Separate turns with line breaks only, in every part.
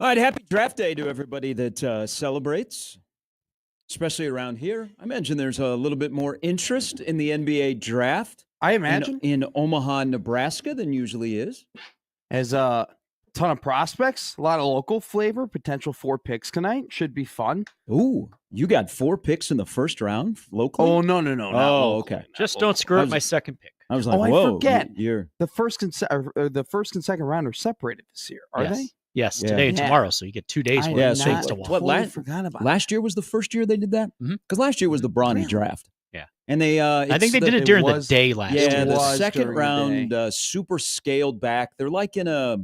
All right, happy draft day to everybody that celebrates, especially around here. I imagine there's a little bit more interest in the NBA draft.
I imagine
in Omaha, Nebraska than usually is.
As a ton of prospects, a lot of local flavor, potential 4 picks tonight. Should be fun.
Ooh, you got 4 picks in the first round locally?
Oh, no.
Oh, okay.
Just don't screw up my second pick.
I was like,
I
whoa.
forget.
You're...
The first and second round are separated this year, are they?
Yes,
Yeah.
today and tomorrow. So you get 2 days worth of things to watch.
What,
forgot about
last year was the first year they did that? Because last year was the Bronny draft.
Yeah.
And they
I think they did it during the day last year.
Yeah, the
was
second
during the
round,
day.
super scaled back. They're like in a,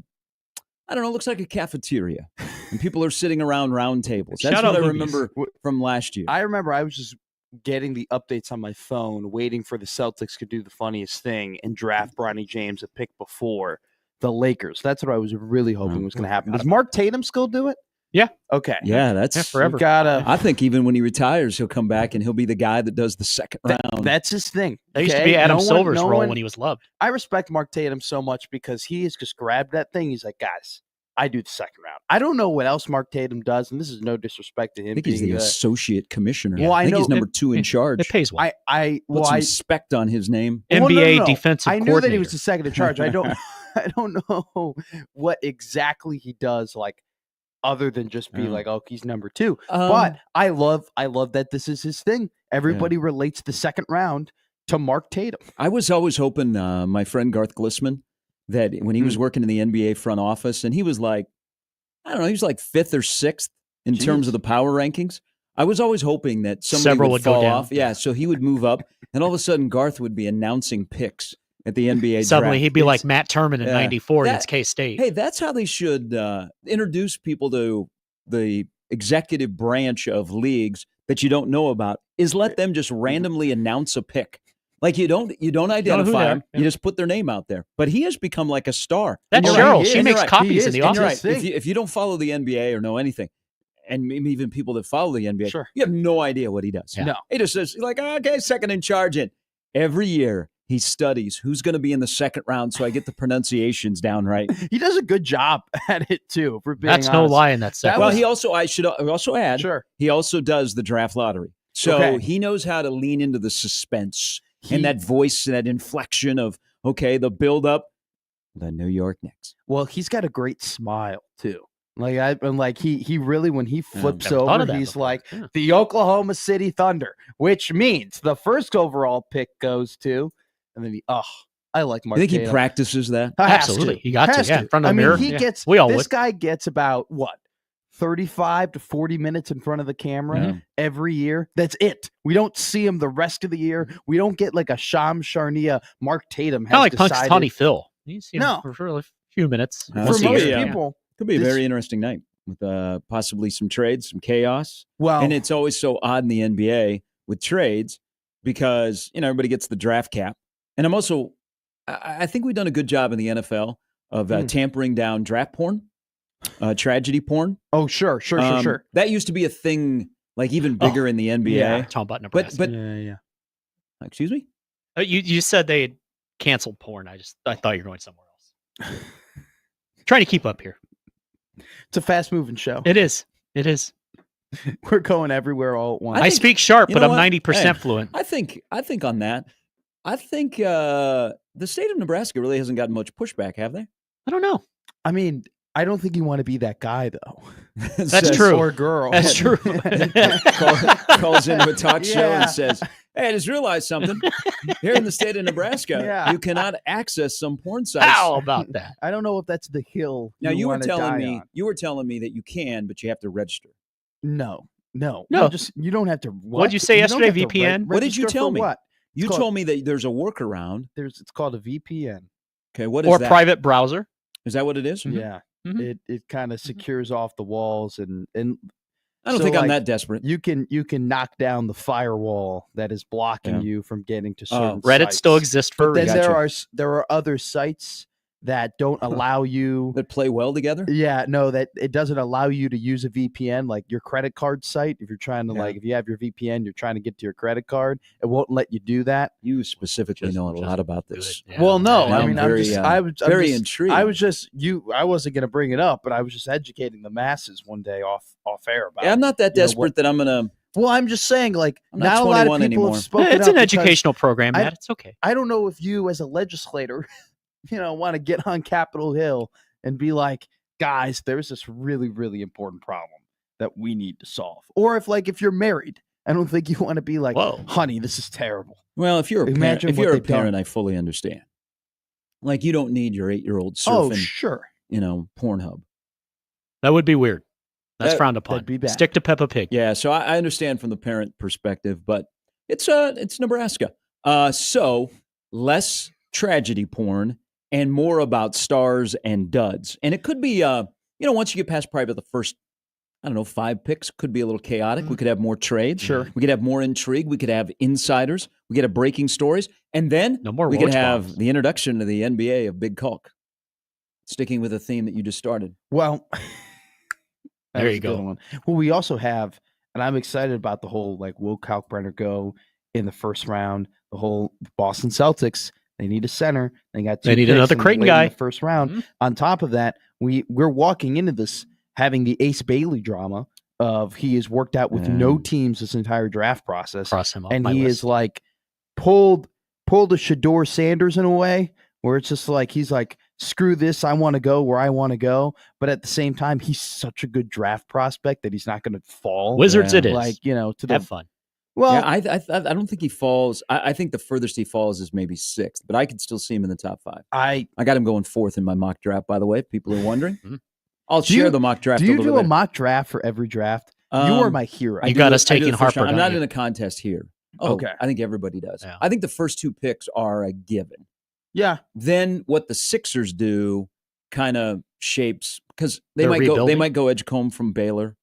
I don't know, it looks like a cafeteria. And people are sitting around round tables. That's
Shout
what
out
I
movies.
remember from last year.
I remember I was just getting the updates on my phone, waiting for the Celtics to do the funniest thing and draft Bronny James a pick before the Lakers. That's what I was really hoping was going to happen. Does Mark Tatum still do it?
Yeah.
Okay.
Yeah, that's
forever.
I think even when he retires, he'll come back and he'll be the guy that does the second round.
That's his thing.
That used to be Adam Silver's role
one-
when he was loved.
I respect Mark Tatum so much because he has just grabbed that thing. He's like, guys, I do the second round. I don't know what else Mark Tatum does, and this is no disrespect to him.
I think he's the
being
associate commissioner.
Well, I
think
know
he's number 2 in charge.
It pays well.
Put some respect on his name.
NBA defensive
I knew
coordinator.
that he was the second in charge. I don't know what exactly he does, like other than just be like, oh, he's number 2. But I love that this is his thing. Everybody relates the second round to Mark Tatum.
I was always hoping my friend Garth Glissman, that when he was working in the NBA front office, and he was like, I don't know, he was like 5th or 6th in terms of the power rankings. I was always hoping that somebody
Several
would
would go
fall
down.
off. Yeah, so he would move up, and all of a sudden Garth would be announcing picks at the NBA
Suddenly
draft.
he'd be like Matt Turman in
Yeah.
'94
That-
against K-State.
Hey, that's how they should introduce people to the executive branch of leagues that you don't know about, is let them just randomly announce a pick. Like you don't identify
they
them,
are.
you just put their name out there. But he has become like a star.
That's
And you're
Cheryl.
right.
She
And
makes
you're right.
copies in the
And you're
office.
right. If you don't follow the NBA or know anything, and maybe even people that follow the NBA,
Sure.
you have no idea what he does.
Yeah.
No.
He just says, like, okay, second in charge. And every year he studies who's going to be in the second round so I get the pronunciations down right.
He does a good job at it too. For being
That's no
honest.
lie in that second.
Well, I should also add,
Sure.
he also does the draft lottery. So
Okay.
he knows how to lean into the suspense and that voice, that inflection of, okay, the build up, the New York Knicks.
Well, he's got a great smile too. Like he really, when he flips
never thought of
over,
that
he's
before.
like
Yeah.
the Oklahoma City Thunder, which means the first overall pick goes to, and then I like Mark
You think he
Tatum.
practices that?
Has
Absolutely.
to.
He got to,
Has
yeah, in front of the
I mean,
mirror.
he
Yeah.
gets.
We all
this
would.
guy gets about what 35 to 40 minutes in front of the camera
Yeah.
every year. That's it. We don't see him the rest of the year. We don't get like a Shams Charania. Mark Tatum has
Kind of like
decided.
Punxsutawney Phil. You see him
No.
for a few minutes.
For
once
For
a
most
year.
people,
Could be a
This-
very interesting night with possibly some trades, some chaos.
well,
And it's always so odd in the NBA with trades because, everybody gets the draft cap. And I'm also, I think we've done a good job in the NFL of tampering down draft porn, tragedy porn.
oh sure.
That used to be a thing, like even bigger in the NBA.
yeah.
Talking about Nebraska.
But
Yeah.
excuse me?
You said they had canceled porn. I thought you were going somewhere else. Trying to keep up here.
It's a fast moving show.
It is.
We're going everywhere all at once.
I
think-
speak sharp,
you
but
know
I'm
what?
90%
Hey.
fluent.
I think on that, I think the state of Nebraska really hasn't gotten much pushback, have they?
I don't know.
I mean, I don't think you want to be that guy though.
That's true.
Or girl.
That's true.
Calls into a talk show
Yeah.
and says, "Hey, I just realized something. Here in the state of Nebraska,
Yeah.
you cannot access some porn sites."
How about that?
I don't know if that's the hill.
Now you were
wanna
telling
die
me
on.
that you can, but you have to register.
No.
No.
You don't have to.
What'd you say
You don't
yesterday,
have to
VPN?
What did you
register
tell
for
me?
What?
You
called-
told me that there's a workaround.
It's called a VPN.
Okay, what is
Or
that?
private browser.
Is that what it is?
Yeah.
Mhm.
It kind of secures off the walls and
I don't
So,
think I'm
like,
that desperate.
you can knock down the firewall that is blocking
Yeah.
you from getting to certain
Reddit
sites.
still exists for a
But then
reason.
Gotcha.
there are other sites that don't allow you
that play well together.
Yeah, no, that it doesn't allow you to use a VPN, like your credit card site. If you're trying to if you have your VPN, you're trying to get to your credit card, it won't let you do that.
You specifically know a lot about this.
Yeah, well, no, I mean, I'm
very intrigued.
I wasn't going to bring it up, but I was just educating the masses one day off air about.
Yeah, I'm not that desperate that I'm gonna.
Well, I'm just saying, like,
I'm not
now a lot of people
anymore.
have spoken
It's
up
an educational program, Matt. It's okay.
I don't know if you, as a legislator, want to get on Capitol Hill and be like, guys, there's this really, really important problem that we need to solve. Or if you're married, I don't think you want to be like, whoa, honey, this is terrible.
Well, if you're a parent, I fully understand. Like, you don't need your 8-year-old surfing.
Oh, sure.
Pornhub.
That would be weird. That's frowned upon.
That'd be bad.
Stick to Peppa Pig.
Yeah, so I understand from the parent perspective, but it's Nebraska. So less tragedy porn and more about stars and duds. And it could be, once you get past probably the first, 5 picks, could be a little chaotic. We could have more trades.
Sure.
We could have more intrigue. We could have insiders. We could have breaking stories. And then we could have the introduction to the NBA of Big Kalk. Sticking with the theme that you just started.
Well,
there you go.
Well, we also have, and I'm excited about the whole, will Kalkbrenner go in the first round? The whole Boston Celtics, they need a center. They
need another Creighton guy
in the first round. Mm-hmm. On top of that, we're walking into this having the Ace Bailey drama of he has worked out with no teams this entire draft process.
Cross him off
and
my
he
list.
is pulled a Shador Sanders in a way where it's just he's like, screw this, I want to go where I want to go. But at the same time, he's such a good draft prospect that he's not going to fall.
Wizards it is.
Have
fun.
Well,
yeah, I don't think he falls. I think the furthest he falls is maybe 6th, but I could still see him in the top 5. I got him going 4th in my mock draft, by the way, if people are wondering. I'll share the mock draft.
Do you do a
bit.
mock draft for every draft? You are my hero.
You got us taking Harper.
I'm not in a contest here. Oh,
okay.
I think everybody does.
Yeah.
I think the first 2 picks are a given.
Yeah.
Then what the Sixers do kind of shapes, because they might go Edgecombe from Baylor.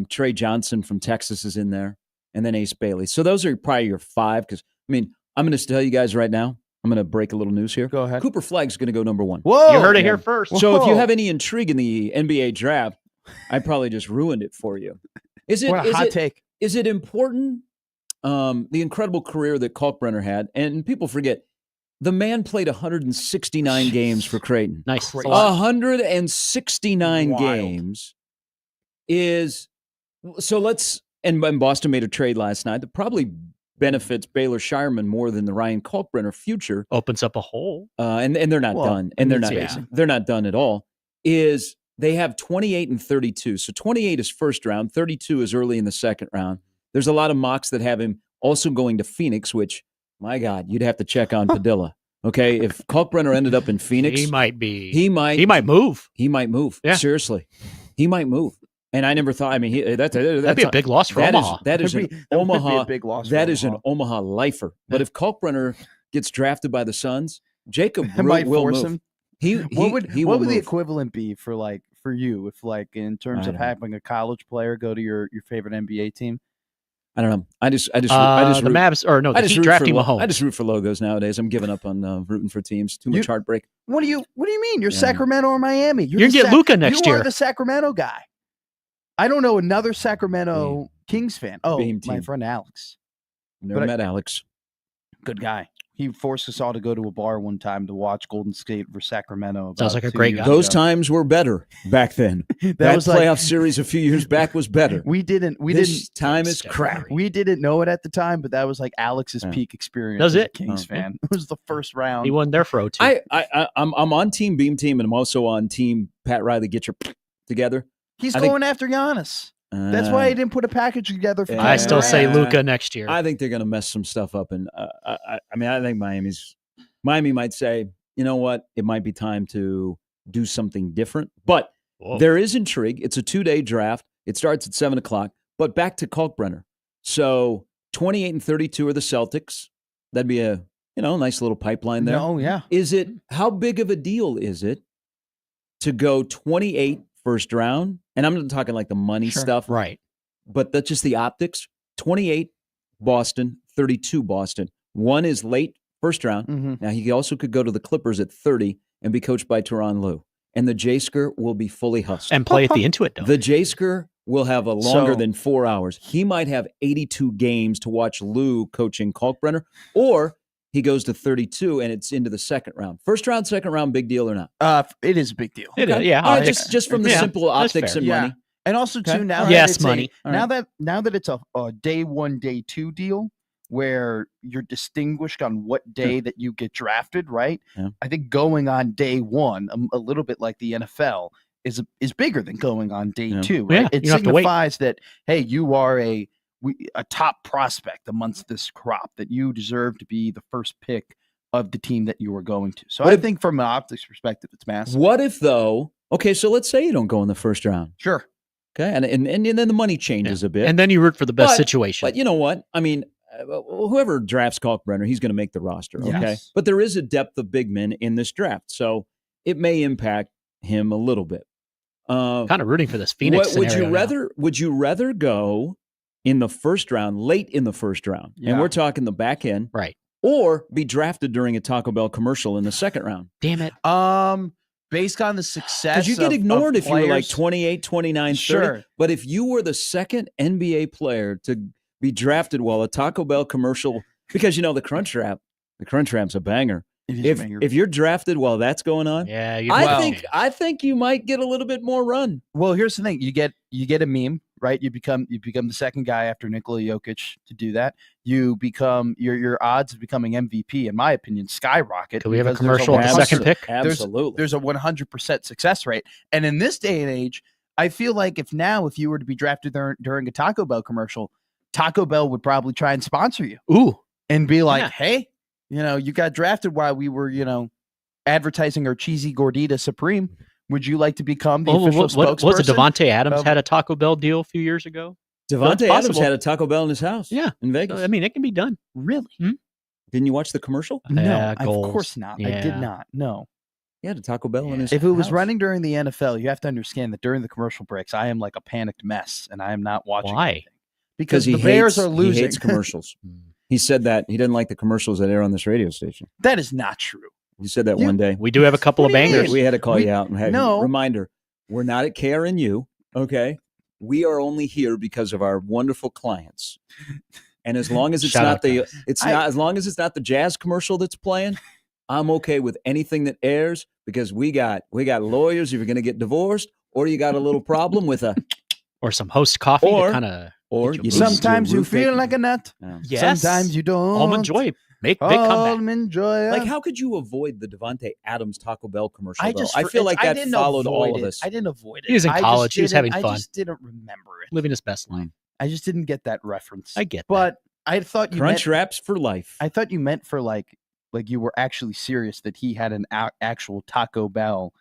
Trey Johnson from Texas is in there, and then Ace Bailey. So those are probably your 5. Because I'm going to tell you guys right now. I'm going to break a little news here.
Go ahead.
Cooper Flagg's going to go number 1.
Whoa!
You heard it here first.
So if you have any intrigue in the NBA draft, I probably just ruined it for you.
What a hot take.
Is it important? The incredible career that Kalkbrenner had, and people forget, the man played 169 games for Creighton.
Nice.
169 games is so. And Boston made a trade last night that probably benefits Baylor Shireman more than the Ryan Kalkbrenner future.
Opens up a hole.
And they're not done. And they're not done at all. Is they have 28 and 32. So 28 is first round, 32 is early in the second round. There's a lot of mocks that have him also going to Phoenix, which, my God, you'd have to check on Padilla. Okay, if Kalkbrenner ended up in Phoenix,
he might move.
He might move.
Yeah.
Seriously, he might move. And I never thought. That'd
be a big loss for Omaha.
That is an Omaha.
Big loss.
That is an Omaha lifer. But if Kalkbrenner gets drafted by the Suns, Jacob
might
will
force
move.
him. What would the equivalent be for you if in terms of having a college player go to your favorite NBA team?
I don't know. I just the
Mavs the Heat drafting Mahomes.
I just root for logos nowadays. I'm giving up on rooting for teams. Too much heartbreak.
What do you mean? You're Sacramento or Miami?
You're gonna get Luka next year.
You are the Sacramento guy. I don't know another Sacramento Kings fan. Oh, my friend Alex.
Never met Alex.
Good guy. He forced us all to go to a bar one time to watch Golden State versus Sacramento.
Sounds like a great guy.
Those times were better back then. that was playoff series a few years back was better.
This
time is crap.
We didn't know it at the time, but that was like Alex's peak experience.
Does it?
As a Kings fan. It was the first round.
He won there for 0-2.
I'm on Team Beam Team, and I'm also on Team Pat Riley. Get your together.
He's going after Giannis. That's why he didn't put a package together for
I still say Luka next year.
I think they're going to mess some stuff up. And I think Miami might say, you know what? It might be time to do something different. But there is intrigue. It's a 2-day draft. It starts at 7:00. But back to Kalkbrenner. So 28 and 32 are the Celtics. That'd be a nice little pipeline there.
Oh, yeah.
How big of a deal is it to go 28 first round? And I'm not talking like the money stuff.
Right.
But that's just the optics. 28 Boston, 32 Boston. One is late first round.
Mm-hmm.
Now, he also could go to the Clippers at 30 and be coached by Tyronn Lue. And the J-Sker will be fully husked.
And play at the Intuit Dome.
The J-Sker will have a longer than 4 hours. He might have 82 games to watch Lue coaching Kalkbrenner, or he goes to 32 and it's into the second round. First round, second round, big deal or not?
It is a big deal.
It is, yeah.
All right, just from the simple optics and money.
And also, too, now that it's a day 1, day 2 deal, where you're distinguished on what day that you get drafted, right?
Yeah.
I think going on day 1, a little bit like the NFL, is bigger than going on day 2. Right?
Yeah,
it signifies that, hey, you are a top prospect amongst this crop, that you deserve to be the first pick of the team that you are going to. So I think from an optics perspective, it's massive.
What if, though, okay, so let's say you don't go in the first round.
Sure.
Okay, and then the money changes a bit.
And then you root for the best situation.
But you know what? I mean, whoever drafts Kalkbrenner, he's going to make the roster, okay?
Yes.
But there is a depth of big men in this draft, so it may impact him a little bit.
Kind of rooting for this Phoenix scenario.
Would you rather go in the first round, late in the first round, and we're talking the back end,
right,
or be drafted during a Taco Bell commercial in the second round?
Damn it.
Based on the success,
because you get ignored if you were like 28, 29, 30.
Sure.
But if you were the second NBA player to be drafted while a Taco Bell commercial, because the Crunchwrap's a banger. If you're drafted while that's going on, I think you might get a little bit more run.
Well, here's the thing: you get a meme, right? You become the second guy after Nikola Jokic to do that. You become your odds of becoming MVP, in my opinion, skyrocket.
Could we have a commercial with the second pick?
Absolutely.
There's a 100% success rate, and in this day and age, I feel like if you were to be drafted during a Taco Bell commercial, Taco Bell would probably try and sponsor you.
Ooh,
and be like, hey. You got drafted while we were, advertising our cheesy gordita supreme. Would you like to become the official spokesperson?
Was it Devontae Adams had a Taco Bell deal a few years ago?
Devontae Adams had a Taco Bell in his house.
Yeah,
in Vegas.
So, I mean, it can be done.
Really?
Didn't you watch the commercial?
No, of course not. Yeah. I did not. No.
He had a Taco Bell in his house.
If it was running during the NFL, you have to understand that during the commercial breaks, I am like a panicked mess, and I am not watching.
Why?
Anything. Because the Bears are losing.
He hates commercials. He said that he didn't like the commercials that air on this radio station.
That is not true.
You said that one day.
We do have a couple of bangers.
We had to call you out and have you. Reminder, we're not at KRNU, okay? We are only here because of our wonderful clients. And as long as it's as long as it's not the jazz commercial that's playing, I'm okay with anything that airs, because we got lawyers if you're going to get divorced, or you got a little problem with
or some host coffee to kind of.
Or
sometimes you feel like a nut.
Yes.
Sometimes you don't.
Almond Joy. Make big comeback.
Almond Joy.
Like, how could you avoid the Devontae Adams Taco Bell commercial? I feel like that followed all of us.
I didn't avoid it.
He was in college. He was having fun.
I just didn't remember it.
Living his best life.
I just didn't get that reference.
I get
but I thought you
Crunch wraps for life.
I thought you meant for like you were actually serious that he had an actual Taco Bell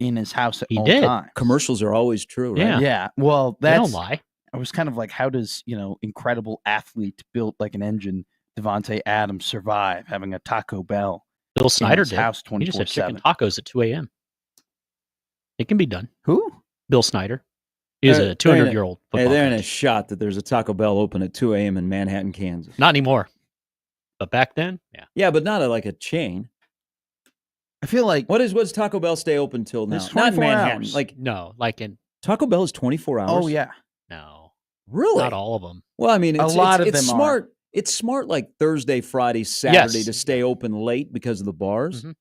in his house at all times.
Commercials are always true, right?
Yeah. Well,
they don't lie.
I was kind of like, how does, incredible athlete built like an engine, Devontae Adams, survive having a Taco Bell?
Bill Snyder did.
House 24/7.
He just had chicken tacos at 2 a.m. It can be done.
Who?
Bill Snyder. He's a 200-year-old football
they're in
coach.
a shot that there's a Taco Bell open at 2 a.m. in Manhattan, Kansas.
Not anymore. But back then, yeah.
Yeah, but not like a chain.
I feel like...
What does Taco Bell stay open till now?
Not in Manhattan.
Hours.
Like in...
Taco Bell is 24 hours?
Oh, yeah.
No.
Really?
Not all of them.
Well, I mean,
a lot of them
smart.
Are.
It's smart like Thursday, Friday, Saturday to stay open late because of the bars.
Mm-hmm.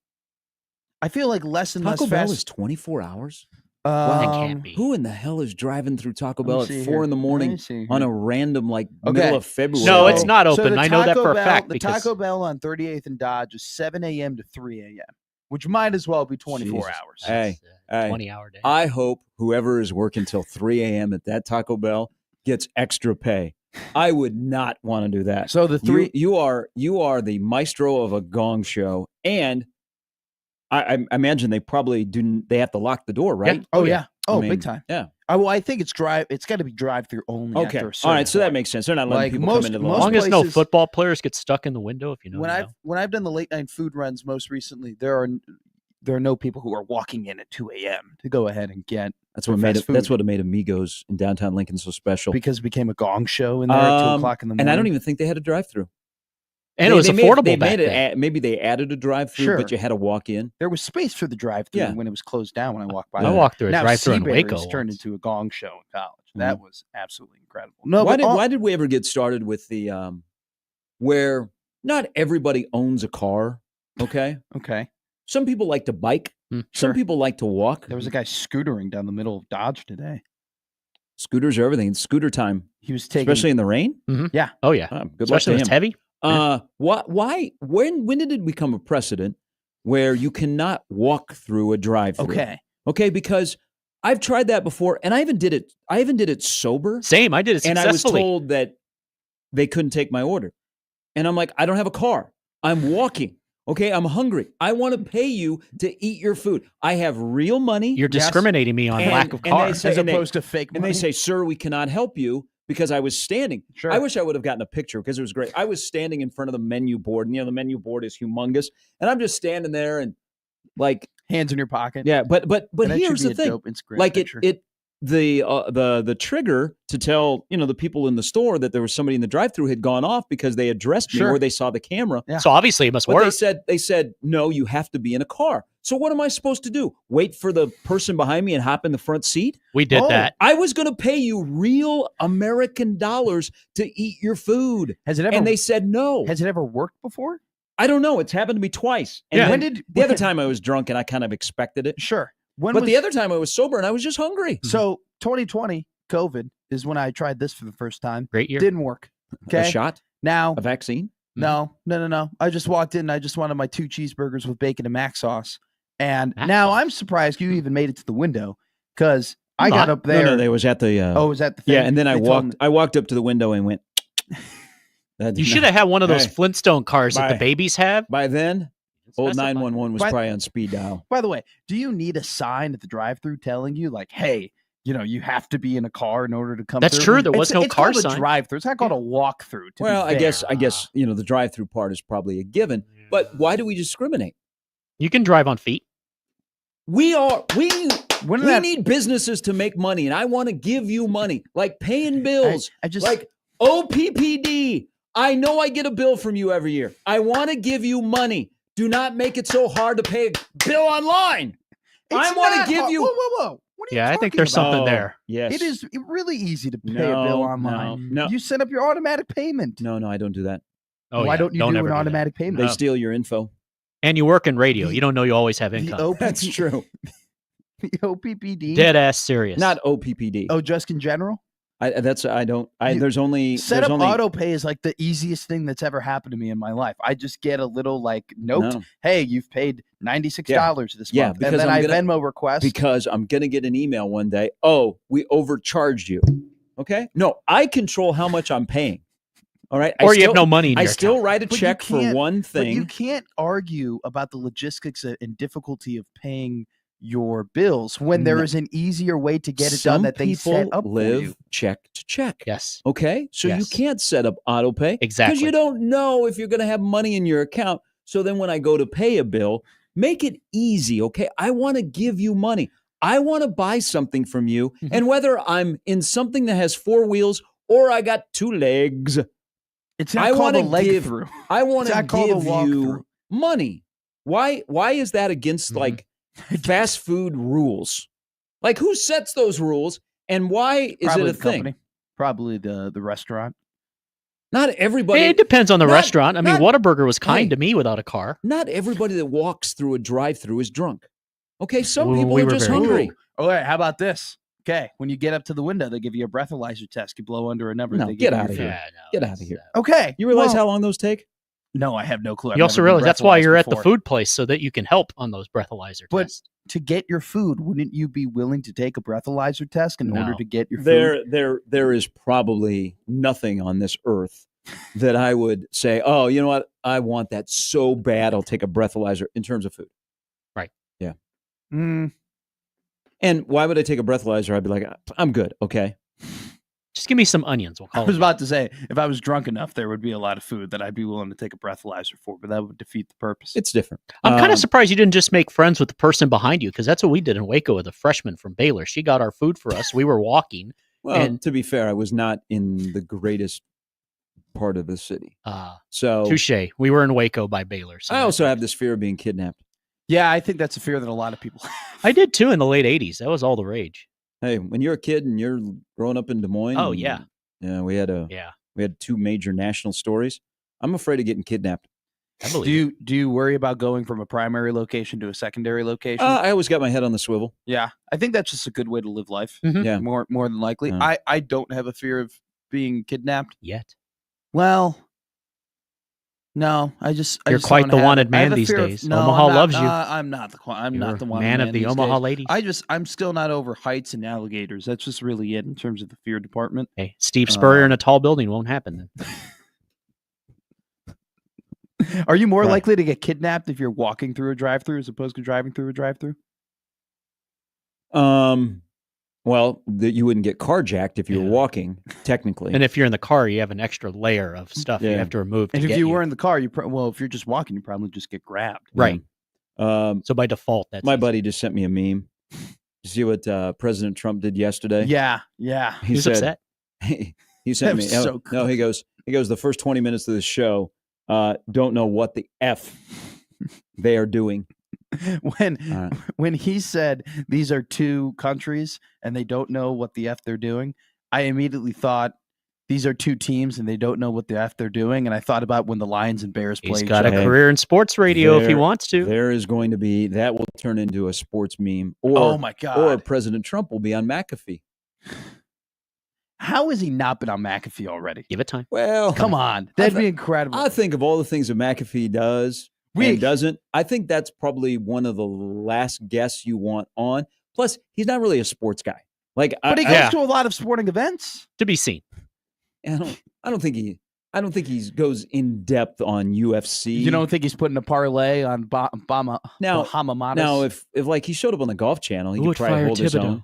I feel like less and less
Taco Bell is 24 hours?
That can't be.
Who in the hell is driving through Taco Bell at 4 in the morning on a random middle of February?
No, it's not open.
So
I know that for a fact.
The Taco Bell on 38th and Dodge is 7 a.m. to 3 a.m., which might as well be 24 hours.
Hey,
20-hour day.
I hope whoever is working till 3 a.m. at that Taco Bell gets extra pay. I would not want to do that.
So the three
you are the maestro of a gong show, and I imagine they probably do. They have to lock the door, right?
Yeah. Oh yeah. Oh,
I mean,
big time.
Yeah.
I think it's got to be drive-through only.
Okay. All right. So that makes sense. They're not letting people come into the
as long as no football players get stuck in the window. If you know.
When I've done the late night food runs most recently, there are no people who are walking in at 2 a.m. to go ahead and get.
That's what made Amigos in downtown Lincoln so special,
because it became a gong show in there at 2 o'clock in the morning.
And I don't even think they had a drive-through.
And it was affordable back then.
Maybe they added a drive-through, but you had to walk in.
There was space for the drive-through when it was closed down when I walked by.
I walked through a drive-through in Waco.
Turned into a gong show in college.
Mm-hmm.
That was absolutely incredible.
No, why did we ever get started with the where not everybody owns a car? Okay.
Okay.
Some people like to bike. Some people like to walk.
There was a guy scootering down the middle of Dodge today.
Scooters are everything. It's scooter time.
He was taking,
especially in the rain.
Mm-hmm.
Yeah.
Oh yeah.
Good luck to him.
It's heavy.
Why? When did it become a precedent where you cannot walk through a drive-through? Okay, because I've tried that before, and I even did it sober.
Same, I did it successfully.
And I was told that they couldn't take my order, and I'm like, I don't have a car. I'm walking. Okay, I'm hungry. I want to pay you to eat your food. I have real money.
You're discriminating me on lack of car,
as opposed to fake money.
And they say, sir, we cannot help you because I was standing.
Sure.
I wish I would have gotten a picture because it was great. I was standing in front of the menu board, and the menu board is humongous, and I'm just standing there and like
hands in your pocket.
Yeah, but here's the thing. Like the trigger to tell the people in the store that there was somebody in the drive-thru had gone off because they addressed me or they saw the camera.
Yeah. So obviously it must work.
They said no, you have to be in a car. So what am I supposed to do? Wait for the person behind me and hop in the front seat?
We did that.
I was going to pay you real American dollars to eat your food. And they said no.
Has it ever worked before?
I don't know. It's happened to me twice. And the other time I was drunk and I kind of expected it.
Sure.
The other time I was sober and I was just hungry.
So 2020, COVID, is when I tried this for the first time.
Great year.
Didn't work. Okay.
A shot?
Now.
A vaccine?
No. I just walked in and I just wanted my 2 cheeseburgers with bacon and mac sauce. And now I'm surprised you even made it to the window because I got up there.
No, it was at the.
It was at the thing.
Yeah, and then I walked up to the window and went.
You should have had one of those Flintstone cars that the babies have.
By then, old 911 was probably on speed dial.
By the way, do you need a sign at the drive-thru telling you like, hey, you have to be in a car in order to come through?
That's true. There was no car sign.
It's called a drive-thru. It's not called a walk-through.
Well, I guess the drive-through part is probably a given. But why do we discriminate?
You can drive on feet.
We need businesses to make money, and I want to give you money, like paying bills. Like OPPD. I know I get a bill from you every year. I want to give you money. Do not make it so hard to pay a bill online. I want to give you.
Whoa. What are you
I think there's something there.
Yes.
It is really easy to pay a bill online.
No.
You set up your automatic payment.
No, I don't do that.
Why don't you do an automatic payment?
They steal your info.
And you work in radio. You don't know you always have income.
That's true.
The OPPD?
Dead ass serious.
Not OPPD.
Oh, just in general?
There's only
set up auto pay is like the easiest thing that's ever happened to me in my life. I just get a little note. No. Hey, you've paid $96 this month.
Because
and then I Venmo request.
Because I'm going to get an email one day. Oh, we overcharged you. Okay. No, I control how much I'm paying. All right.
Or you have no money in your
account. Still write a check for one thing.
But you can't argue about the logistics and difficulty of paying your bills when there is an easier way to get it done that they set up for you.
Check to check.
Yes.
Okay. So you can't set up auto pay.
Exactly.
Because you don't know if you're going to have money in your account. So then when I go to pay a bill, make it easy. Okay. I want to give you money. I want to buy something from you. And whether I'm in something that has 4 wheels or I got 2 legs,
it's not called a leg through.
I want to give you money. Why is that against fast food rules? Like who sets those rules and why is it a thing?
Company. Probably the restaurant.
Not everybody.
It depends on the restaurant. I mean, Whataburger was kind to me without a car.
Not everybody that walks through a drive-thru is drunk. Okay, some people are just hungry.
All right, how about this? Okay, when you get up to the window, they give you a breathalyzer test. You blow under a number.
No, get out of here. Get out of here.
Okay.
You realize how long those take?
No, I have no clue.
You also realize that's why you're at the food place, so that you can help on those breathalyzer tests.
But to get your food, wouldn't you be willing to take a breathalyzer test in order to get your food?
There is probably nothing on this earth that I would say, oh, you know what? I want that so bad, I'll take a breathalyzer in terms of food.
Right.
Yeah. And why would I take a breathalyzer? I'd be like, I'm good. Okay.
Just give me some onions.
I was about to say, if I was drunk enough, there would be a lot of food that I'd be willing to take a breathalyzer for, but that would defeat the purpose.
It's different.
I'm kind of surprised you didn't just make friends with the person behind you, because that's what we did in Waco with a freshman from Baylor. She got our food for us. We were walking.
Well, to be fair, I was not in the greatest part of the city.
So touche. We were in Waco by Baylor. So
I also have this fear of being kidnapped.
Yeah, I think that's a fear that a lot of people have.
I did too in the late 80s. That was all the rage.
Hey, when you're a kid and you're growing up in Des Moines.
Oh, yeah.
Yeah, we had 2 major national stories. I'm afraid of getting kidnapped.
I believe
Do you worry about going from a primary location to a secondary location?
I always got my head on the swivel.
Yeah, I think that's just a good way to live life.
Mm-hmm.
Yeah,
more than likely. I don't have a fear of being kidnapped
yet.
Well, no,
You're quite the wanted man these days. Omaha loves you.
I'm not the wanted
man of the Omaha ladies.
I'm still not over heights and alligators. That's just really it in terms of the fear department.
Hey, Steve Spurrier in a tall building won't happen then.
Are you more likely to get kidnapped if you're walking through a drive-thru as opposed to driving through a drive-thru?
Well, you wouldn't get carjacked if you were walking, technically.
And if you're in the car, you have an extra layer of stuff you have to remove.
And if you were in the car, if you're just walking, you probably just get grabbed.
Right. So by default, that's
my buddy just sent me a meme. You see what President Trump did yesterday?
Yeah.
He was upset.
He sent me.
So cool.
No, he goes. The first 20 minutes of the show. Don't know what the F they are doing.
When he said these are 2 countries and they don't know what the F they're doing, I immediately thought these are 2 teams and they don't know what the F they're doing. And I thought about when the Lions and Bears play.
He's got a career in sports radio if he wants to.
There is going to be, that will turn into a sports meme. Or,
oh my God.
Or President Trump will be on McAfee.
How has he not been on McAfee already?
Give it time.
Well,
come on. That'd be incredible.
I think of all the things that McAfee does and doesn't. I think that's probably one of the last guests you want on. Plus, he's not really a sports guy. But
he goes to a lot of sporting events.
To be seen.
I don't think he goes in depth on UFC.
You don't think he's putting a parlay on Bahamadas?
Now, if like he showed up on the Golf Channel, he could probably hold his own.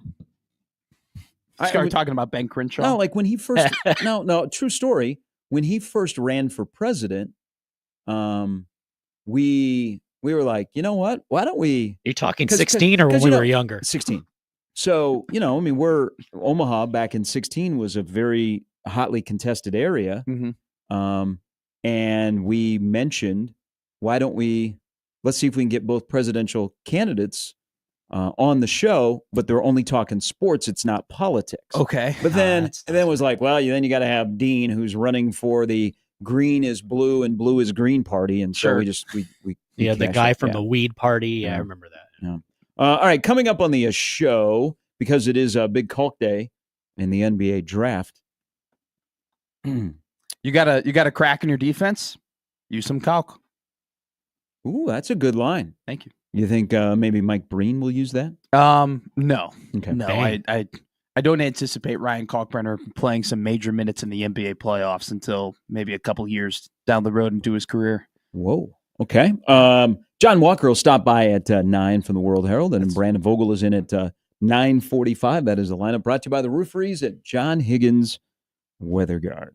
Started talking about Ben Crenshaw.
No, like when he first no, true story. When he first ran for president, we were like, you know what? Why don't we?
You're talking 16 or when we were younger?
16. So, we're Omaha back in 16 was a very hotly contested area.
Mm-hmm.
And we mentioned, let's see if we can get both presidential candidates on the show, but they're only talking sports. It's not politics.
Okay.
But then it was like, well, then you got to have Dean, who's running for the green is blue and blue is green party. And so we
the guy from the weed party. Yeah, I remember that.
Yeah. All right. Coming up on the show, because it is a big Kalk day in the NBA draft.
You got a crack in your defense? Use some Kalk.
Ooh, that's a good line.
Thank you.
You think maybe Mike Breen will use that?
No.
Okay.
No, I don't anticipate Ryan Kalkbrenner playing some major minutes in the NBA playoffs until maybe a couple years down the road into his career.
Whoa. Okay. John Walker will stop by at 9 from the World Herald, and Brandon Vogel is in at 9:45. That is the lineup brought to you by the Rooferys at John Higgins Weather Guard.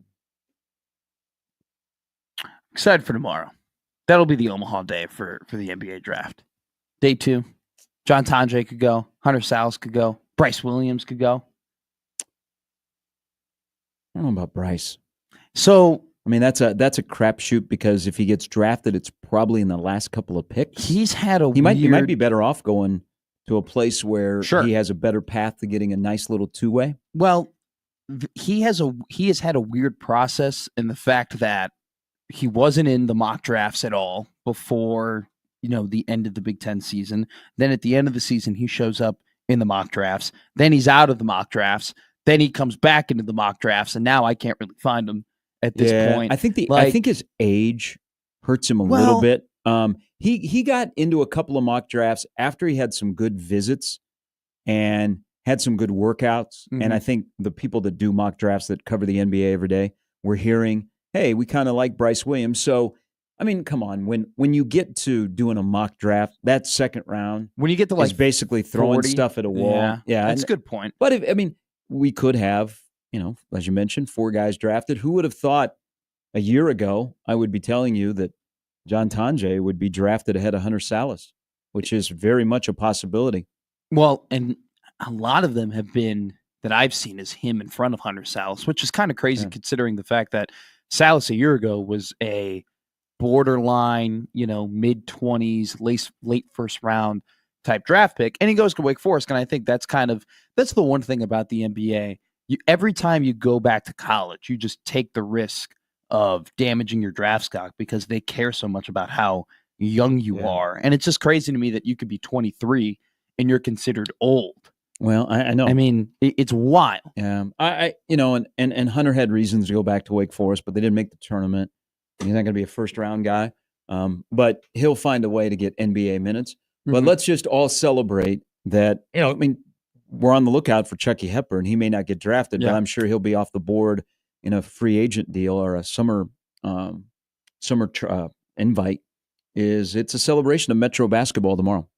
Excited for tomorrow. That'll be the Omaha day for the NBA draft. Day 2. John Tonje could go. Hunter Sallis could go. Bryce Williams could go.
I don't know about Bryce.
So,
I mean, that's a crapshoot because if he gets drafted, it's probably in the last couple of picks.
He
might be better off going to a place where he has a better path to getting a nice little two-way.
Well, he has had a weird process in the fact that he wasn't in the mock drafts at all before the end of the Big Ten season. Then at the end of the season, he shows up in the mock drafts. Then he's out of the mock drafts. Then he comes back into the mock drafts, and now I can't really find him at this point.
I think his age hurts him a little bit. He got into a couple of mock drafts after he had some good visits and had some good workouts. Mm-hmm. And I think the people that do mock drafts that cover the NBA every day were hearing, hey, we kind of like Bryce Williams. So, I mean, come on. When you get to doing a mock draft, that second round,
when you get to
is basically throwing
40,
stuff at a wall. Yeah,
that's a good point.
But we could have, as you mentioned, 4 guys drafted. Who would have thought a year ago I would be telling you that John Tonje would be drafted ahead of Hunter Sallis, which is very much a possibility.
Well, and a lot of them have been that I've seen is him in front of Hunter Sallis, which is kind of crazy considering the fact that Salas a year ago was a borderline, mid-20s, late first round type draft pick, and he goes to Wake Forest. And I think that's the one thing about the NBA. Every time you go back to college, you just take the risk of damaging your draft stock because they care so much about how young you are. And it's just crazy to me that you could be 23 and you're considered old.
Well, I know.
I mean, it's wild.
Yeah, and Hunter had reasons to go back to Wake Forest, but they didn't make the tournament. He's not going to be a first-round guy, but he'll find a way to get NBA minutes. But let's just all celebrate that. We're on the lookout for Chucky Hepburn. He may not get drafted, but I'm sure he'll be off the board in a free agent deal or a summer invite. It's a celebration of Metro basketball tomorrow.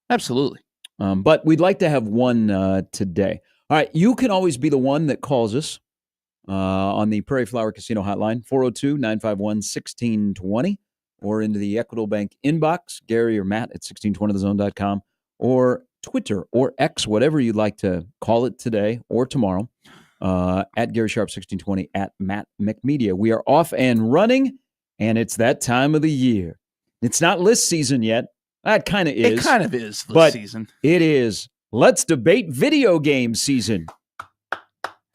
Absolutely.
But we'd like to have one today. All right, you can always be the one that calls us on the Prairie Flower Casino hotline, 402-951-1620, or into the Equitable Bank inbox, Gary or Matt at 1620thezone.com, or Twitter or X, whatever you'd like to call it today or tomorrow, at Gary Sharp 1620, at Matt McMedia. We are off and running, and it's that time of the year. It's not list season yet. That kind of is.
It kind of is
list
season.
It is. Let's debate video game season.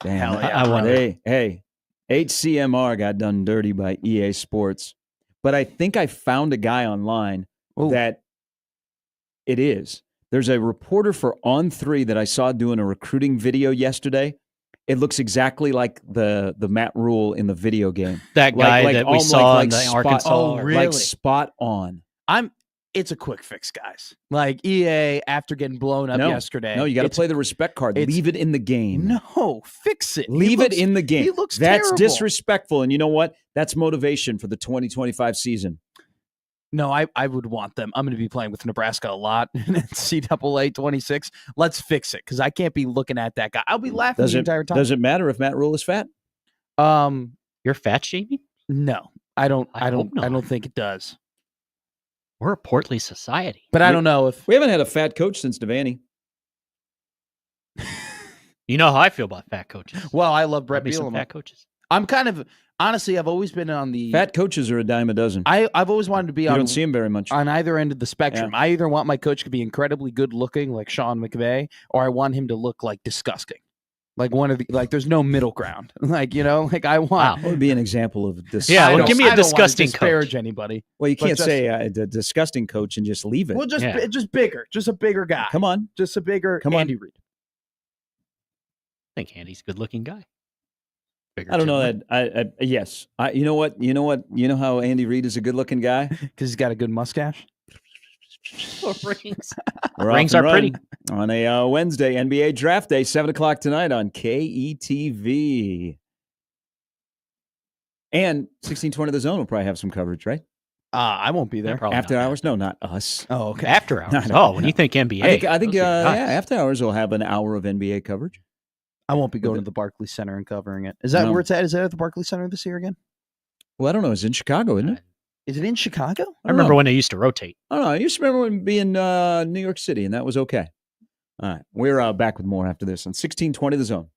Damn,
hell yeah!
I wonder.
Hey, HCMR got done dirty by EA Sports, but I think I found a guy online that it is. There's a reporter for On3 that I saw doing a recruiting video yesterday. It looks exactly like the Matt Rule in the video game.
That guy that we saw in the Arkansas.
Oh, really?
Like spot on.
It's a quick fix, guys. Like EA, after getting blown up yesterday.
No, you got to play the respect card. Leave it in the game.
No, fix it.
Leave it in the game.
He looks
That's
terrible.
disrespectful. And you know what? That's motivation for the 2025 season.
No, I would want them. I'm going to be playing with Nebraska a lot in NCAA 26. Let's fix it because I can't be looking at that guy. I'll be laughing the entire time.
Does it matter if Matt Rule is fat?
You're fat, Jamie?
No, I don't think it does.
We're a portly society.
But I don't know if
we haven't had a fat coach since Devaney.
You know how I feel about fat coaches.
Well, I love Brett Bielema.
Fat coaches.
I'm kind of honestly, I've always been on the
fat coaches are a dime a dozen.
I've always wanted to be on.
You don't see them very much
on either end of the spectrum. Yeah. I either want my coach to be incredibly good looking, like Sean McVay, or I want him to look like disgusting. Like one of the there's no middle ground. I want.
That would be an example of this.
Yeah, well, give me a disgusting coach.
Disparage anybody.
Well, you can't say the disgusting coach and just leave it.
Well, just bigger, just a bigger guy.
Come on,
just a bigger. Andy Reid.
I think Andy's a good-looking guy.
I don't know that. Yes, you know what? You know how Andy Reid is a good-looking guy
because he's got a good mustache.
Rings are pretty.
On a Wednesday, NBA Draft Day, 7:00 tonight on KETV. And 1620 The Zone will probably have some coverage, right?
I won't be there.
After hours? No, not us.
Oh, okay.
After hours. When you think NBA.
I think after hours will have an hour of NBA coverage.
I won't be going to the Barclays Center and covering it. Is that where it's at? Is that at the Barclays Center this year again?
Well, I don't know. It's in Chicago, isn't it?
Is it in Chicago?
I remember when they used to rotate.
I don't know. I used to remember when being New York City, and that was okay. All right. We're back with more after this on 1620 The Zone.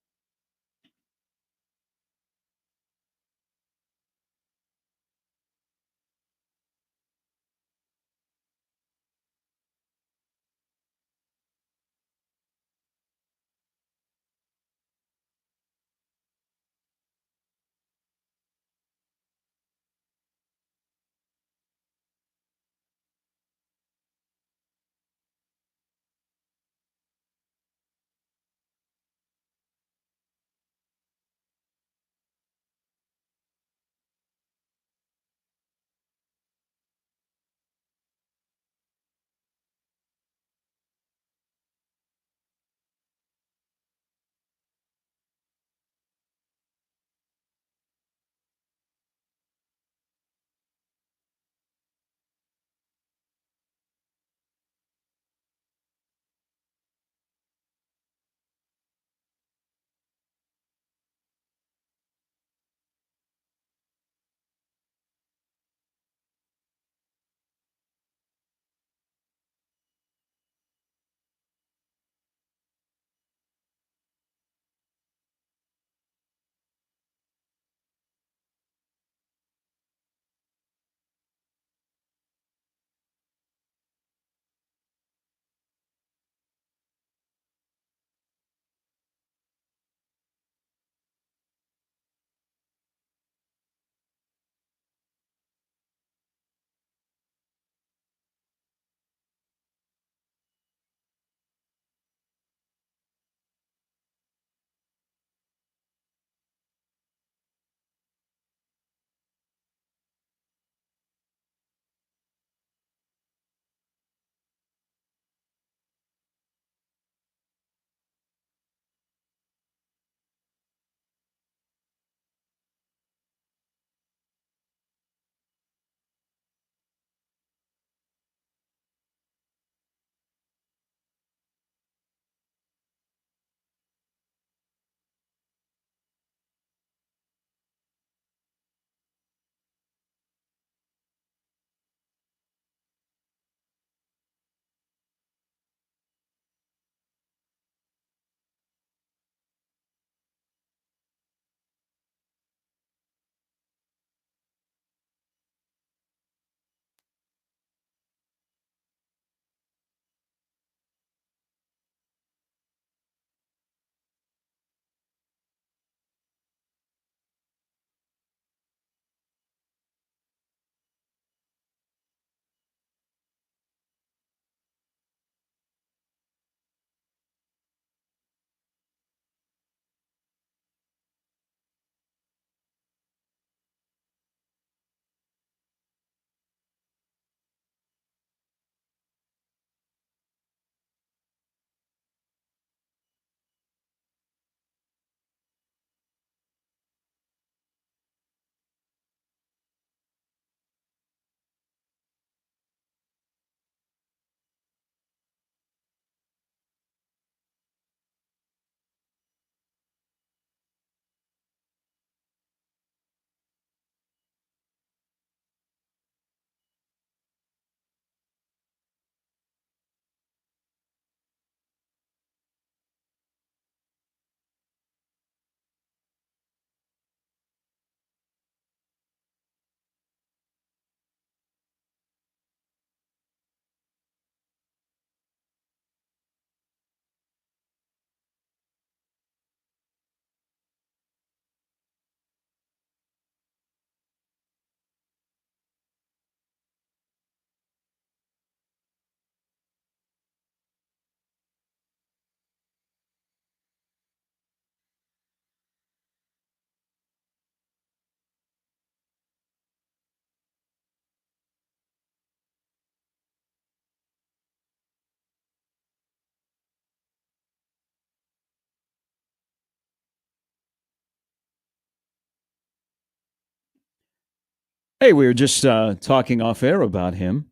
Hey, we were just talking off air about him.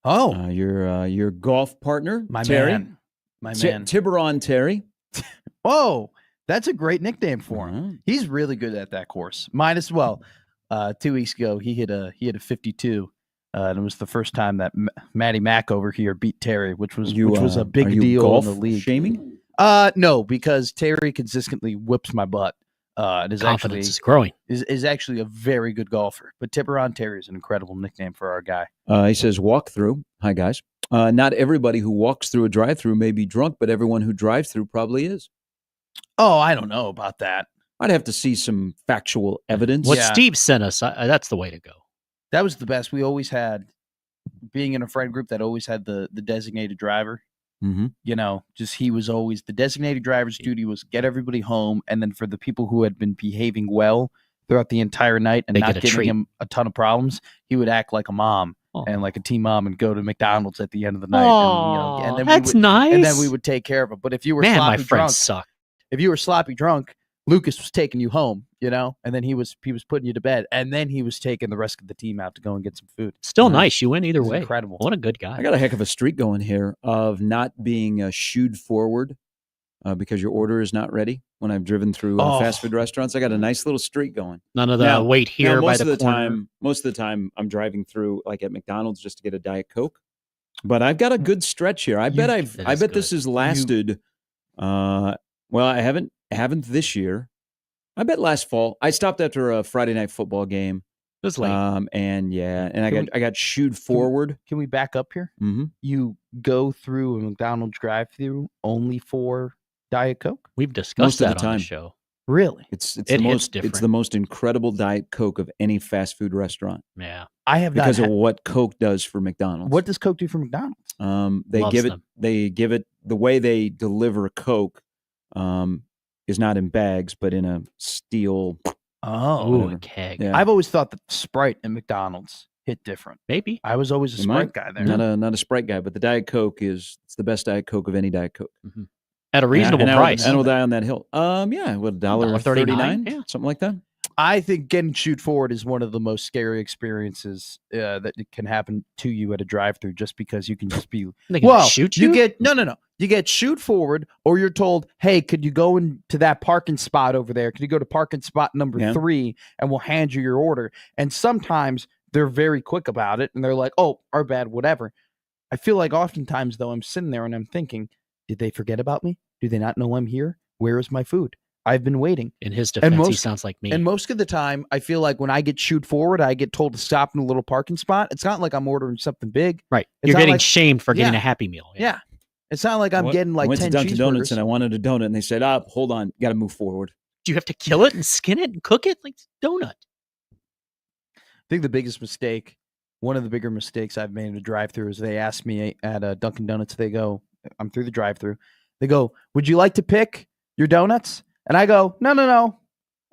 Oh,
Your golf partner,
my
Terry.
man. My man.
Tiburon Terry.
Oh, that's a great nickname for him.
Uh-huh.
He's really good at that course. Mine as well. 2 weeks ago, he hit a 52, and it was the first time that Matty Mack over here beat Terry, which was a big deal
golf
in the league.
Shaming?
No, because Terry consistently whips my butt. It is
Confidence is growing.
Is actually a very good golfer. But Tiburon Terry is an incredible nickname for our guy.
He says walk through. Hi guys. Not everybody who walks through a drive-through may be drunk, but everyone who drives through probably is.
Oh, I don't know about that.
I'd have to see some factual evidence.
What Steve sent us, that's the way to go.
That was the best. We always had, being in a friend group that always had the designated driver.
Mm-hmm.
You know, just he was always the designated driver's duty was get everybody home, and then for the people who had been behaving well throughout the entire night and not giving him a ton of problems, he would act like a mom and like a team mom and go to McDonald's at the end of the night. And then
that's nice.
And then we would take care of him. But if you were sloppy drunk, if you were sloppy drunk, Lucas was taking you home, you know, and then he was putting you to bed, and then he was taking the rest of the team out to go and get some food.
Still nice. You win either way.
Incredible.
What a good guy.
I got a heck of a streak going here of not being shooed forward because your order is not ready when I've driven through fast food restaurants. I got a nice little streak going.
None of the wait here by the corner.
Most of the time, I'm driving through like at McDonald's just to get a Diet Coke. But I've got a good stretch here. I bet this has lasted. Well, I haven't this year. I bet last fall I stopped after a Friday night football game.
It was late.
I got shooed forward.
Can we back up here?
Mm-hmm.
You go through a McDonald's drive-through only for Diet Coke?
We've discussed that on the show.
Really?
It's the most incredible Diet Coke of any fast food restaurant.
Yeah.
I have
because of what Coke does for McDonald's.
What does Coke do for McDonald's?
They give it the way they deliver Coke is not in bags, but in a steel.
A keg.
Yeah. I've always thought that Sprite and McDonald's hit different.
Maybe.
I was always a Sprite guy there.
Not a Sprite guy, but the Diet Coke it's the best Diet Coke of any Diet Coke.
Mm-hmm. At a reasonable price.
And we'll die on that hill. Yeah, what, $1.39?
Yeah.
Something like that.
I think getting shoot forward is one of the most scary experiences that can happen to you at a drive-through, just because you can just be
shoot you.
You get shoot forward, or you're told, "Hey, could you go into that parking spot over there? Could you go to parking spot number 3, and we'll hand you your order?" And sometimes they're very quick about it, and they're like, "Oh, our bad, whatever." I feel like oftentimes though, I'm sitting there and I'm thinking, did they forget about me? Do they not know I'm here? Where is my food? I've been waiting.
In his defense, he sounds like me.
And most of the time, I feel like when I get shoot forward, I get told to stop in a little parking spot. It's not like I'm ordering something big.
Right. You're getting shamed for getting a Happy Meal.
Yeah. It's not like I'm getting like 10 cheeseburgers.
I went to Dunkin' Donuts and I wanted a donut, and they said, hold on, got to move forward.
Do you have to kill it and skin it and cook it like donut?
I think the biggest mistake, one of the bigger mistakes I've made in a drive-thru is they asked me at Dunkin' Donuts, they go, I'm through the drive-thru. They go, would you like to pick your donuts? And I go, no,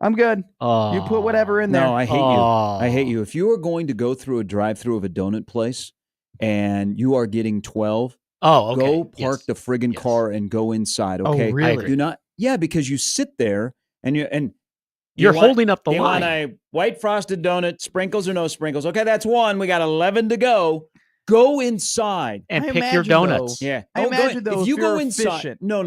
I'm good. You put whatever in there.
No, I hate you. I hate you. If you are going to go through a drive-thru of a donut place and you are getting 12, go park the friggin' car and go inside. Okay.
Oh, really?
Do not. Yeah, because you sit there and
you're holding up the
line.
You
want a white frosted donut, sprinkles or no sprinkles? Okay, that's one. We got 11 to go. Go inside
and pick your donuts.
Yeah.
I imagine though,
if you go
inside,
no.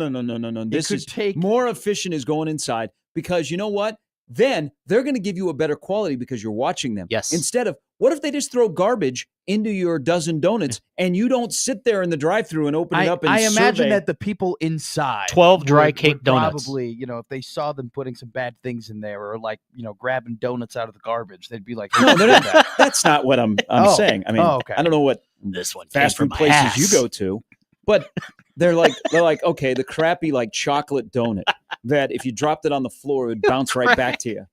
This is more efficient is going inside, because you know what? Then they're going to give you a better quality because you're watching them.
Yes.
Instead of, what if they just throw garbage into your dozen donuts and you don't sit there in the drive-thru and open it up and
I imagine
survey.
that the people inside
12 dry cake donuts.
Probably, if they saw them putting some bad things in there, or like, grabbing donuts out of the garbage, they'd be like,
no, that's not what I'm saying. I mean, I don't know what
this one
fast food places you go to, but they're like, okay, the crappy like chocolate donut that if you dropped it on the floor, it would bounce right back to you.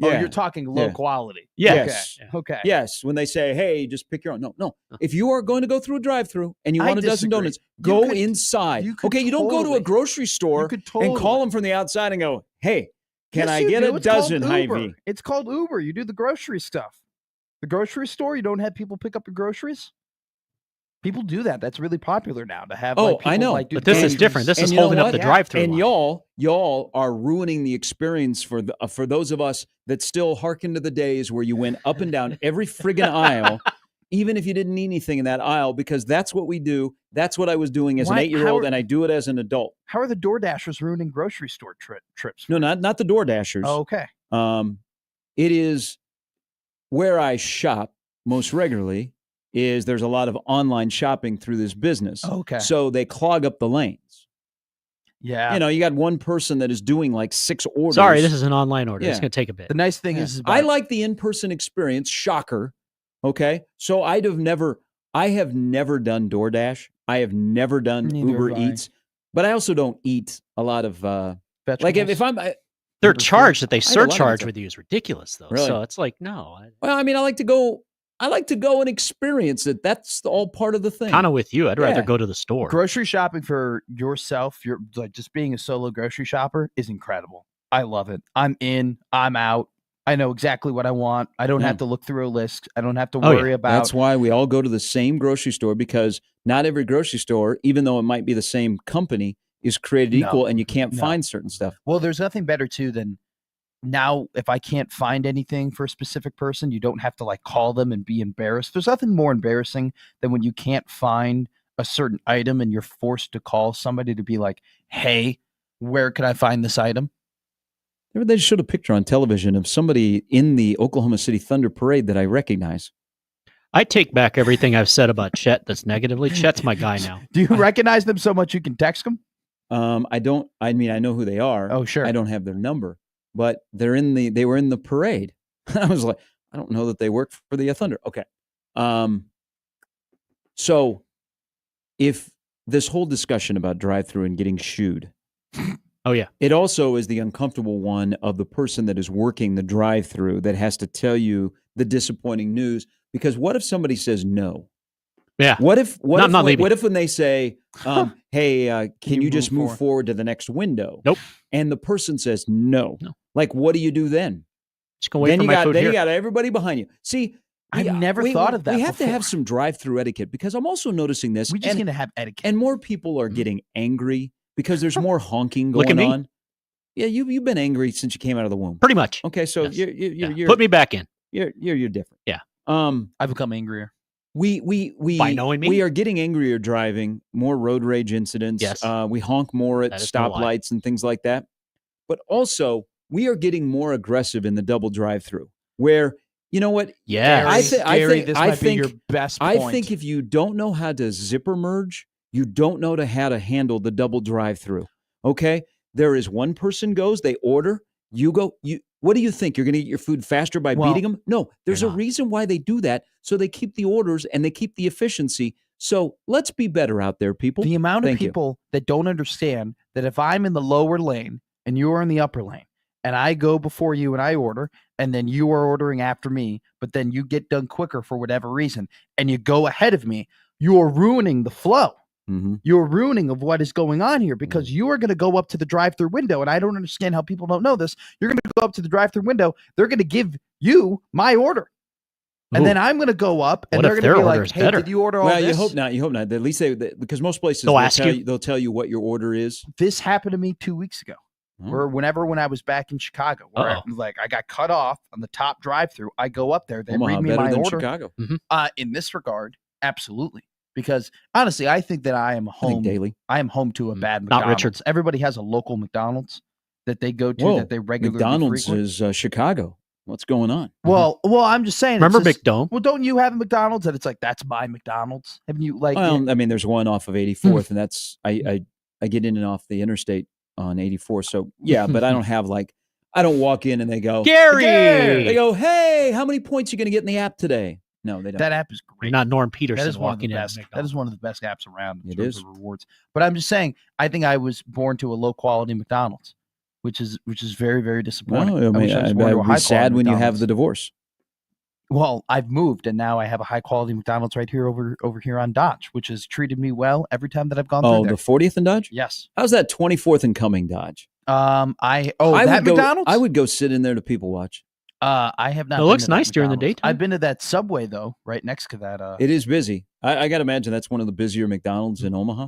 You're talking low quality.
Yes.
Okay.
Yes. When they say, hey, just pick your own. No. If you are going to go through a drive-thru and you want a dozen donuts, go inside. You don't go to a grocery store and call them from the outside and go, hey, can I get a dozen Hy-Vee?
It's called Uber. You do the grocery stuff. The grocery store, you don't have people pick up your groceries? People do that. That's really popular now to have.
Oh,
like, people,
I know.
Like, do
But this is
games.
different. This is
you know
holding up
what?
the
Yeah.
drive-through
And
line.
y'all are ruining the experience for those of us that still hearken to the days where you went up and down every friggin' aisle, even if you didn't need anything in that aisle, because that's what we do. That's what I was doing as an
Why-
8-year-old,
how-
and I do it as an adult.
How are the Door Dashers ruining grocery store trips?
No,
for you?
not the Door Dashers.
Oh, okay.
It is where I shop most regularly. There's a lot of online shopping through this business.
Okay.
So they clog up the lanes.
Yeah.
You know, you got one person that is doing like 6 orders.
Sorry, this is an online order. It's
Yeah.
going to take a bit.
The nice thing
Yeah.
is
I like the in-person experience. Shocker. Okay. So I have never done DoorDash. I have never done
Neither
Uber
have I.
Eats, but I also don't eat a lot of,
vegetables.
like if I'm,
Their
Uber
charge that they
I had a lot of
surcharge
stuff.
with you is ridiculous, though.
Really?
So it's like, no.
well, I mean, I like to go and experience it. That's all part of the thing.
Kind of with you. I'd rather
Yeah.
go to the store.
grocery shopping for yourself, you're like just being a solo grocery shopper is incredible. I love it. I'm in, I'm out. I know exactly what I want. I don't
Yeah.
have to look through a list. I don't have to
Oh, yeah.
worry about.
That's why we all go to the same grocery store, because not every grocery store, even though it might be the same company, is created
No.
equal, and you can't
No.
find certain stuff.
Well, there's nothing better too than now if I can't find anything for a specific person, you don't have to like call them and be embarrassed. There's nothing more embarrassing than when you can't find a certain item and you're forced to call somebody to be like, "Hey, where can I find this item?"
They showed a picture on television of somebody in the Oklahoma City Thunder Parade that I recognize.
I take back everything I've said about Chet that's negatively. Chet's my guy now.
Do you recognize them so much you can text them?
I don't. I mean, I know who they are.
Oh, sure.
I don't have their number, but they were in the parade. I was like, I don't know that they work for the Thunder. Okay. So if this whole discussion about drive-through and getting shooed,
Oh, yeah.
it also is the uncomfortable one of the person that is working the drive-through that has to tell you the disappointing news. Because what if somebody says no?
Yeah.
What if
I'm not leaving.
what if when they say, "Hey, can you just move
forward?
forward to the next window?"
Nope.
And the person says no.
No.
Like, what do you do then?
Just gonna wait
Then
for
you
my
got
food
then
here.
you got everybody behind you. See,
I've never thought of that
We have to have
before.
some drive-through etiquette, because I'm also noticing this.
We just
and,
need to have etiquette.
and more people are getting angry because there's more honking
Look at
going
me.
on. Yeah, you've been angry since you came out of the womb.
Pretty much.
Okay, so
Yes. Yeah.
you're
Put me back in.
you're different.
Yeah.
I've become angrier.
We
By knowing me?
we are getting angrier driving, more road rage incidents.
Yes.
We honk more at
That is no lie.
stoplights and things like that. But also, we are getting more aggressive in the double drive-through, where, you know what?
Yeah.
Gary, this might be your
think
best
I
point.
think if you don't know how to zipper merge, you don't know how to handle the double drive-through. Okay? There is one person goes, they order, you go, what do you think? You're going to get your food faster by
Well,
beating them? No, there's a
you're not.
reason why they do that, so they keep the orders and they keep the efficiency. So let's be better out there, people.
the amount of
Thank you.
people that don't understand that if I'm in the lower lane and you're in the upper lane and I go before you and I order and then you are ordering after me, but then you get done quicker for whatever reason and you go ahead of me, you are ruining the flow.
Mhm.
You're ruining of what is going on here because you are going to go up to the drive-through window, and I don't understand how people don't know this. You're going to go up to the drive-through window. They're going to give you my order, and
Ooh.
then I'm going to go up, and
What
they're
if
going to
their
be
order
like,
is
"Hey,
better?
did you order all
Well,
this?"
you hope not. You hope not. At least because most places
They'll ask you.
they'll tell you what your order is.
This happened to me 2 weeks ago.
Oh.
Or when I was back in Chicago, where I got cut off on the top drive-through. I go up there, they
Omaha
read me
better
my
than
order.
Chicago.
In this regard, absolutely. Because honestly, I think that I am
I think
home.
daily.
I am home to a bad
Not
McDonald's.
Richard.
Everybody has a local McDonald's that they go to
Whoa,
that they regularly
McDonald's
frequent.
is Chicago. What's going on?
Well, I'm just saying. it's
Remember
just-
McDome?
Well, don't you have a McDonald's that it's like that's my McDonald's? Haven't you like?
Well, I mean, there's one off of 84th, and that's I get in and off the interstate on 84. So yeah, but I don't have I don't walk in and they go,
Gary!
They go, hey, how many points are you going to get in the app today? No, they don't.
that app is
You're
great.
not Norm
That
Peterson
is one of the
walking in. at
best. That
McDonald's.
is one of the best apps around. in
It
terms
is.
of rewards. But I'm just saying, I think I was born to a low quality McDonald's, which is very very disappointing.
Well, I
wish
mean,
was born to a
I'd be
high
sad
quality
when you have
McDonald's.
the divorce.
Well, I've moved and now I have a high quality McDonald's right here over here on Dodge, which has treated me well every time that I've gone
Oh,
through
the
there.
40th and Dodge?
Yes.
How's that 24th and Coming Dodge?
I
I
that
would go,
McDonald's.
I would go sit in there to people watch.
I have not.
It
been
looks
to that
nice during the
McDonald's.
daytime.
I've been to that Subway though, right next to that.
It is busy. I got to imagine that's one of the busier McDonald's in Omaha.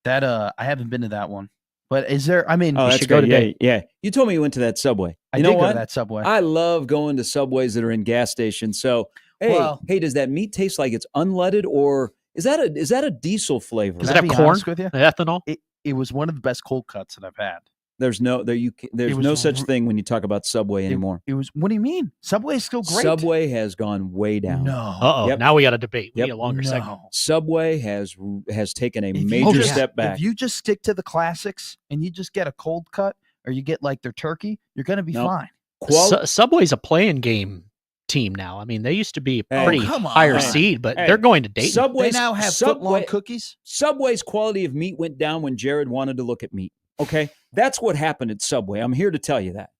That I haven't been to that one. But is there? I mean,
Oh,
You
that's
should go
great.
today.
Yeah. You told me you went to that Subway.
I
You
did
know
go
what?
to that Subway.
I love going to Subways that are in gas stations. So,
Well-
hey, does that meat taste like it's unleaded, or is that a diesel flavor?
Does
Can
it
I
have
be
corn?
honest with you?
Ethanol?
It was one of the best cold cuts that I've had.
There's no
was
such thing when you talk about Subway anymore.
It was. What do you mean? Subway is still great.
Subway has gone way down.
No.
Uh-oh.
Yep.
Now we got a debate. We
Yep.
need a longer segment.
Subway has taken a
If you
major
just-
step back.
If you just stick to the classics and you just get a cold cut or you get like their turkey, you're gonna be
No.
fine.
Subway's a playing game team now. I mean, they used to be a
Hey,
pretty
come on.
higher
Hey,
seed, but
hey,
they're going to Dayton.
They
Subway's
now have
Subway,
footlong cookies.
Subway's quality of meat went down when Jared wanted to look at meat. Okay, that's what happened at Subway. I'm here to tell you that.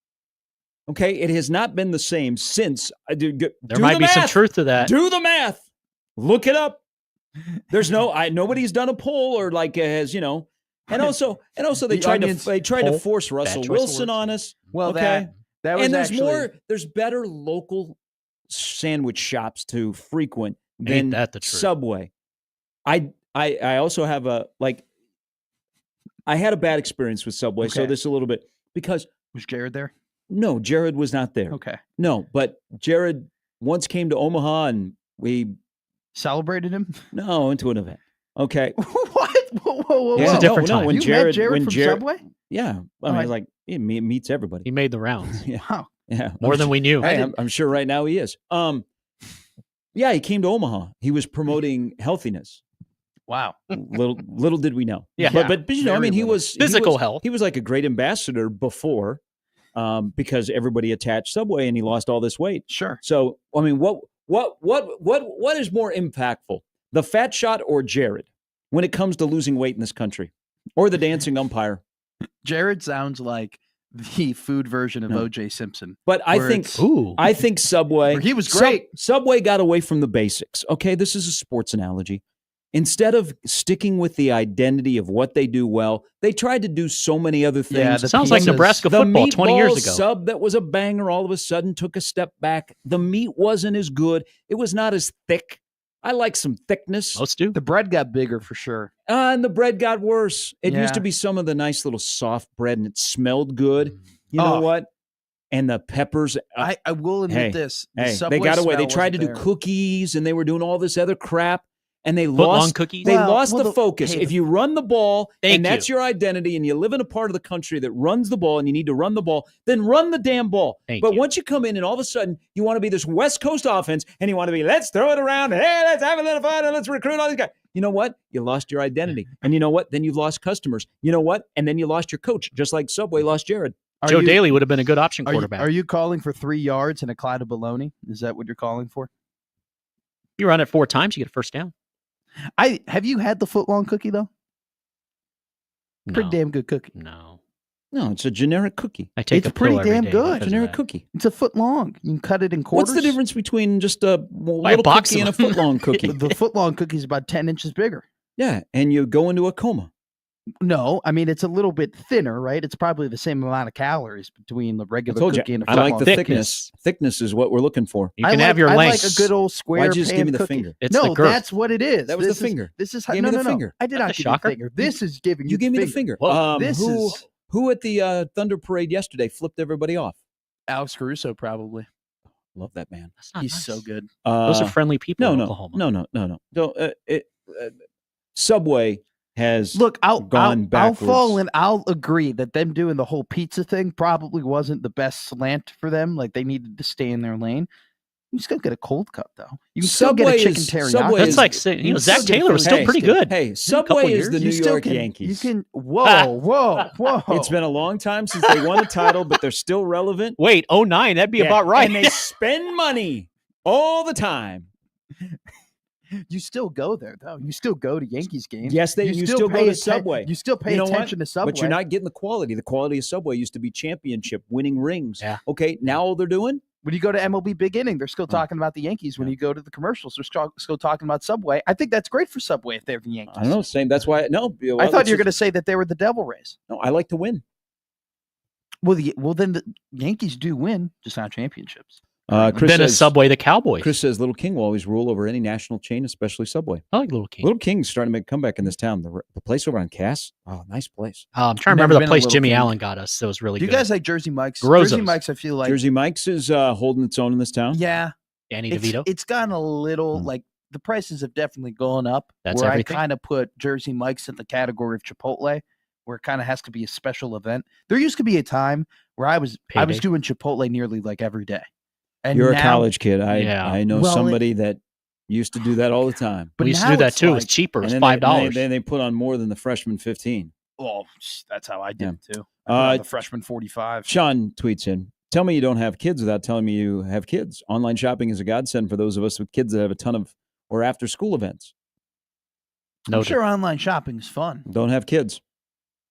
Okay, it has not been the same since.
There might be some truth to that.
Do the math. Look it up. There's nobody's done a poll or like has and also they
The
tried
Onion's
to force Russell
choice of
Wilson
words.
on us.
Well,
Okay.
that was
And there's
actually,
there's better local sandwich shops to frequent
Ain't
than
that the truth?
Subway. I also have I had a bad experience with Subway, so
Okay.
this a little bit because
Was Jared there?
no, Jared was not there.
Okay.
No, but Jared once came to Omaha and we
Celebrated him?
went to an event. Okay.
What? Whoa.
It was a different time.
When
You
Jared,
met Jared
when
from
Jared,
Subway?
yeah, I mean, like he meets everybody.
He made the rounds.
Yeah,
Wow.
yeah,
More than we knew.
Hey, I'm sure right now he is. Yeah, he came to Omaha. He was promoting healthiness.
Wow.
Little did we know.
Yeah.
but I
Very
mean, he
little.
was
Physical health.
He was like a great ambassador before, because everybody attached Subway and he lost all this weight.
Sure.
So I mean, what is more impactful, the fat shot or Jared, when it comes to losing weight in this country, or the dancing umpire?
Jared sounds like the food version of
No.
O.J. Simpson.
But I
Where
think
it's-
Ooh.
I think Subway.
Where he was great.
Subway got away from the basics. Okay, this is a sports analogy. Instead of sticking with the identity of what they do well, they tried to do so many other things.
Yeah, the
Sounds like
pizzas.
Nebraska
The
football 20 years
meatball
ago.
sub that was a banger all of a sudden took a step back. The meat wasn't as good. It was not as thick. I like some thickness.
Most do.
The bread got bigger for sure.
And the bread got worse. It used
Yeah.
to be some of the nice little soft bread and it smelled good. You know
Oh.
what? And the peppers.
I will admit
hey,
this. The
Hey,
Subway
they got away. They
smell
tried to do
wasn't there.
cookies and they were doing all this other crap. And they
Footlong
lost.
cookies.
They
Well,
lost
well,
the focus.
hey,
If you run the ball
Thank
and that's
you.
your identity and you live in a part of the country that runs the ball and you need to run the ball, then run the damn ball.
Thank
but
you.
once you come in and all of a sudden you want to be this West Coast offense and you want to be, let's throw it around. Hey, let's have a little fun and let's recruit all these guys. You know what? You lost your identity. And you know what? Then you've lost customers. You know what? And then you lost your coach, just like Subway lost Jared.
Are
Joe
you-
Daly would have been a good option
Are you,
quarterback.
are you calling for 3 yards and a cloud of baloney? Is that what you're calling for?
You run it 4 times, you get a first down.
Have you had the footlong cookie though? Pretty
No.
damn good cookie.
No.
No, it's a generic cookie.
I take
It's
a pill
pretty
every
damn
day
good.
because of
Generic
that.
cookie.
It's a foot long. You can cut it in quarters.
What's the difference between just a
Buy a
little
box
cookie and a
of them.
footlong cookie?
The footlong cookie is about 10 inches bigger.
Yeah, and you go into a coma.
No, I mean it's a little bit thinner, right? It's probably the same amount of calories between the
I
regular
told
cookie
you,
and a
I like
footlong
the
cookie.
thickness. Thickness is what we're looking for.
You can have your
I
length.
like a good old square.
Why'd you just give
pan
me the
cookie.
finger?
It's
no,
the girth.
that's what it is.
That was
This
the
is-
finger.
This is how.
Gave me
No,
the
no,
finger.
I did
That's
not
a
give
shocker.
you the finger. This is giving you.
You gave me the
finger.
finger.
This is
Who at the Thunder Parade yesterday flipped everybody off?
Alex Caruso, probably.
Love that man.
That's not
He's
nice.
so good.
Those are friendly people in
no,
Oklahoma.
no. Don't, Subway has
Look, I'll
backwards.
fall in. I'll agree that them doing the whole pizza thing probably wasn't the best slant for them. Like they needed to stay in their lane. You still get a cold cut though. You can still get a
Subway
chicken
is-
teriyaki.
Subway
That's
is-
like saying,
you
Zach
still get
Taylor was still
Philly
pretty
steak.
good.
Hey,
couple
Subway is
years.
the
You
New
still
York
can-
Yankees.
You can. Whoa.
It's been a long time since they won a title, but they're still relevant.
Wait, 09, that'd be
Yeah,
about right.
And they spend money all the time.
You still go there though. You still go to Yankees games.
Yes, you still go
pay
to Subway.
You still pay
You know what?
attention to Subway.
But you're not getting the quality. The quality of Subway used to be championship winning rings.
Yeah.
Okay, now all they're doing,
When you go to MLB Big Inning, they're still talking about the Yankees. When
Yeah.
you go to the commercials, they're still talking about Subway. I think that's great for Subway if they're the Yankees.
I don't know, same. That's why, no.
I thought you were going to say that they were the Devil Rays.
No, I like to win.
Well, then the Yankees do win, just not championships.
Chris
Then a
says,
Subway the Cowboys.
Chris says Little King will always rule over any national chain, especially Subway.
I like Little King.
Little King's starting to make a comeback in this town. The place over on Cass, nice place.
I'm trying to remember the place Jimmy Allen got us. That was really good.
Do you guys like Jersey Mike's?
Grozos.
Jersey Mike's, I feel like.
Jersey Mike's is holding its own in this town.
Yeah.
Danny DeVito.
It's gotten a little, like, the prices have definitely gone up.
That's
where
everything.
I kind of put Jersey Mike's in the category of Chipotle, where it kind of has to be a special event. There used to be a time where I was doing Chipotle nearly like every day. And
you're
now,
a college kid. I know somebody that used to do that all the time.
But we used to do that too. It was cheaper. It was $5.
Then they put on more than the freshman 15.
Well, that's how I did it too. The freshman 45.
Sean tweets in, tell me you don't have kids without telling me you have kids. Online shopping is a godsend for those of us with kids that have a ton of or after school events.
I'm sure online shopping is fun.
Don't have kids.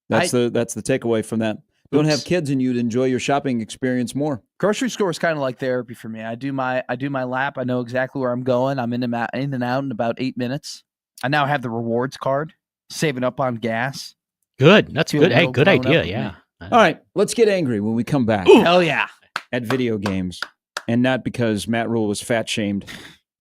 That's the takeaway from that. Don't have kids and you'd enjoy your shopping experience more.
Grocery store is kind of like therapy for me. I do my lap. I know exactly where I'm going. I'm in and out in about 8 minutes. I now have the rewards card, saving up on gas.
Good. That's good. Hey, good idea. Yeah.
All right. Let's get angry when we come back.
Ooh. Hell yeah.
At video games. And not because Matt Rule was fat shamed.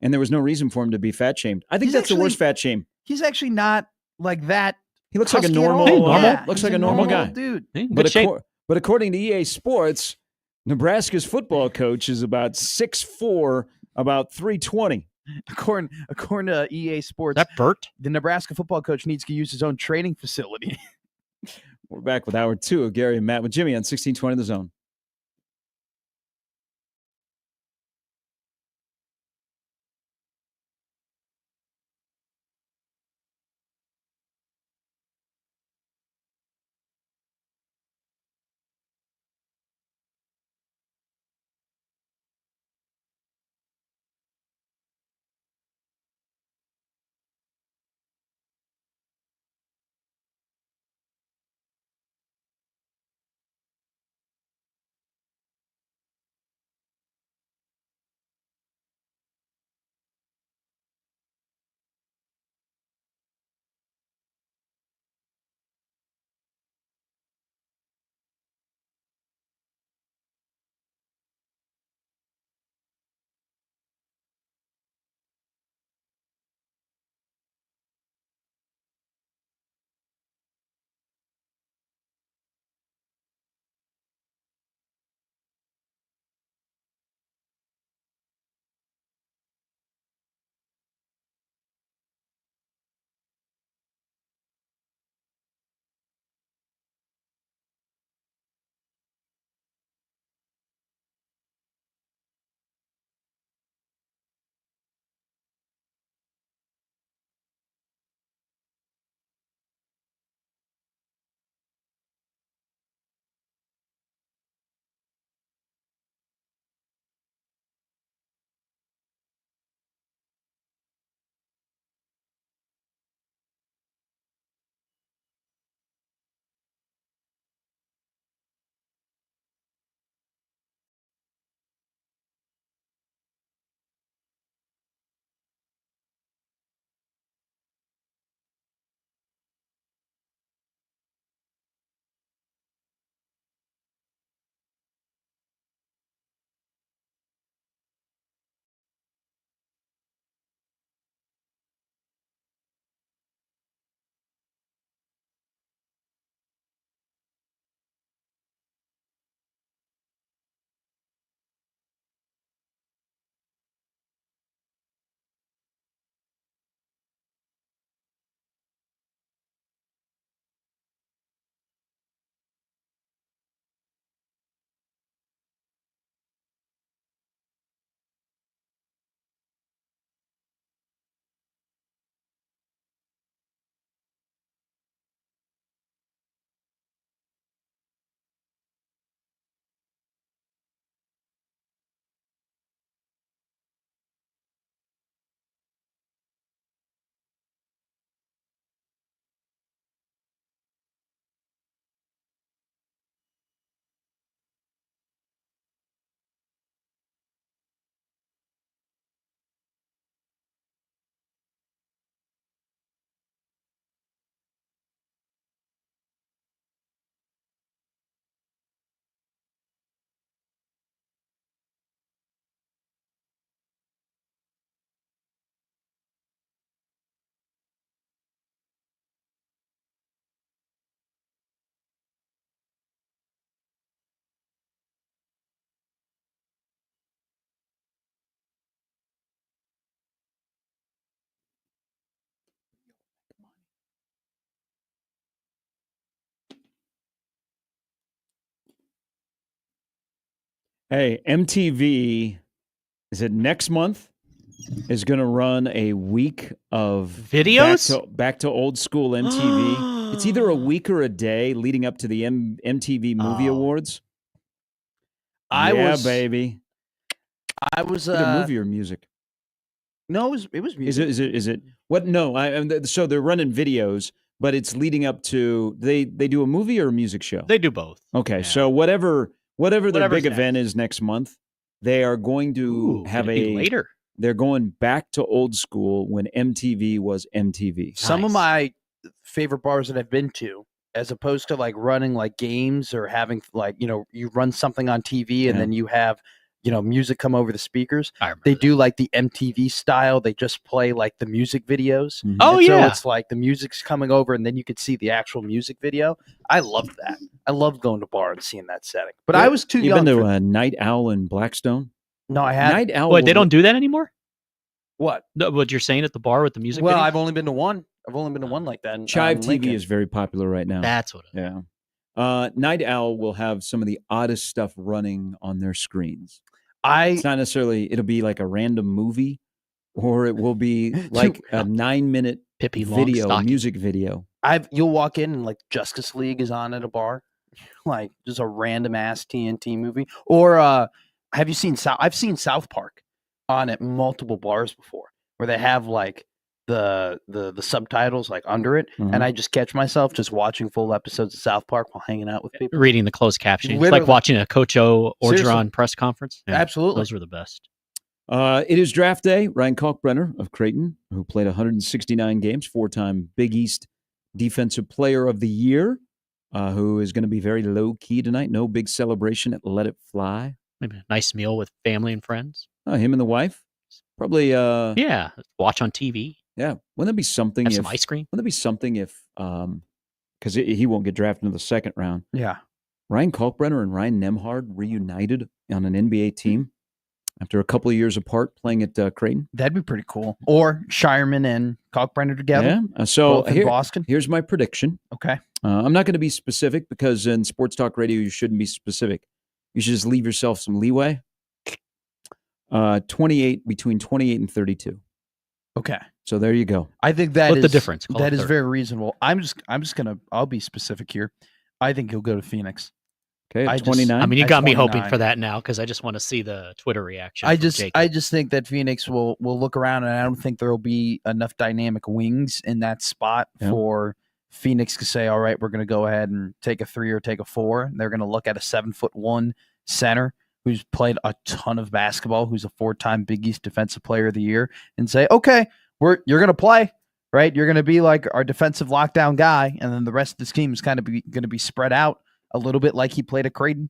And there was no reason for him to be fat shamed. I think that's the worst fat shame.
He's actually not like that.
He looks like a normal, looks like a normal guy.
Dude.
But according to EA Sports, Nebraska's football coach is about 6'4", about 320.
According to EA Sports,
that Bert?
The Nebraska football coach needs to use his own training facility.
We're back with hour 2 of Gary and Matt with Jimmy on 1620 The Zone. Hey, MTV, is it next month? Is going to run a week of
videos
back to old school MTV. It's either a week or a day leading up to the MTV Movie Awards. Baby.
I was
either movie or music.
No, it was music.
Is it what? No, so they're running videos, but it's leading up to they do a movie or a music show.
They do both.
Okay,
yeah.
So whatever their big
next.
event is next month, they are going to have
later.
They're going back to old school when MTV was MTV.
Some of my favorite bars that I've been to, as opposed to like running like games or having like, you run something on TV and then you have, music come over the speakers. They do like the MTV style. They just play like the music videos.
Mm-hmm.
Oh,
So it's like the music's coming over and then you could see the actual music video. I loved that. I loved going to bar and seeing that setting. But I was too young.
You've been to Night Owl in Blackstone?
No, I haven't.
Night Owl.
Wait, they don't do that anymore?
What?
No, what you're saying at the bar with the music?
Well,
video?
I've only been to one. I've only been to one like that.
Chive TV is very popular right now.
That's what.
Night Owl will have some of the oddest stuff running on their screens.
It's
not necessarily. It'll be like a random movie, or it will be like a 9-minute music video.
You'll walk in and like Justice League is on at a bar, like just a random ass TNT movie. Or have you seen I've seen South Park on at multiple bars before, where they have like the subtitles like under it, and I just catch myself just watching full episodes of South Park while hanging out with people,
reading the closed captioning. It's like watching a Coach O Orgeron press conference. Yeah,
absolutely,
those were the best.
It is draft day. Ryan Kalkbrenner of Creighton, who played 169 games, 4-time Big East Defensive Player of the Year, who is going to be very low key tonight. No big celebration at Let It Fly.
Maybe a nice meal with family and friends.
Him and the wife, probably.
Watch on TV.
Yeah, wouldn't that be something?
Have some ice cream.
Wouldn't that be something if, because he won't get drafted in the second round.
Yeah,
Ryan Kalkbrenner and Ryan Nembhard reunited on an NBA team after a couple of years apart playing at Creighton.
That'd be pretty cool. Or Shireman and Kalkbrenner together.
Yeah. So
both in Boston.
Here's my prediction.
Okay.
I'm not going to be specific because in sports talk radio you shouldn't be specific. You should just leave yourself some leeway. 28 between 28 and 32.
Okay.
So there you go.
I think that
What's
is
the difference?
That is very reasonable. I'm just gonna. I'll be specific here. I think he'll go to Phoenix.
Okay, 29.
You got me hoping for that now because I just want to see the Twitter reaction.
I just think that Phoenix will look around, and I don't think there will be enough dynamic wings in that spot for Phoenix to say, all right, we're going to go ahead and take a 3 or take a 4. They're going to look at a 7'1" center who's played a ton of basketball, who's a 4-time Big East Defensive Player of the Year, and say, okay, you're going to play, right? You're going to be like our defensive lockdown guy, and then the rest of this team is kind of going to be spread out a little bit like he played at Creighton,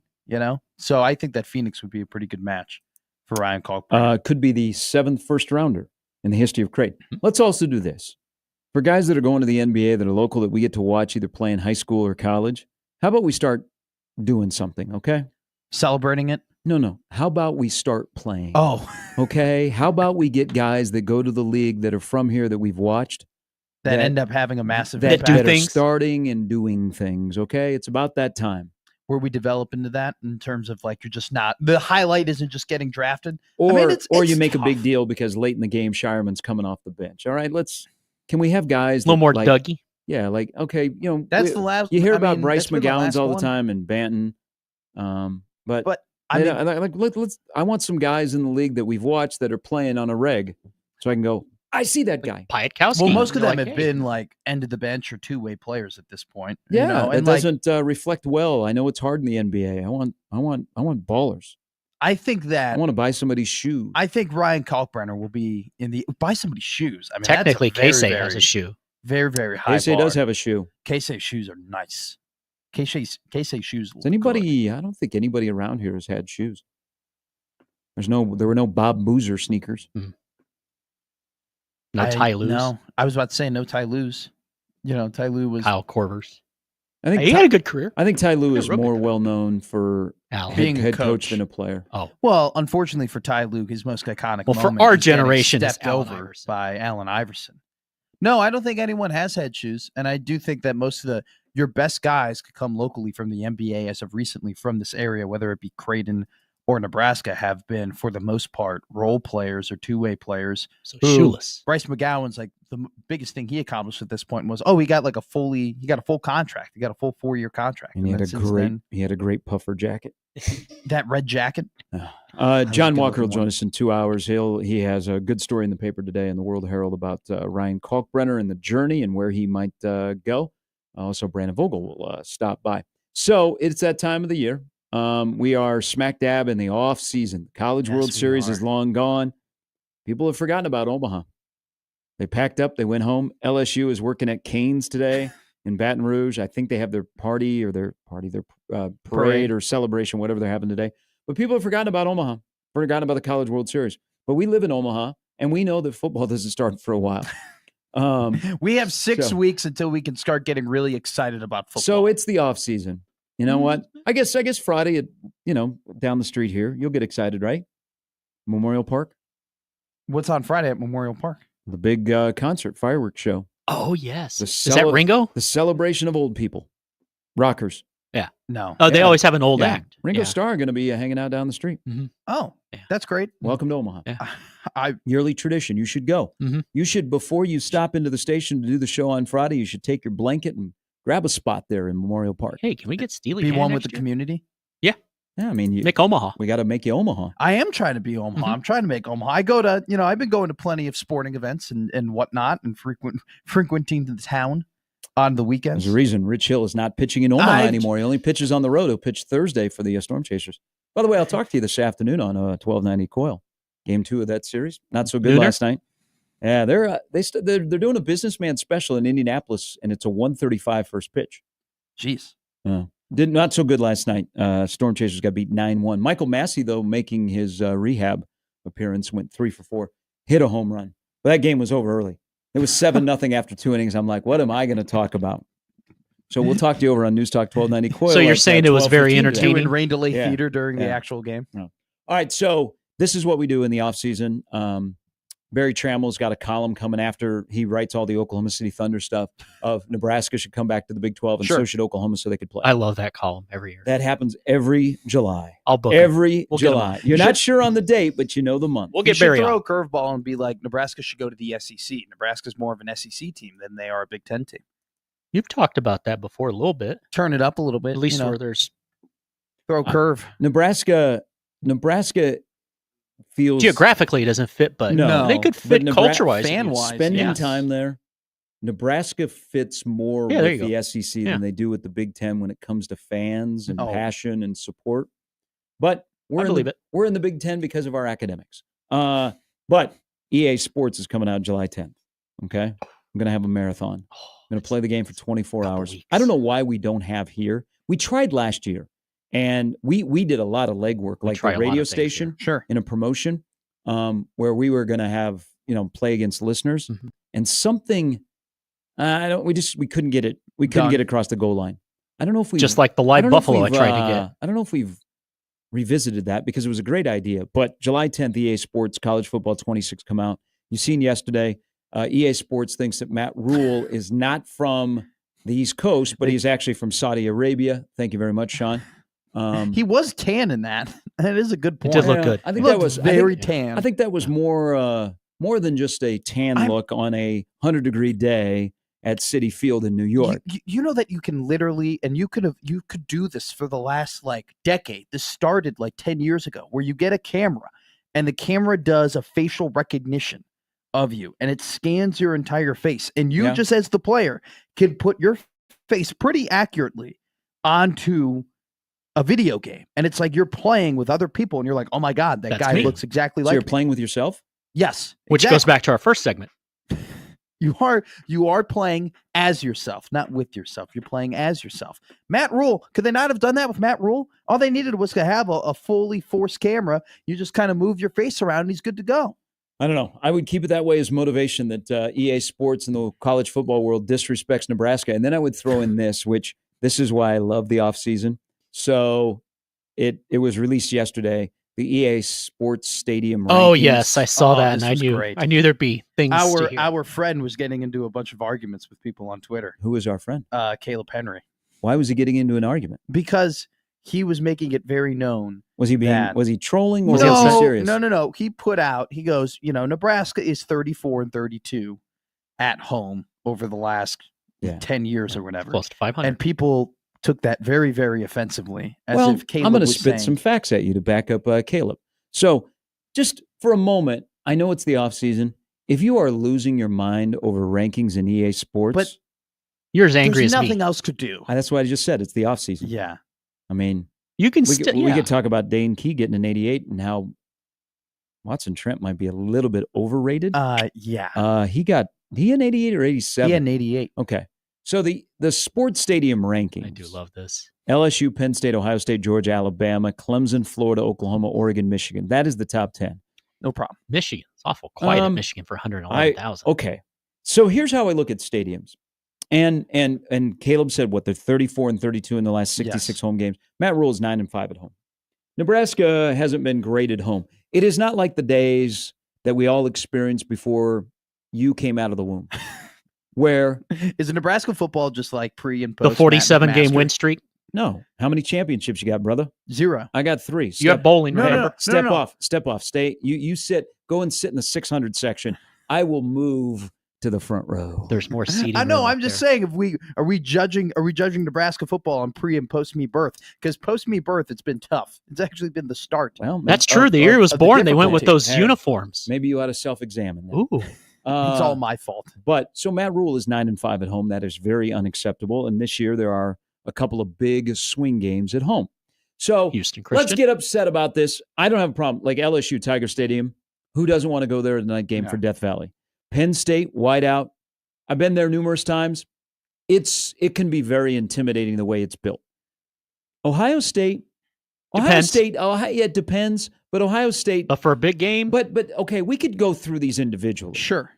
So I think that Phoenix would be a pretty good match for Ryan Kalkbrenner.
Could be the 7th first rounder in the history of Creighton. Let's also do this. For guys that are going to the NBA that are local that we get to watch either play in high school or college, how about we start doing something, okay?
Celebrating it?
No. How about we start playing?
Oh.
Okay. How about we get guys that go to the league that are from here that we've watched
that end up having a massive
impact.
That are starting and doing things, okay? It's about that time.
Where we develop into that in terms of like you're just not the highlight isn't just getting drafted.
Or
it's
you make
tough.
a big deal because late in the game Shireman's coming off the bench. All right, can we have guys
a little more
like,
Dougie?
Yeah, like okay,
that's the last.
You hear about Bryce McGowan's all the time and Banton, but I want some guys in the league that we've watched that are playing on a reg, so I can go. I see that guy.
Pietkowski.
Well, most of them have been like end of the bench or two-way players at this point.
Yeah, it doesn't reflect well. I know it's hard in the NBA. I want ballers.
I think that
I want to buy somebody's shoes.
I think Ryan Kalkbrenner will be buy somebody's shoes. I mean,
technically, Kelce has a shoe.
Very, very high.
Kelce does have a shoe.
Kelce's shoes are nice. Kelce's shoes.
I don't think anybody around here has had shoes. There were no Bob Boozer sneakers.
Mm-hmm. No Ty Lue's.
No, I was about to say no Ty Lue's. Ty Lue was
Kyle Korvers.
I think
he had a good career.
I think Ty Lue is more well known for being head coach than a player.
Oh,
well, unfortunately for Ty Lue, his most iconic moment
for our generation
stepped over by Allen Iverson. No, I don't think anyone has had shoes, and I do think that most of your best guys could come locally from the NBA as of recently from this area, whether it be Creighton or Nebraska have been, for the most part, role players or two-way players.
So shoeless.
Bryce McGowan's like the biggest thing he accomplished at this point was, he got a full contract. He got a full 4-year contract.
And he had a great puffer jacket.
That red jacket.
John Walker will join us in 2 hours. He has a good story in the paper today in the World Herald about Ryan Kalkbrenner and the journey and where he might go. Also, Brandon Vogel will stop by. So it's that time of the year. We are smack dab in the off season. College World Series is long gone. People have forgotten about Omaha. They packed up. They went home. LSU is working at Canes today in Baton Rouge. I think they have their parade or celebration, whatever they're having today. But people have forgotten about Omaha, forgotten about the College World Series. But we live in Omaha, and we know that football doesn't start for a while.
We have 6 weeks until we can start getting really excited about football.
So it's the off season. You know what? I guess Friday at, down the street here, you'll get excited, right? Memorial Park.
What's on Friday at Memorial Park?
The big concert fireworks show.
Oh, yes. Is that Ringo?
The celebration of old people. Rockers.
Yeah.
No.
Oh, they always have an old act.
Ringo Starr going to be hanging out down the street.
Mm-hmm.
Oh, that's great.
Welcome to Omaha.
Yeah.
Yearly tradition. You should go.
Mm-hmm.
You should, before you stop into the station to do the show on Friday, you should take your blanket and grab a spot there in Memorial Park.
Hey, can we get Steely?
Be
Dan
one with the
year?
community?
Yeah, I mean,
make Omaha.
We got to make you Omaha.
I am trying to be Omaha. I'm trying to make Omaha. I go to, I've been going to plenty of sporting events and whatnot, and frequenting the town on the weekends.
There's a reason Rich Hill is not pitching in Omaha anymore. He only pitches on the road. He'll pitch Thursday for the Storm Chasers. By the way, I'll talk to you this afternoon on 1290 Coil. Game 2 of that series. Not so good last night. Yeah, they're doing a businessman special in Indianapolis, and it's a 1:35 first pitch.
Jeez.
Did not so good last night. Storm Chasers got beat 9-1. Michael Massey, though, making his rehab appearance, went 3 for 4, hit a home run. But that game was over early. It was 7-0 after 2 innings. I'm like, what am I going to talk about? So we'll talk to you over on News Talk 1290 Coil.
So you're saying it was very entertaining?
Doing rain delay theater during the actual game.
No. All right, so this is what we do in the offseason. Barry Trammell's got a column coming after he writes all the Oklahoma City Thunder stuff of Nebraska should come back to the Big 12, and so should Oklahoma so they could play.
I love that column every year.
That happens every July.
I'll book
every July. You're not sure on the date, but you know the month.
We'll get Barry
throw a curveball and be like, Nebraska should go to the SEC. Nebraska's more of an SEC team than they are a Big Ten team.
You've talked about that before a little bit.
Turn it up a little bit.
At least where there's
throw curve.
Nebraska feels
geographically it doesn't fit, but they could fit culture-wise,
fan-wise.
Spending time there, Nebraska fits more with the SEC than they do with the Big Ten when it comes to fans and passion and support. But we're in the Big Ten because of our academics. But EA Sports is coming out July 10th. Okay, I'm going to have a marathon. I'm going to play the game for 24 hours. I don't know why we don't have here. We tried last year. And we did a lot of legwork, like the radio station, in a promotion, where we were going to have play against listeners, and something we couldn't get it. We couldn't get across the goal line. I don't know if we
just like the live Buffalo I tried to get.
I don't know if we've revisited that because it was a great idea. But July 10th, EA Sports College Football 26 come out. You've seen yesterday. EA Sports thinks that Matt Rule is not from the East Coast, but he's actually from Saudi Arabia. Thank you very much, Sean.
He was tan in that. That is a good point.
It did look good.
I think that was
very tan.
I think that was more than just a tan look on a 100-degree day at Citi Field in New York.
You know that you can literally, and you could do this for the last decade. This started 10 years ago, where you get a camera, and the camera does a facial recognition of you, and it scans your entire face, and you just as the player can put your face pretty accurately onto a video game, and it's like you're playing with other people, and you're like, oh my God, that guy looks exactly like
you're
me.
Playing with yourself?
Yes.
Which goes back to our first segment.
You are playing as yourself, not with yourself. You're playing as yourself. Matt Rule, could they not have done that with Matt Rule? All they needed was to have a fully forced camera. You just kind of move your face around, and he's good to go.
I don't know. I would keep it that way as motivation that EA Sports and the college football world disrespects Nebraska. And then I would throw in this is why I love the offseason. So it was released yesterday. The EA Sports Stadium rankings.
Oh yes, I saw that, and I knew there'd be things.
Our friend was getting into a bunch of arguments with people on Twitter.
Who was our friend?
Caleb Henry.
Why was he getting into an argument?
Because he was making it very known.
Was he trolling or was
no,
he serious?
No. He goes, Nebraska is 34-32 at home over the last 10 years or whatever.
Close to 500.
And people took that very, very offensively. As if Caleb
I'm going to
was
spit
saying,
some facts at you to back up Caleb. So just for a moment, I know it's the offseason. If you are losing your mind over rankings in EA Sports.
But
you're as angry
there's
as me.
nothing else to do.
That's why I just said it's the offseason.
Yeah.
I mean,
you can
we could talk about Dane Key getting an 88 and how Watson Trent might be a little bit overrated.
Yeah.
He an 88 or 87?
He had an 88.
Okay. So the sports stadium rankings.
I do love this.
LSU, Penn State, Ohio State, Georgia, Alabama, Clemson, Florida, Oklahoma, Oregon, Michigan. That is the top 10.
No problem.
Michigan. It's awful quiet at Michigan for 111,000.
Okay. So here's how I look at stadiums. And Caleb said they're 34-32 in the last 66 home games. Matt Rule is 9-5 at home. Nebraska hasn't been great at home. It is not like the days that we all experienced before you came out of the womb. Where
is Nebraska football just like pre and post?
The 47-game win streak?
No. How many championships you got, brother?
0.
I got 3.
You got bowling, remember?
Step off. Stay. You sit. Go and sit in the 600 section. I will move to the front row.
There's more seating.
I know. I'm just saying, are we judging Nebraska football on pre and post me birth? Because post me birth, it's been tough. It's actually been the start.
Well,
that's true. The year he was born, they went with those uniforms.
Maybe you ought to self-examine that.
Ooh.
It's all my fault.
But so Matt Rule is 9-5 at home. That is very unacceptable. And this year there are a couple of big swing games at home. So
Houston Christian.
Let's get upset about this. I don't have a problem. Like LSU, Tiger Stadium. Who doesn't want to go there tonight game for Death Valley? Penn State, whiteout. I've been there numerous times. It can be very intimidating the way it's built. Ohio State. It depends. But Ohio State.
But for a big game?
But okay, we could go through these individually.
Sure.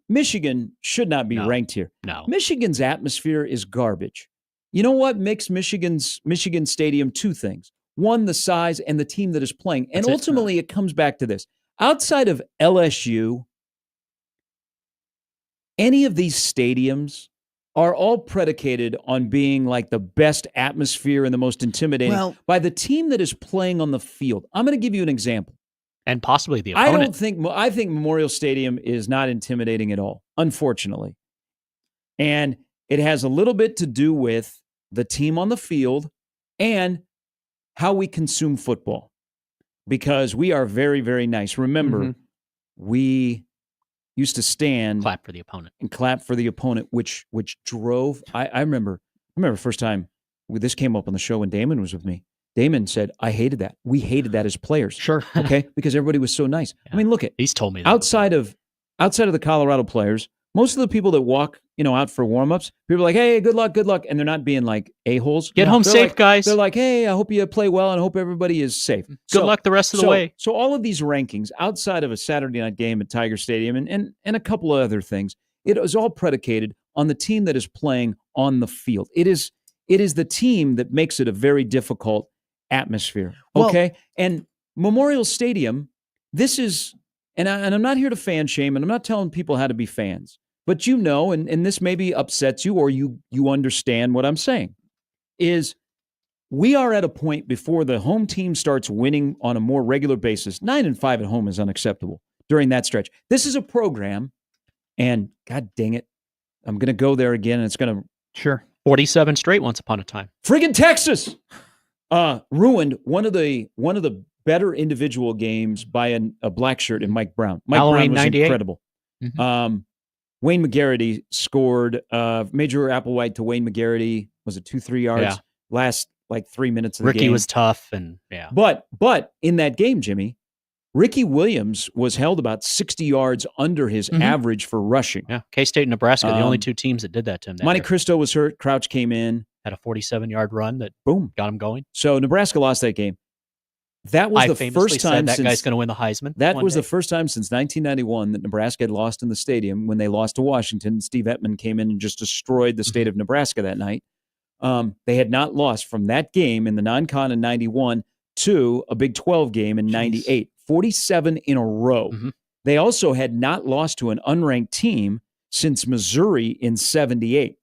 Michigan should not be ranked here.
No.
Michigan's atmosphere is garbage. You know what makes Michigan Stadium? 2 things. One, the size and the team that is playing. And ultimately it comes back to this. Outside of LSU, any of these stadiums are all predicated on being like the best atmosphere and the most intimidating by the team that is playing on the field. I'm going to give you an example.
And possibly the opponent.
I think Memorial Stadium is not intimidating at all, unfortunately. And it has a little bit to do with the team on the field and how we consume football. Because we are very, very nice. Remember, we used to stand,
clap for the opponent,
which drove. I remember first time this came up on the show when Damon was with me. Damon said, "I hated that. We hated that as players."
Sure,
okay, because everybody was so nice. Yeah. I mean, look at
he's told me that
outside of the Colorado players. Most of the people that walk, out for warm-ups, people are like, hey, good luck, and they're not being like a-holes.
Get home safe, guys.
They're like, hey, I hope you play well and I hope everybody is safe.
Good luck the rest of the way.
So all of these rankings, outside of a Saturday night game at Tiger Stadium and a couple of other things, it is all predicated on the team that is playing on the field. It is the team that makes it a very difficult atmosphere, okay? And Memorial Stadium, this is, and I'm not here to fan shame, and I'm not telling people how to be fans. But and this maybe upsets you or you understand what I'm saying, is we are at a point before the home team starts winning on a more regular basis. 9-5 at home is unacceptable during that stretch. This is a program, and God dang it, I'm going to go there again, and it's going to...
47 straight once upon a time.
Friggin' Texas! Ruined one of the better individual games by a black shirt in Mike Brown. Mike
Halloween
Brown was
98.
Incredible. Mm-hmm. Wayne McGarity scored Major Applewhite to Wayne McGarity. Was it 2-3 yards? Yeah. Last 3 minutes of the game.
Ricky was tough
But in that game, Jimmy, Ricky Williams was held about 60 yards under his average for rushing.
Yeah, K-State and Nebraska, the only 2 teams that did that to him.
Monte Cristo was hurt. Crouch came in.
Had a 47-yard run that got him going.
So Nebraska lost that game. That was the first time
that guy's going to win the Heisman.
That was the first time since 1991 that Nebraska had lost in the stadium when they lost to Washington. Steve Ettman came in and just destroyed the state of Nebraska that night. They had not lost from that game in the non-con in 91 to a Big 12 game in 98. 47 in a row. Mm-hmm. They also had not lost to an unranked team since Missouri in 78.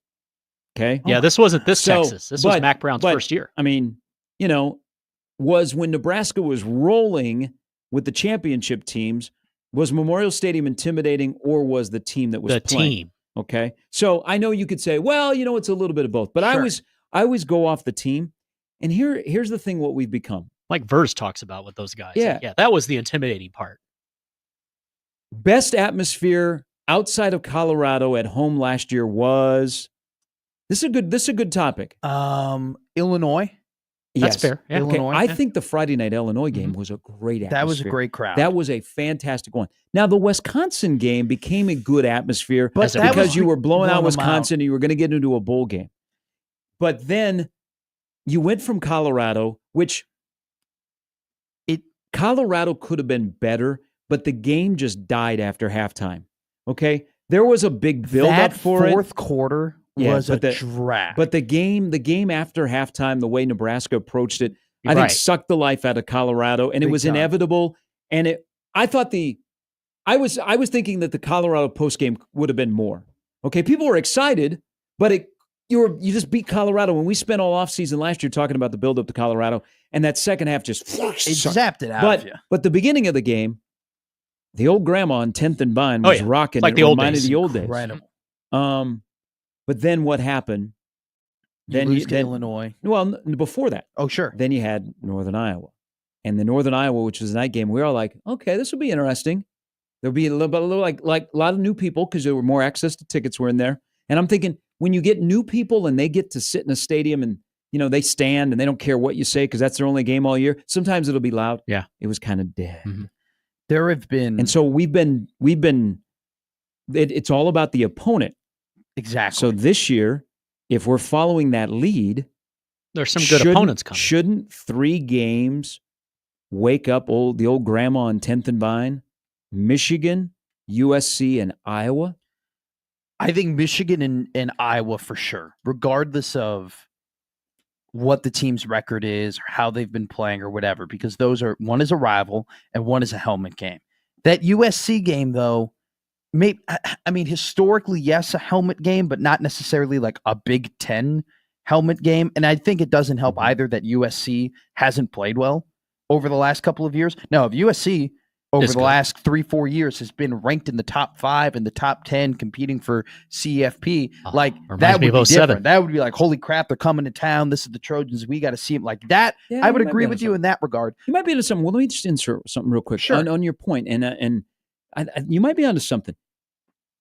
Okay?
Yeah, this wasn't Texas. This was Mac Brown's first year.
I mean, was when Nebraska was rolling with the championship teams. Was Memorial Stadium intimidating, or was the team that was
the
playing?
Team.
Okay, so I know you could say, well, it's a little bit of both, but
Sure.
I always go off the team. And here's the thing: what we've become.
Like Verse talks about with those guys.
Yeah,
yeah, that was the intimidating part.
Best atmosphere outside of Colorado at home last year was. This is a good topic.
Illinois.
That's
Yes.
fair. Yeah.
Illinois.
I think the Friday night Illinois game was a great atmosphere.
That was a great crowd.
That was a fantastic one. Now, the Wisconsin game became a good atmosphere
But that
because
was
you were blowing out
them
Wisconsin
out.
and you were going to get into a bowl game. But then you went from Colorado, which Colorado could have been better, but the game just died after halftime. Okay? There was a big build-up for it.
Fourth quarter was a drag.
But the game after halftime, the way Nebraska approached it, I think sucked the life out of Colorado, and it was inevitable. And I was thinking that the Colorado postgame would have been more. Okay, people were excited, but you just beat Colorado. When we spent all offseason last year talking about the build-up to Colorado, and that second half just
zapped it out of you.
But the beginning of the game, the old grandma on 10th and Vine was rocking.
Like
it
the old
reminded
days.
the old days.
Incredible.
But then what happened?
Then you lose to Illinois.
Well, before that.
Oh, sure.
Then you had Northern Iowa. And the Northern Iowa, which was a night game, we were all like, okay, this will be interesting. There'll be a little like a lot of new people because there were more access to tickets were in there. And I'm thinking, when you get new people and they get to sit in a stadium and, they stand and they don't care what you say because that's their only game all year, sometimes it'll be loud.
Yeah.
It was kind of dead.
Mm-hmm.
There have been.
And so we've been it's all about the opponent.
Exactly.
So this year, if we're following that lead,
there's some good opponents coming.
Shouldn't 3 games wake up the old grandma on 10th and Vine, Michigan, USC, and Iowa?
I think Michigan and Iowa for sure, regardless of what the team's record is or how they've been playing or whatever, because one is a rival and one is a helmet game. That USC game, though, historically, yes, a helmet game, but not necessarily like a Big Ten helmet game. And I think it doesn't help either that USC hasn't played well over the last couple of years. Now, if USC over the last 3-4 years has been ranked in the top 5 and the top 10 competing for CFP, that would be different. That would be like, holy crap, they're coming to town. This is the Trojans. We got to see them like that. Yeah, I would agree with you in that regard.
You might be into something. Well, let me just insert something real quick on your point. And you might be onto something.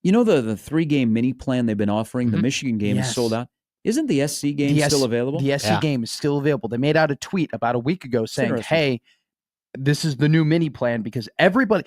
The 3-game mini plan they've been offering, the Michigan game is sold out. Isn't the SC game still available?
The SC game is still available. They made out a tweet about a week ago saying, hey, this is the new mini plan because everybody,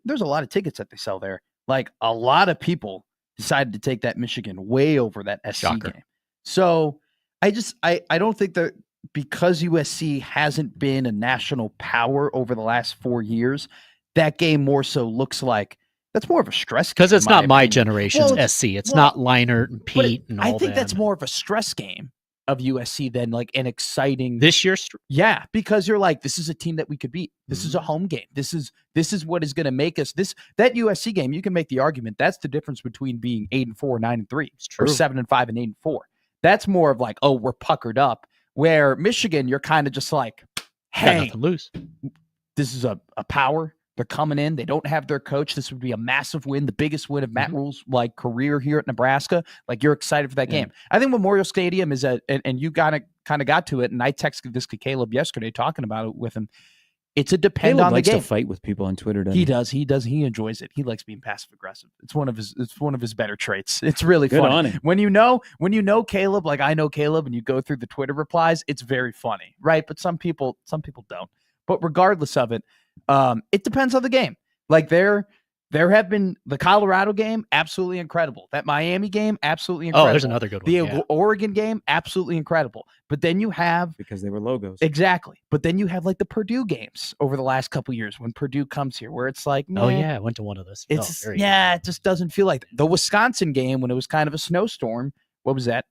there's a lot of tickets that they sell there. Like a lot of people decided to take that Michigan way over that SC game. So I don't think that because USC hasn't been a national power over the last 4 years, that game more so looks like that's more of a stress game.
Because it's not my generation's SC. It's not Leinart and Pete and all that.
I think that's more of a stress game of USC than like an exciting
this year.
Yeah, because you're like, this is a team that we could beat. This is a home game. This is what is going to make us that USC game. You can make the argument that's the difference between being 8-4, 9-3, or 7-5 and 8-4. That's more of like, oh, we're puckered up. Where Michigan, you're kind of just like, hey,
nothing to lose.
This is a power. They're coming in. They don't have their coach. This would be a massive win, the biggest win of Matt Rule's career here at Nebraska. Like, you're excited for that game. I think Memorial Stadium is and you kind of got to it. And I texted this to Caleb yesterday talking about it with him. It's a depend on the game.
Caleb likes to fight with people on Twitter.
He does. He enjoys it. He likes being passive aggressive. It's one of his better traits. It's really funny.
Good on him.
When you know Caleb, like I know Caleb, and you go through the Twitter replies, it's very funny, right? But some people don't. But regardless of it, it depends on the game. Like there have been the Colorado game, absolutely incredible. That Miami game, absolutely incredible.
Oh, there's another good one.
The Oregon game, absolutely incredible. But then you have
because they were logos.
Exactly. But then you have like the Purdue games over the last couple of years when Purdue comes here, where it's like,
oh yeah, I went to one of those.
It just doesn't feel like the Wisconsin game when it was kind of a snowstorm. What was that?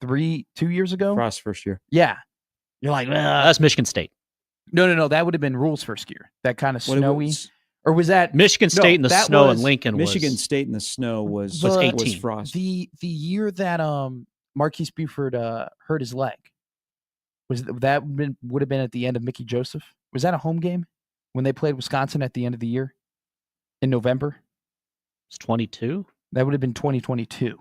2 years ago?
Frost's first year.
Yeah. You're like,
that's Michigan State.
No. That would have been Rule's first year. That kind of snowy. Or was that
Michigan State in the snow and Lincoln?
Michigan State in the snow was
18.
Was Frost.
The year that Marquise Buford hurt his leg. would have been at the end of Mickey Joseph? Was that a home game when they played Wisconsin at the end of the year in November?
It's 22.
That would have been 2022.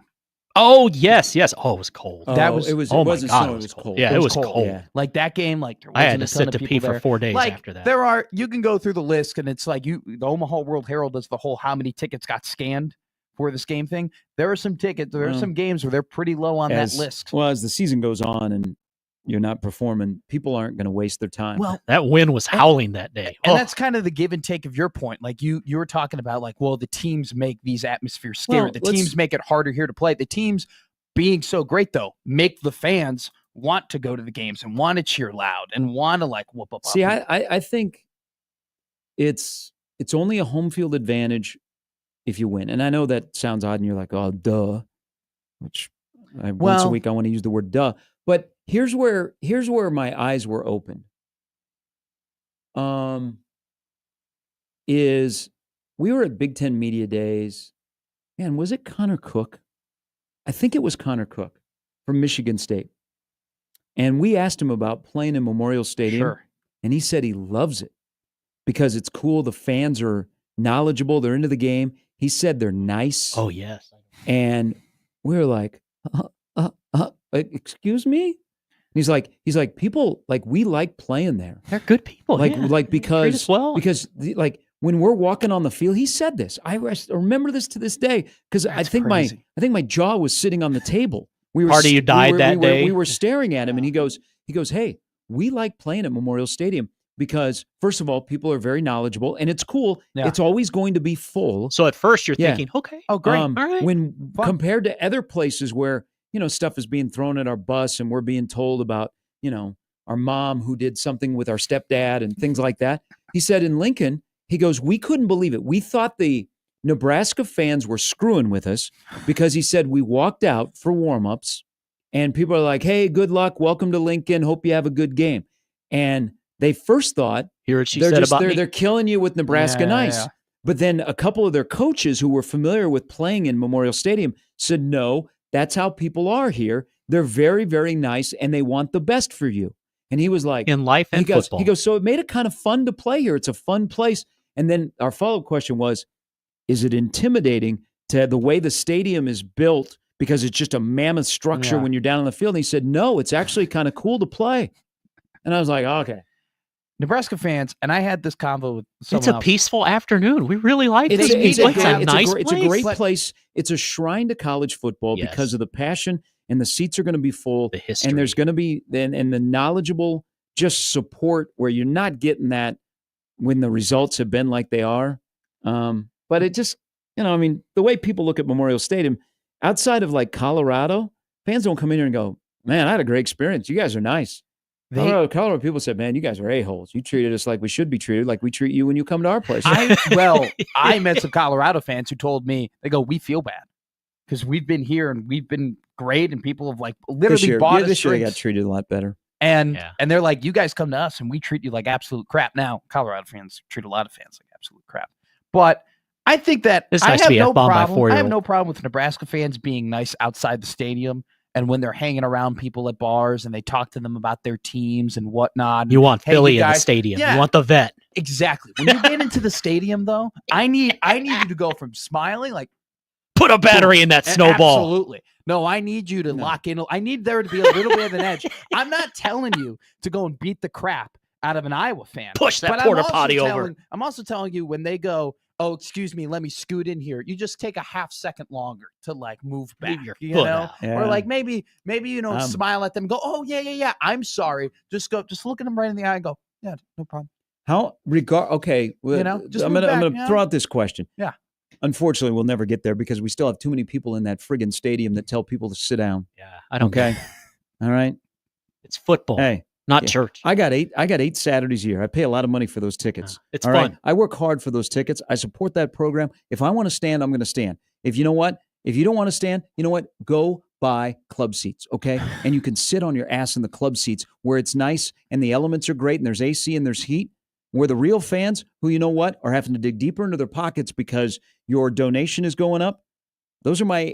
Oh yes. Oh, it was cold.
That was.
It was.
Oh
It
my
wasn't
God,
snow.
it
It
was
was
cold.
cold.
Yeah, it was cold.
Yeah.
Like that game, like there
I had
wasn't
to
a ton
sit
of
to pee
people
for
there.
4 days
Like
after that.
there are, you can go through the list, and it's like the Omaha World Herald does the whole how many tickets got scanned for this game thing. There are some tickets. There are some games where they're pretty low on that list.
Well, as the season goes on and you're not performing, people aren't going to waste their time.
Well,
that wind was howling that day.
And that's kind of the give and take of your point. Like you were talking about, like, well, the teams make these atmospheres scary.
Well,
the teams make it harder here to play. The teams being so great, though, make the fans want to go to the games and want to cheer loud and want to like whoop up.
See, I think it's only a home field advantage if you win. And I know that sounds odd and you're like, oh, duh, which once a week I want to use the word duh. But here's where my eyes were opened. Is we were at Big Ten Media Days. Man, was it Connor Cook? I think it was Connor Cook from Michigan State. And we asked him about playing in Memorial Stadium.
Sure.
And he said he loves it because it's cool. The fans are knowledgeable. They're into the game. He said they're nice.
Oh, yes.
And we were like, excuse me? And he's like, people, like, we like playing there.
They're good people.
Like because
well.
When we're walking on the field, he said this. I remember this to this day because I think my jaw was sitting on the table.
Part of you died that day.
We were staring at him, and he goes, hey, we like playing at Memorial Stadium because, first of all, people are very knowledgeable, and it's cool. Yeah. It's always going to be full.
So at first you're thinking, okay,
oh great,
all right.
When compared to other places where stuff is being thrown at our bus, and we're being told about our mom who did something with our stepdad and things like that. He said in Lincoln, he goes, we couldn't believe it. We thought the Nebraska fans were screwing with us because he said we walked out for warm-ups and people are like, hey, good luck. Welcome to Lincoln. Hope you have a good game. And they first thought they're killing you with Nebraska nice. Yeah. But then a couple of their coaches who were familiar with playing in Memorial Stadium said, no, that's how people are here. They're very, very nice and they want the best for you. And he was like,
in life and football.
He goes, so it made it kind of fun to play here. It's a fun place. And then our follow-up question was, is it intimidating to the way the stadium is built because it's just a mammoth structure when you're down on the field? And he said, no, it's actually kind of cool to play. And I was like, okay.
Nebraska fans, and I had this convo with someone else.
Peaceful afternoon. We really like it.
It's a great place. It's a shrine to college football because of the passion, and the seats are going to be full.
The history.
And there's going to be and the knowledgeable just support where you're not getting that when the results have been like they are. But it just, the way people look at Memorial Stadium, outside of like Colorado, fans don't come in here and go, man, I had a great experience. You guys are nice. Colorado people said, man, you guys are a-holes. You treated us like we should be treated, like we treat you when you come to our place.
I met some Colorado fans who told me, they go, we feel bad because we've been here and we've been great and people have like literally bought us
this year. They got treated a lot better.
And they're like, you guys come to us and we treat you like absolute crap. Now, Colorado fans treat a lot of fans like absolute crap. But I think that I have no problem with Nebraska fans being nice outside the stadium and when they're hanging around people at bars and they talk to them about their teams and whatnot.
You want Philly in the stadium. Yeah, you want the vet.
Exactly. When you get into the stadium, though, I need you to go from smiling like,
put a battery in that snowball.
Absolutely. No, I need you to lock in. I need there to be a little bit of an edge. I'm not telling you to go and beat the crap out of an Iowa fan.
Push that porta potty over.
I'm also telling you when they go, oh, excuse me, let me scoot in here. You just take a half second longer to like move back, or like maybe smile at them, and go, oh yeah. I'm sorry. Just look at them right in the eye and go, yeah, no problem.
Okay, well,
just
I'm gonna throw out this question.
Yeah.
Unfortunately, we'll never get there because we still have too many people in that friggin' stadium that tell people to sit down.
Yeah, I don't.
Okay, all right.
It's football.
Hey,
not church.
I got 8 Saturdays a year. I pay a lot of money for those tickets.
It's fun. Right?
I work hard for those tickets. I support that program. If I want to stand, I'm going to stand. If you know what? If you don't want to stand, you know what? Go buy club seats, okay? And you can sit on your ass in the club seats where it's nice and the elements are great and there's AC and there's heat. Where the real fans, who you know what, are having to dig deeper into their pockets because your donation is going up. Those are my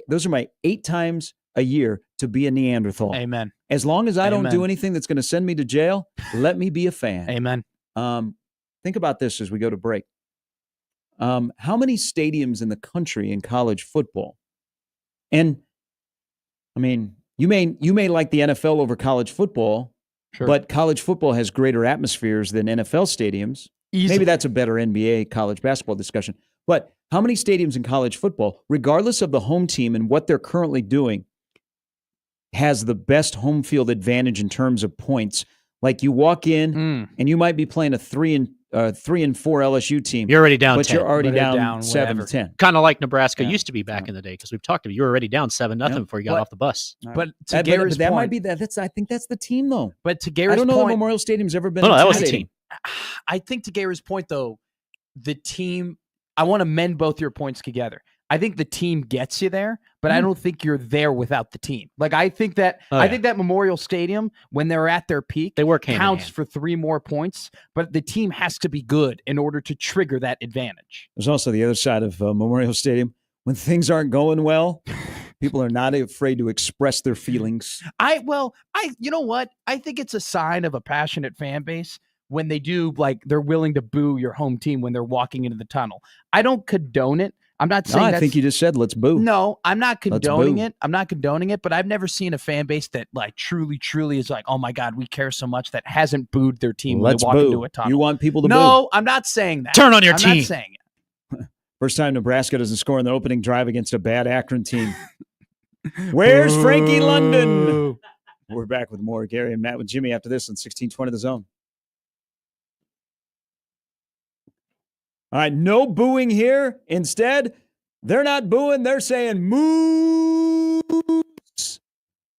8 times a year to be a Neanderthal.
Amen.
As long as I don't do
Amen.
anything that's going to send me to jail, let me be a fan.
Amen.
Think about this as we go to break. How many stadiums in the country in college football? And I mean, you may like the NFL over college football,
Sure.
but college football has greater atmospheres than NFL stadiums.
Easily.
Maybe that's a better NBA college basketball discussion. But how many stadiums in college football, regardless of the home team and what they're currently doing, has the best home field advantage in terms of points? Like you walk in and you might be playing a 3 and 4 LSU team.
You're already down
but
10.
you're already
But
down 7 to
whatever.
10.
Kind of like Nebraska
Yeah.
used to be back in the day, because we've talked about it. You were already down 7-0 before you got off the bus.
But to
But
Gary's
that
point,
might be that. I think that's the team, though.
But to Gary's
I don't know
point,
if Memorial Stadium's ever been.
No, that was the
intimidating.
team.
I think to Gary's point, though, the team. I want to mend both your points together. I think the team gets you there, but I don't think you're there without the team. Like I think that Memorial Stadium, when they're at their peak,
they work hand in
counts
hand.
for 3 more points, but the team has to be good in order to trigger that advantage.
There's also the other side of Memorial Stadium. When things aren't going well, people are not afraid to express their feelings.
You know what? I think it's a sign of a passionate fan base when they do, like, they're willing to boo your home team when they're walking into the tunnel. I don't condone it. I'm not saying
I think you just said, let's boo.
No, I'm not condoning
boo.
it. I'm not condoning it, but I've never seen a fan base that like truly is like, oh my God, we care so much, that hasn't booed their team when they walk into a tunnel.
You want people to boo.
No, I'm not saying that.
Turn on your
I'm
team.
not saying it.
First time Nebraska doesn't score in the opening drive against a bad Akron team. Where's Frankie London? We're back with more Gary and Matt with Jimmy after this on 1620 The Zone. All right, no booing here. Instead, they're not booing. They're saying Moose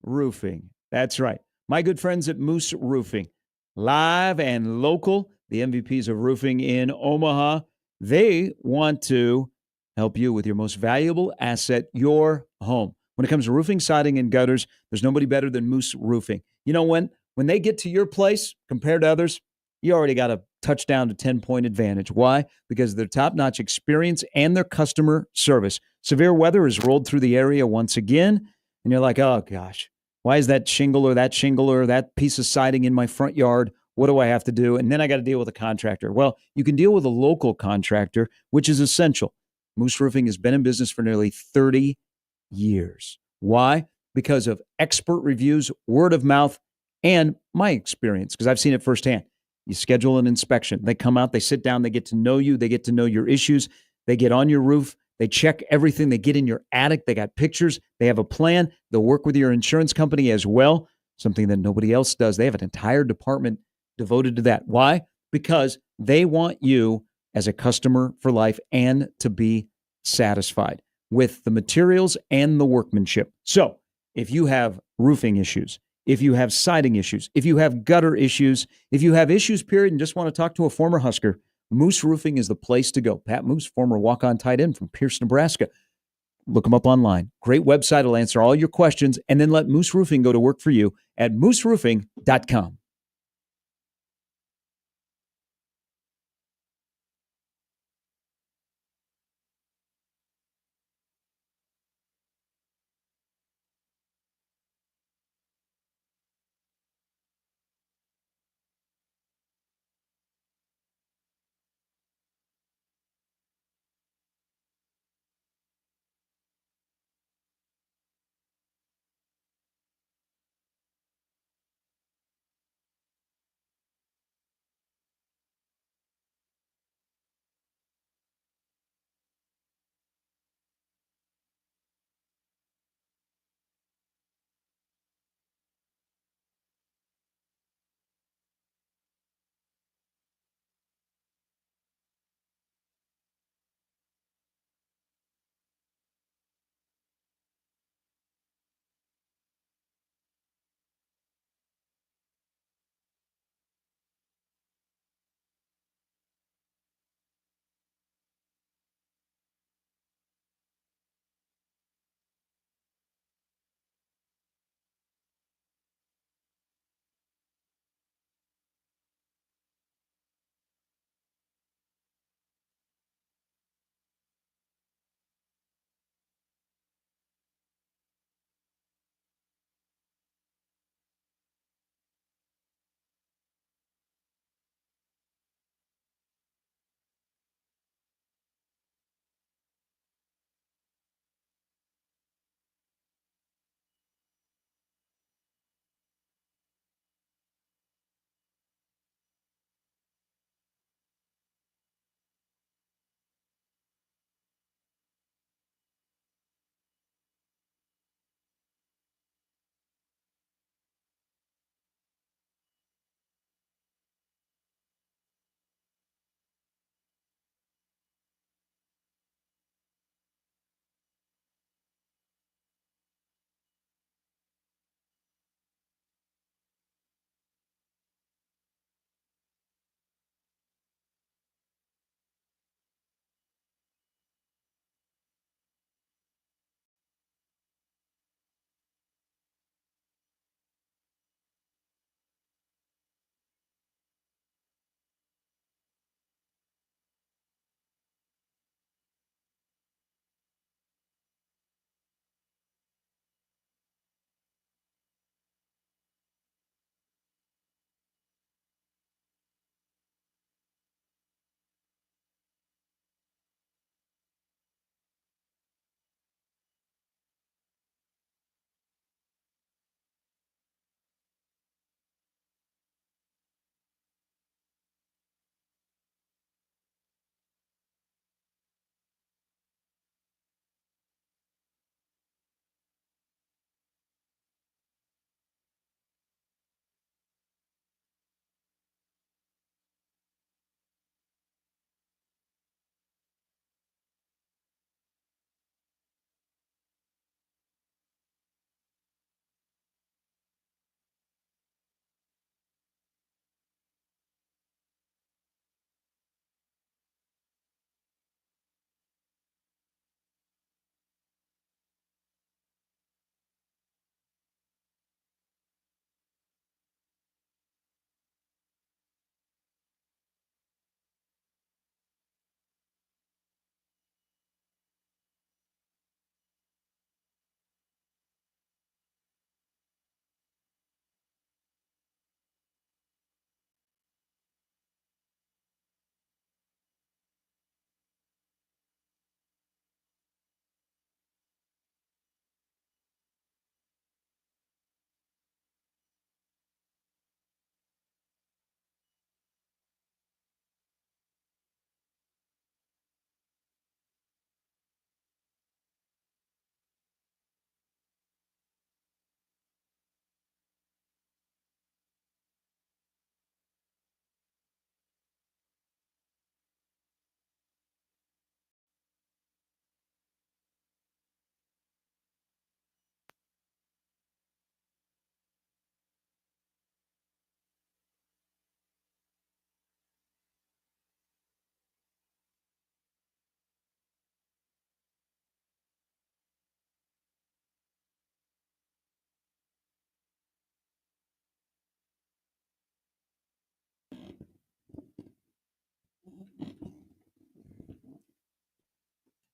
Roofing. That's right. My good friends at Moose Roofing. Live and local. The MVPs of roofing in Omaha. They want to help you with your most valuable asset, your home. When it comes to roofing, siding, and gutters, there's nobody better than Moose Roofing. You know, when they get to your place compared to others, you already got a touchdown to 10-point advantage. Why? Because of their top-notch experience and their customer service. Severe weather has rolled through the area once again, and you're like, oh, gosh, why is that shingle or that piece of siding in my front yard? What do I have to do? And then I got to deal with a contractor. Well, you can deal with a local contractor, which is essential. Moose Roofing has been in business for nearly 30 years. Why? Because of expert reviews, word of mouth, and my experience, because I've seen it firsthand. You schedule an inspection. They come out, they sit down, they get to know you, they get to know your issues. They get on your roof, they check everything, they get in your attic, they got pictures, they have a plan. They'll work with your insurance company as well, something that nobody else does. They have an entire department devoted to that. Why? Because they want you as a customer for life and to be satisfied with the materials and the workmanship. So if you have roofing issues, if you have siding issues, if you have gutter issues, if you have issues, period, and just want to talk to a former Husker, Moose Roofing is the place to go. Pat Moose, former walk-on tight end from Pierce, Nebraska. Look him up online. Great website. Will answer all your questions, and then let Moose Roofing go to work for you at mooseroofing.com.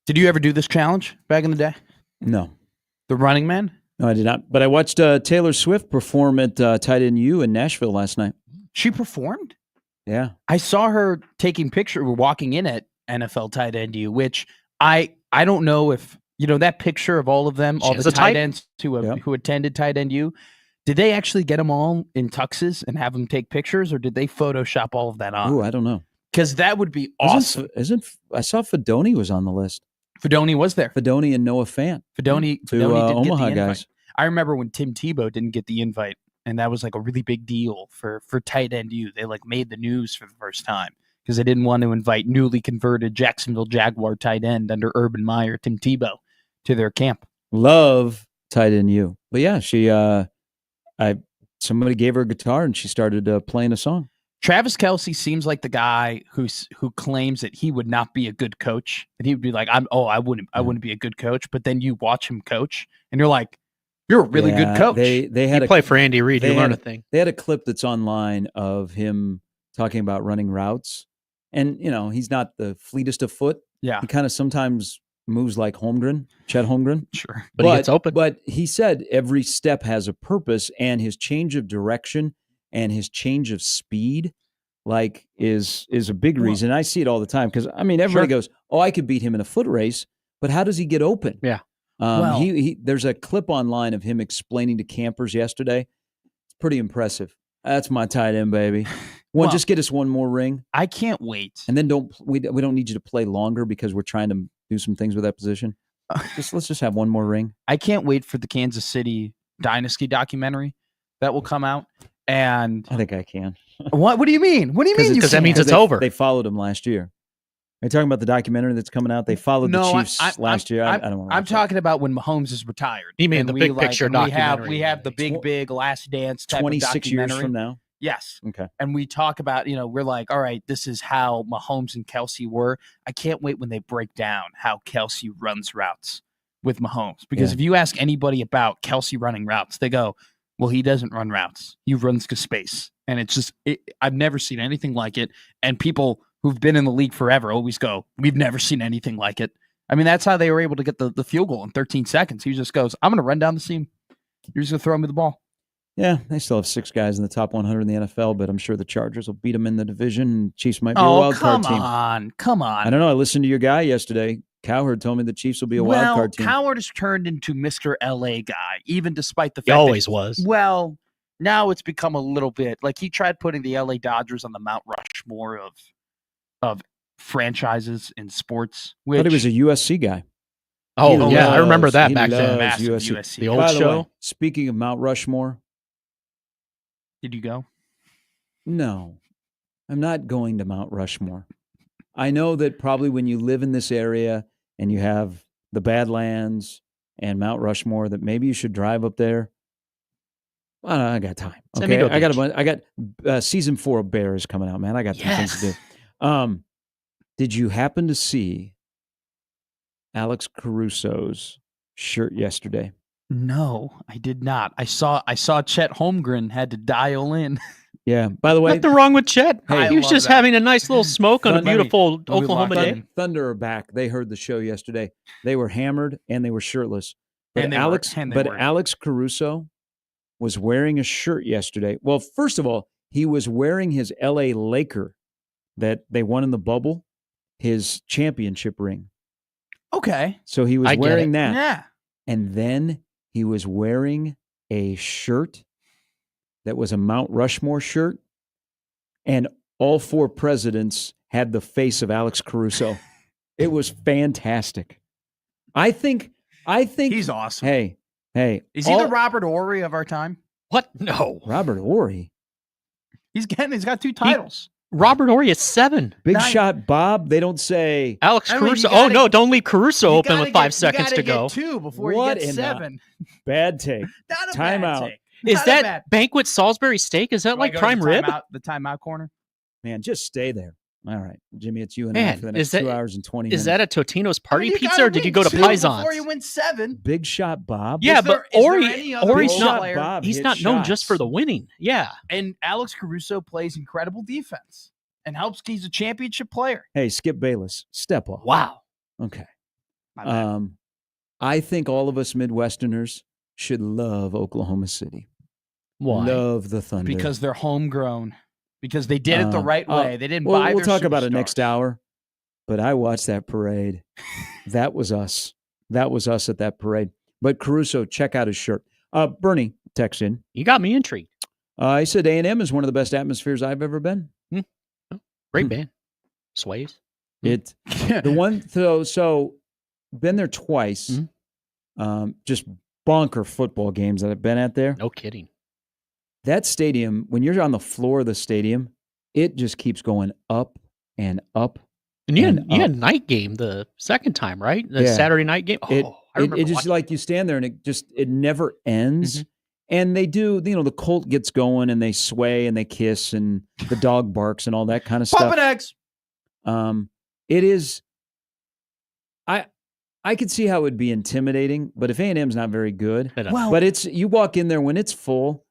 Did you ever do this challenge back in the day?
No.
The Running Man?
No, I did not. But I watched Taylor Swift perform at Tight End U in Nashville last night.
She performed?
Yeah.
I saw her taking pictures, walking in at NFL Tight End U, which I don't know if, that picture of all of them, all the tight ends who attended Tight End U, did they actually get them all in tuxes and have them take pictures, or did they Photoshop all of that on?
Ooh, I don't know.
Because that would be awesome.
I saw Fedoni was on the list.
Fedoni was there.
Fedoni and Noah Fant.
Fedoni didn't
Omaha
get the invite.
guys.
I remember when Tim Tebow didn't get the invite, and that was like a really big deal for Tight End U. They made the news for the first time because they didn't want to invite newly converted Jacksonville Jaguar tight end under Urban Meyer, Tim Tebow, to their camp.
Love Tight End U. But yeah, she somebody gave her a guitar and she started playing a song.
Travis Kelce seems like the guy who claims that he would not be a good coach, and he would be like, I wouldn't be a good coach. But then you watch him coach, and you're like, you're a really good coach.
They had
you play for Andy Reid. You learn a thing.
They had a clip that's online of him talking about running routes, and he's not the fleetest of foot.
Yeah,
he kind of sometimes moves like Chet Holmgren.
Sure,
but he gets open.
But he said every step has a purpose, and his change of direction and his change of speed is a big reason. I see it all the time because everybody goes, "Oh, I could beat him in a foot race," but how does he get open?
Yeah.
There's a clip online of him explaining to campers yesterday. It's pretty impressive. That's my tight end, baby. Just get us one more ring.
I can't wait.
And then we don't need you to play longer because we're trying to do some things with that position. Let's just have one more ring.
I can't wait for the Kansas City Dynasty documentary that will come out. And
I think I can.
What do you mean? What do you mean?
Because that means it's over.
They followed him last year. Are you talking about the documentary that's coming out? They followed the Chiefs last year. I don't know.
I'm talking about when Mahomes is retired.
You mean the big picture documentary?
We have the big Last Dance type
26
of
years
documentary.
from now?
Yes.
Okay.
And we talk about, we're like, all right, this is how Mahomes and Kelce were. I can't wait when they break down how Kelce runs routes with Mahomes. Because if you ask anybody about Kelce running routes, they go, well, he doesn't run routes. He runs to space. And it's just, I've never seen anything like it. And people who've been in the league forever always go, we've never seen anything like it. I mean, that's how they were able to get the field goal in 13 seconds. He just goes, I'm going to run down the seam. You're just going to throw me the ball.
Yeah, they still have 6 guys in the top 100 in the NFL, but I'm sure the Chargers will beat them in the division. Chiefs might be a wild card team.
Come on.
I don't know. I listened to your guy yesterday. Cowherd told me the Chiefs will be a wild card team.
Cowherd has turned into Mr. LA guy, even despite the fact
he always was.
Well, now it's become a little bit like he tried putting the LA Dodgers on the Mount Rushmore of franchises in sports.
I thought he was a USC guy.
Oh, yeah. I remember that back then.
Massive USC.
The old show.
Way, speaking of Mount Rushmore.
Did you go?
No, I'm not going to Mount Rushmore. I know that probably when you live in this area and you have the Badlands and Mount Rushmore, that maybe you should drive up there. Well, I got time. Okay, I got season 4 of Bears coming out, man. I got some things to do. Did you happen to see Alex Caruso's shirt yesterday?
No, I did not. I saw Chet Holmgren had to dial in.
Yeah. By the way,
nothing wrong with Chet.
Hey,
he was just having a nice little smoke on a beautiful Oklahoma day.
Thunder are back. They heard the show yesterday. They were hammered and they were shirtless. But
and
Alex Caruso was wearing a shirt yesterday. Well, first of all, he was wearing his LA Laker that they won in the bubble, his championship ring.
Okay.
So he was wearing that.
Yeah.
And then he was wearing a shirt that was a Mount Rushmore shirt, and all 4 presidents had the face of Alex Caruso. It was fantastic. I think
he's awesome.
Hey,
is he the Robert Horry of our time?
What? No,
Robert Horry.
He's got 2 titles.
Robert Horry is 7.
Big Shot Bob. They don't say
Alex Caruso. No! Don't leave Caruso open with 5 seconds to go.
2 before you get 7.
Bad take. Timeout.
Is that Banquet Salisbury steak? Is that like prime rib?
The timeout corner.
Man, just stay there. All right, Jimmy, it's you and I for the next 2 hours and 20 minutes.
Is that a Totino's Party Pizza, or did you go to Pisons?
Before you win 7.
Big Shot Bob.
Yeah, but Ori's not.
Bob
he's not known just for the winning. Yeah,
and Alex Caruso plays incredible defense and helps. He's a championship player.
Hey, Skip Bayless, step off.
Wow.
Okay.
My bad.
I think all of us Midwesterners should love Oklahoma City.
Why?
Love the Thunder.
Because they're homegrown. Because they did it the right way. They didn't buy
We'll
their
talk about it
superstars.
next hour. But I watched that parade. That was us. That was us at that parade. But Caruso, check out his shirt. Bernie, text in.
You got me intrigued.
I said A&M is one of the best atmospheres I've ever been.
Great band. Sways.
It the one so been there twice. Just bonker football games that I've been at there.
No kidding.
That stadium, when you're on the floor of the stadium, it just keeps going up and up.
And you had night game the second time, right? The Saturday night game.
It just like you stand there and it never ends. And they do, the colt gets going and they sway and they kiss and the dog barks and all that kind of stuff.
Pumping eggs.
It is. I could see how it would be intimidating, but if A&M's not very good, but you walk in there when it's full.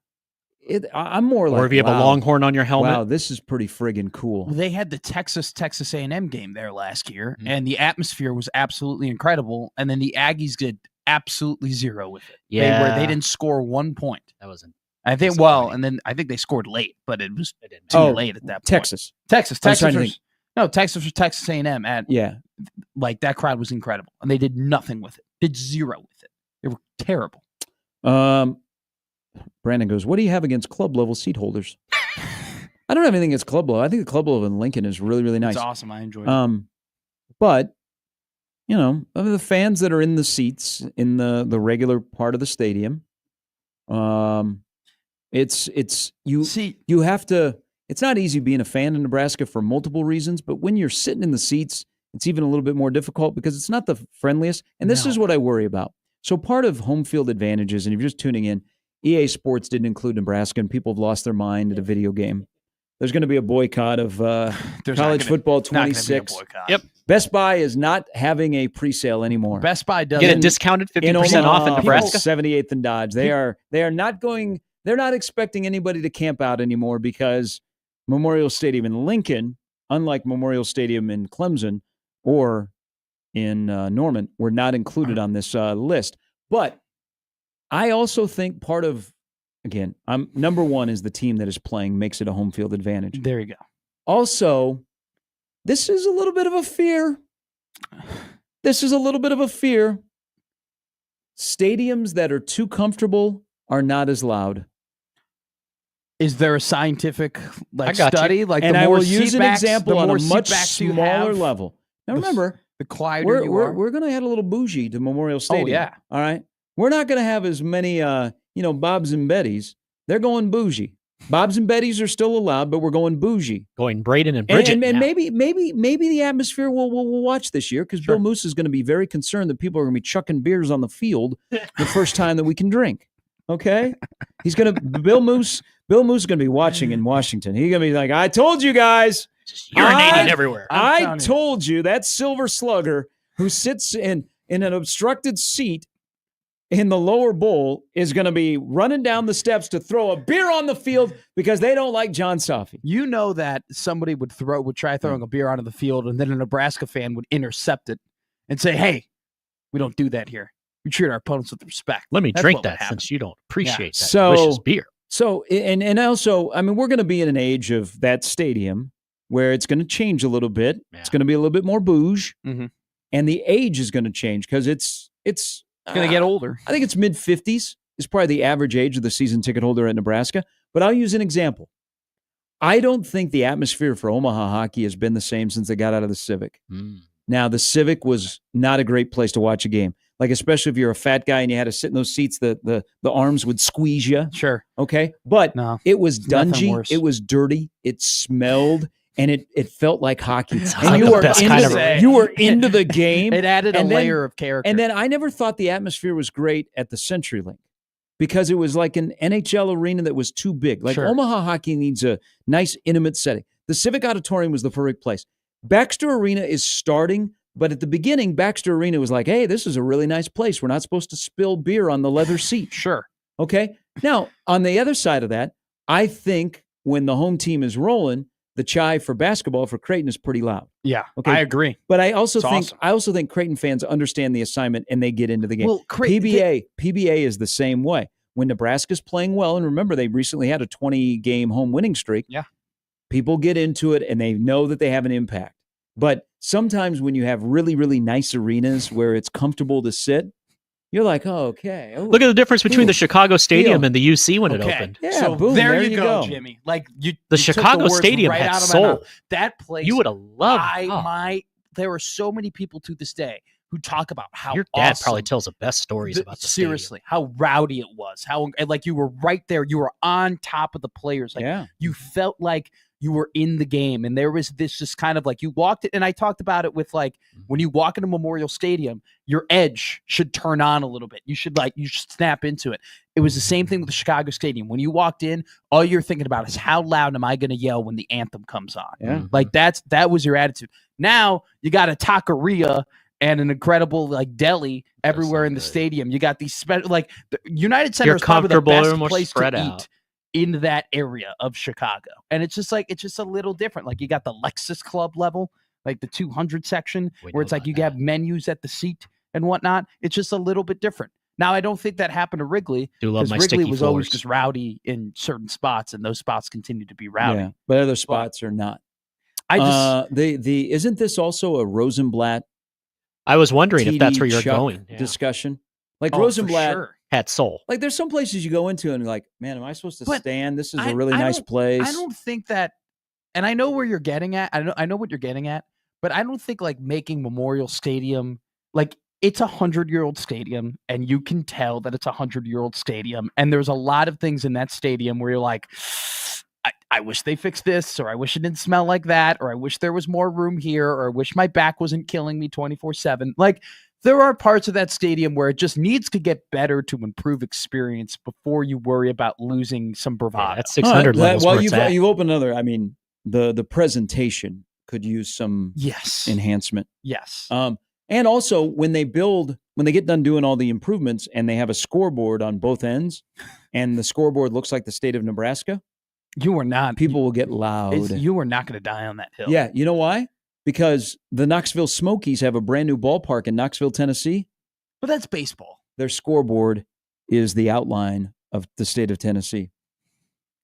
I'm more like,
or if you have a Longhorn on your helmet.
Wow, this is pretty friggin' cool.
Well, they had the Texas A&M game there last year, and the atmosphere was absolutely incredible. And then the Aggies did absolutely zero with it.
Yeah,
they didn't score 1 point.
That wasn't.
I think and then I think they scored late, but it was too late at that point.
Texas
was Texas A&M at like that crowd was incredible, and they did nothing with it. Did zero with it. They were terrible.
Brandon goes, what do you have against club level seat holders? I don't have anything against club level. I think the club level in Lincoln is really, really nice.
It's awesome. I enjoy it.
But, the fans that are in the seats in the regular part of the stadium, you have to, it's not easy being a fan in Nebraska for multiple reasons, but when you're sitting in the seats, it's even a little bit more difficult because it's not the friendliest. And this is what I worry about. So part of home field advantages, and if you're just tuning in, EA Sports didn't include Nebraska, and people have lost their mind at a video game. There's going to be a boycott of college football 26.
Yep.
Best Buy is not having a pre-sale anymore.
Best Buy does
get a discounted 50% off in Nebraska.
78th and Dodge. They are not going. They're not expecting anybody to camp out anymore because Memorial Stadium in Lincoln, unlike Memorial Stadium in Clemson or in Norman, were not included on this list. But I also think part of, again, number one is the team that is playing makes it a home field advantage.
There you go.
Also, this is a little bit of a fear. Stadiums that are too comfortable are not as loud.
Is there a scientific study?
You. And I will use an example on a much smaller level. Now remember,
the quieter you are.
We're going to add a little bougie to Memorial Stadium.
Oh, yeah.
All right? We're not going to have as many, Bobs and Bettys. They're going bougie. Bobs and Bettys are still allowed, but we're going bougie.
Going Braden and Bridget.
And maybe the atmosphere will watch this year because Bill Moose is going to be very concerned that people are going to be chucking beers on the field the first time that we can drink. Okay? Bill Moose is going to be watching in Washington. He's going to be like, I told you guys.
Just urinating everywhere.
I told you that silver slugger who sits in an obstructed seat in the lower bowl is going to be running down the steps to throw a beer on the field because they don't like John Safi.
You know that somebody would try throwing a beer onto the field, and then a Nebraska fan would intercept it and say, hey, we don't do that here. We treat our opponents with respect.
Let me drink that since you don't appreciate that delicious beer.
So, and also, I mean, we're going to be in an age of that stadium where it's going to change a little bit. Yeah. It's going to be a little bit more bouge.
Mm-hmm.
And the age is going to change because it's
going to get older.
I think it's mid-50s is probably the average age of the season ticket holder at Nebraska. But I'll use an example. I don't think the atmosphere for Omaha hockey has been the same since they got out of the Civic. Now, the Civic was not a great place to watch a game. Like, especially if you're a fat guy and you had to sit in those seats, the arms would squeeze you.
Sure.
Okay? But it was dungy. It was dirty. It smelled. And it felt like hockey. And you were into the game.
It added a layer of character.
And then I never thought the atmosphere was great at the CenturyLink because it was like an NHL arena that was too big. Like Omaha hockey needs a nice, intimate setting. The Civic Auditorium was the perfect place. Baxter Arena is starting, but at the beginning, Baxter Arena was like, hey, this is a really nice place. We're not supposed to spill beer on the leather seat.
Sure.
Okay? Now, on the other side of that, I think when the home team is rolling, the chai for basketball for Creighton is pretty loud.
Yeah,
okay,
I agree.
But I also think
awesome.
Creighton fans understand the assignment and they get into the game.
Well,
PBA is the same way. When Nebraska's playing well, and remember they recently had a 20-game home winning streak.
Yeah,
people get into it and they know that they have an impact. But sometimes when you have really, really nice arenas where it's comfortable to sit, you're like, oh, okay.
Look at the difference between the Chicago Stadium and the UC when it opened.
Yeah,
so
boom,
there you go, Jimmy. Like
the Chicago Stadium had soul.
That place,
you would have loved.
There are so many people to this day who talk about how
your dad probably tells the best stories about the
seriously
stadium.
How rowdy it was, how like you were right there, you were on top of the players, like you felt like you were in the game, and there was this just kind of like you walked it, and I talked about it with like when you walk into Memorial Stadium, your edge should turn on a little bit. You should snap into it. It was the same thing with the Chicago Stadium. When you walked in, all you're thinking about is how loud am I going to yell when the anthem comes on?
Yeah.
Like that was your attitude. Now you got a taqueria and an incredible like deli everywhere in the stadium. You got these special like the United Center is probably the best place to eat in that area of Chicago. And it's just a little different. Like you got the Lexus Club level, like the 200 section where it's like you have menus at the seat and whatnot. It's just a little bit different. Now, I don't think that happened to Wrigley because Wrigley was always just rowdy in certain spots, and those spots continue to be rowdy. Yeah,
but other spots are not. Isn't this also a Rosenblatt?
I was wondering if that's where you're going.
Discussion. Like Rosenblatt
had soul.
Like there's some places you go into and you're like, man, am I supposed to stand? This is a really nice place.
I don't think that, and I know where you're getting at. I know what you're getting at, but I don't think like making Memorial Stadium, like it's 100-year-old stadium, and you can tell that it's 100-year-old stadium. And there's a lot of things in that stadium where you're like, I wish they fixed this, or I wish it didn't smell like that, or I wish there was more room here, or I wish my back wasn't killing me 24/7. Like there are parts of that stadium where it just needs to get better to improve experience before you worry about losing some bravado.
Yeah, that's 600 levels.
Well, you've opened another. I mean, the presentation could use some enhancement.
Yes.
And also when they get done doing all the improvements and they have a scoreboard on both ends, and the scoreboard looks like the state of Nebraska. People will get loud.
You are not going to die on that hill.
Yeah. You know why? Because the Knoxville Smokies have a brand new ballpark in Knoxville, Tennessee.
But that's baseball.
Their scoreboard is the outline of the state of Tennessee.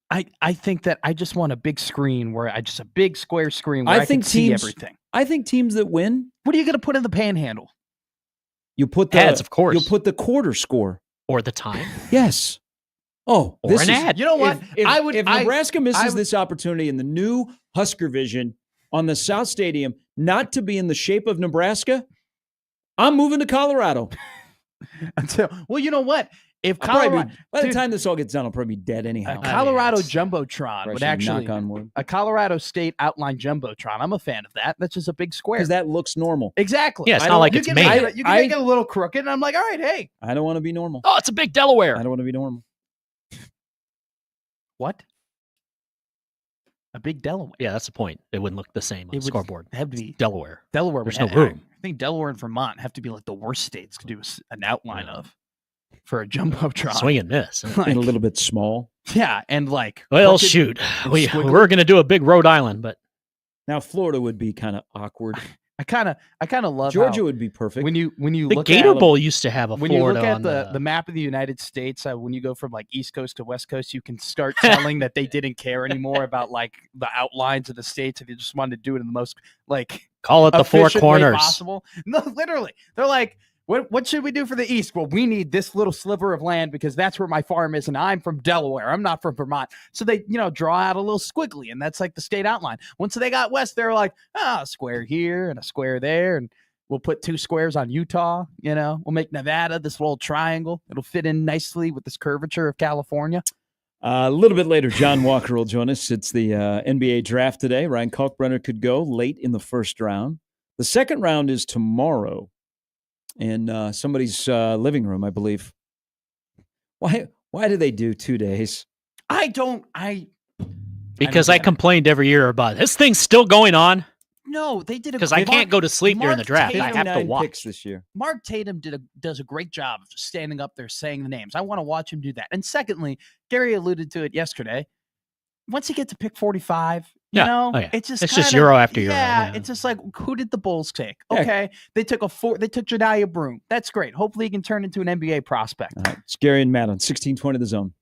I think that I just want a big screen a big square screen where I can see everything.
I think teams that win.
What are you going to put in the panhandle?
You put the
ads, of course.
You'll put the quarter score
or the time.
Yes. Oh,
or an ad.
You know what?
If Nebraska misses this opportunity in the new Husker Vision on the South Stadium, not to be in the shape of Nebraska, I'm moving to Colorado.
Well, you know what? If
Colorado, by the time this all gets done, I'll probably be dead anyhow.
A Colorado Jumbotron would actually, knock on wood. A Colorado State outline Jumbotron. I'm a fan of that. That's just a big square.
Because that looks normal.
Exactly.
Yeah, it's not like it's made.
You can make it a little crooked, and I'm like, all right, hey.
I don't want to be normal.
Oh, it's a big Delaware.
I don't want to be normal.
What? A big Delaware.
Yeah, that's the point. It wouldn't look the same on the scoreboard.
It would have to be
Delaware.
There's
no room.
I think Delaware and Vermont have to be like the worst states to do an outline of for a Jumbotron.
Swing and miss.
And a little bit small.
Yeah, and like.
Well, shoot. We're going to do a big Rhode Island, but.
Now, Florida would be kind of awkward.
I kind of love
Georgia would be perfect.
When you
the
look
Gator
at
Bowl used to have a
when
Florida
you look at the map of the United States, when you go from like East Coast to West Coast, you can start telling that they didn't care anymore about like the outlines of the states, and they just wanted to do it in the most like
call it the four corners
possible. No, literally, they're like, what should we do for the East? Well, we need this little sliver of land because that's where my farm is, and I'm from Delaware. I'm not from Vermont. So they, draw out a little squiggly, and that's like the state outline. Once they got west, they're like, a square here and a square there, and we'll put 2 squares on Utah. We'll make Nevada this little triangle. It'll fit in nicely with this curvature of California.
A little bit later, John Walker will join us. It's the NBA draft today. Ryan Kalkbrenner could go late in the first round. The second round is tomorrow. In somebody's living room, I believe. Why do they do 2 days?
Because I complained every year about this thing's still going on.
No, they did
because I can't go to sleep during the draft. I have to watch
picks this year.
Mark Tatum does a great job of just standing up there saying the names. I want to watch him do that. And secondly, Gary alluded to it yesterday. Once he gets to pick 45, You know,
it's
just
kinda, just euro after euro.
Yeah, it's just like, who did the Bulls take?
Yeah.
Okay, they took Jediah Broom. That's great. Hopefully, he can turn into an NBA prospect.
All right, it's Gary and Matt on 1620 The Zone.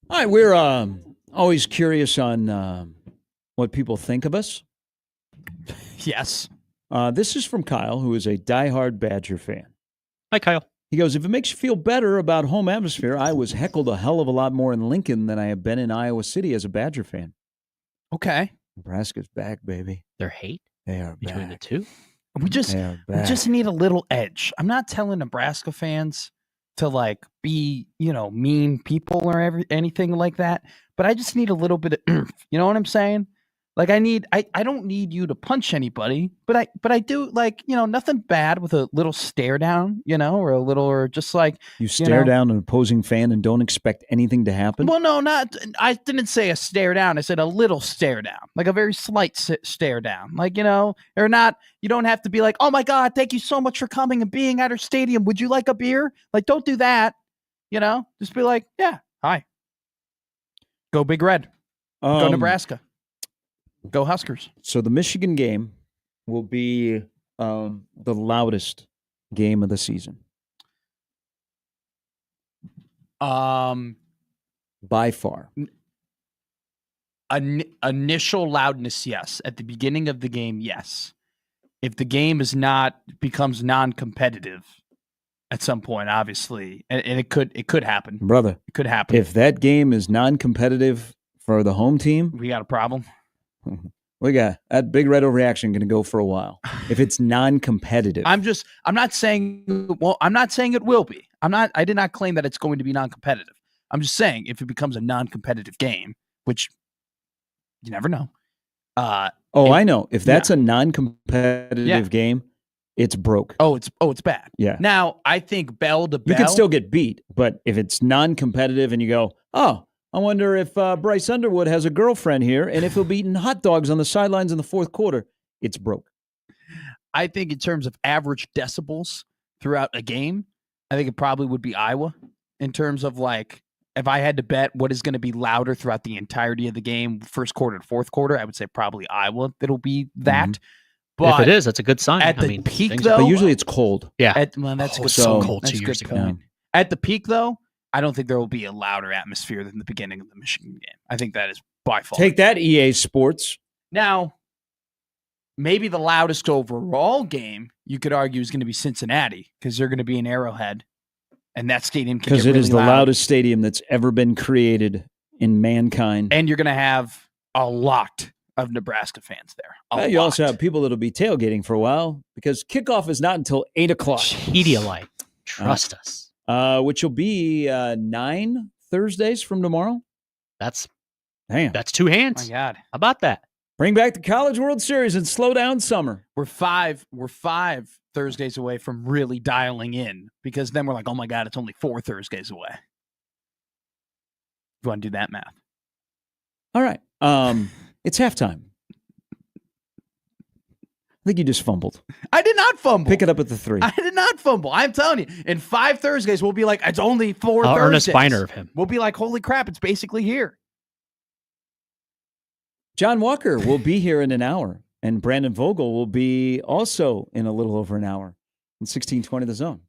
All right, we're always curious on what people think of us.
Yes.
This is from Kyle, who is a diehard Badger fan.
Hi, Kyle.
He goes, if it makes you feel better about home atmosphere, I was heckled a hell of a lot more in Lincoln than I have been in Iowa City as a Badger fan.
Okay.
Nebraska's back, baby.
Their hate
They are
between
back.
the two.
We just need a little edge. I'm not telling Nebraska fans to like be, mean people or anything like that, but I just need a little bit of you know what I'm saying? Like I don't need you to punch anybody, but I do, like, nothing bad with a little stare down, or just like
You stare down an opposing fan and don't expect anything to happen?
Well, no, I didn't say a stare down. I said a little stare down, like a very slight stare down. Like, or not, you don't have to be like, oh my God, thank you so much for coming and being at our stadium. Would you like a beer? Like, don't do that. Just be like, yeah, hi. Go Big Red. Go Nebraska. Go Huskers.
So the Michigan game will be the loudest game of the season. By far.
Initial loudness, yes. At the beginning of the game, yes. if the game becomes non-competitive at some point, obviously, and it could happen,
brother.
It could happen.
If that game is non-competitive for the home team,
we got a problem.
We got that big red overreaction going to go for a while. If it's non-competitive,
I'm not saying it will be. I did not claim that it's going to be non-competitive. I'm just saying if it becomes a non-competitive game, which you never know.
I know. If that's a non-competitive game, it's broke.
It's bad.
Yeah.
Now, I think bell to bell,
you can still get beat, but if it's non-competitive and you go, I wonder if Bryce Underwood has a girlfriend here and if he'll be eating hot dogs on the sidelines in the fourth quarter, it's broke.
I think in terms of average decibels throughout a game, I think it probably would be Iowa in terms of like, if I had to bet what is going to be louder throughout the entirety of the game, first quarter to fourth quarter, I would say probably Iowa. That'll be that.
Mm-hmm.
But if it is, that's a good sign.
At the peak, though,
but usually it's cold.
Yeah,
that's good.
So cold
that's
2 years ago.
Point. At the peak, though, I don't think there will be a louder atmosphere than the beginning of the Michigan game. I think that is by far.
Take that, EA Sports.
Now, maybe the loudest overall game you could argue is going to be Cincinnati because they're going to be in Arrowhead, and that stadium can
because
it
really
is
the
loud.
Loudest stadium that's ever been created in mankind.
And you're going to have a lot of Nebraska fans there.
You also have people that'll be tailgating for a while because kickoff is not until 8:00.
Pedialyte, trust us.
Which will be 9 Thursdays from tomorrow.
That's
2 hands.
My God,
how about that?
Bring back the College World Series and slow down summer.
We're five Thursdays away from really dialing in because then we're like, oh my God, it's only 4 Thursdays away. You want to do that math?
All right. It's halftime. I think you just fumbled.
I did not fumble.
Pick it up at the 3.
I did not fumble. I'm telling you, in 5 Thursdays, we'll be like, it's only 4 Thursdays.
Ernest Biner of him.
We'll be like, holy crap, it's basically here.
John Walker will be here in an hour, and Brandon Vogel will be also in a little over an hour in 1620 The Zone.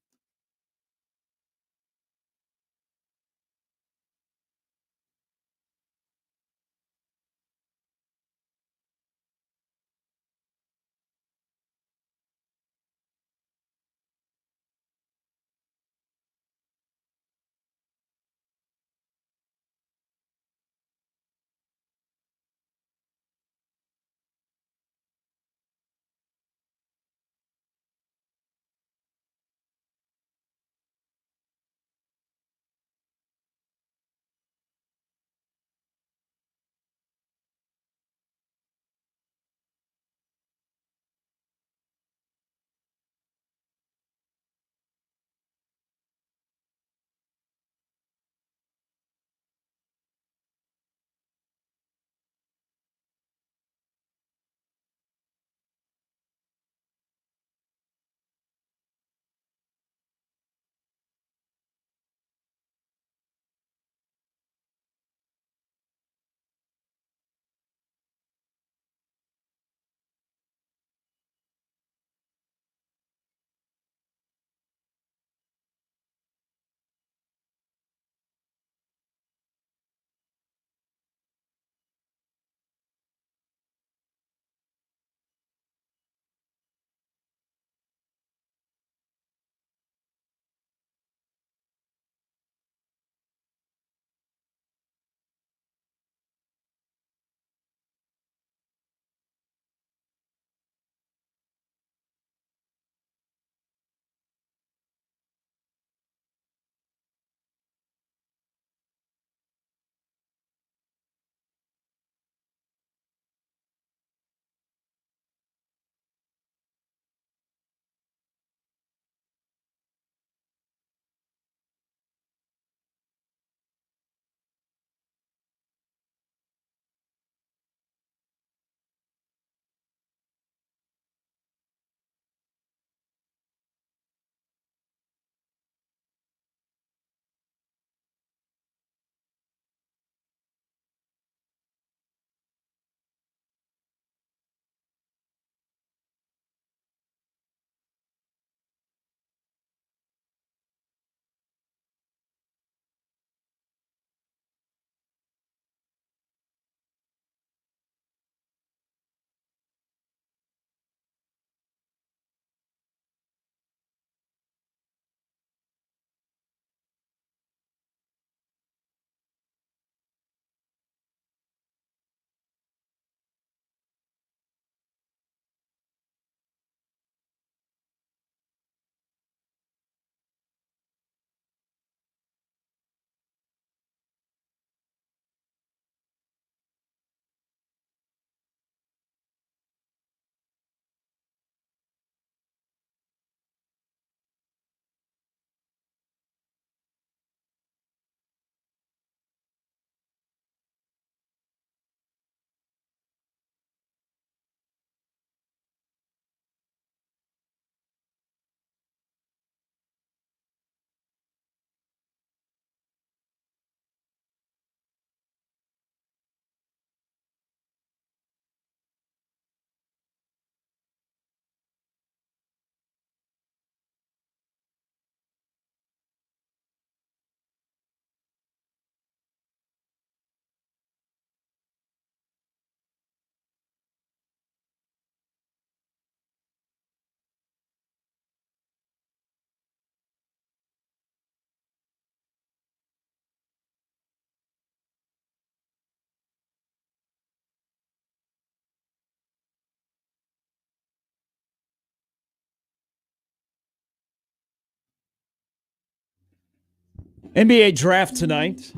NBA draft tonight.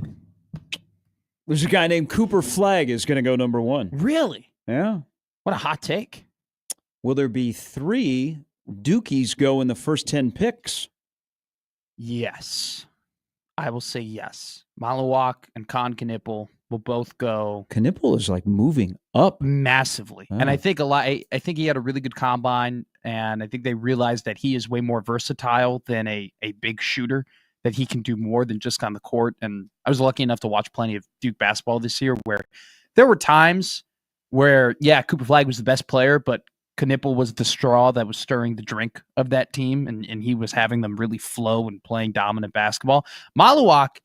There's a guy named Cooper Flagg is going to go number 1.
Really?
Yeah.
What a hot take.
Will there be 3 Dukies go in the first 10 picks?
Yes. I will say yes. Malawak and Con Knipple will both go.
Knipple is like moving up
Massively.
Oh.
And I think I think he had a really good combine, and I think they realized that he is way more versatile than a big shooter, that he can do more than just on the court. And I was lucky enough to watch plenty of Duke basketball this year where there were times where, yeah, Cooper Flagg was the best player, but Knipple was the straw that was stirring the drink of that team, and he was having them really flow and playing dominant basketball. Malawak,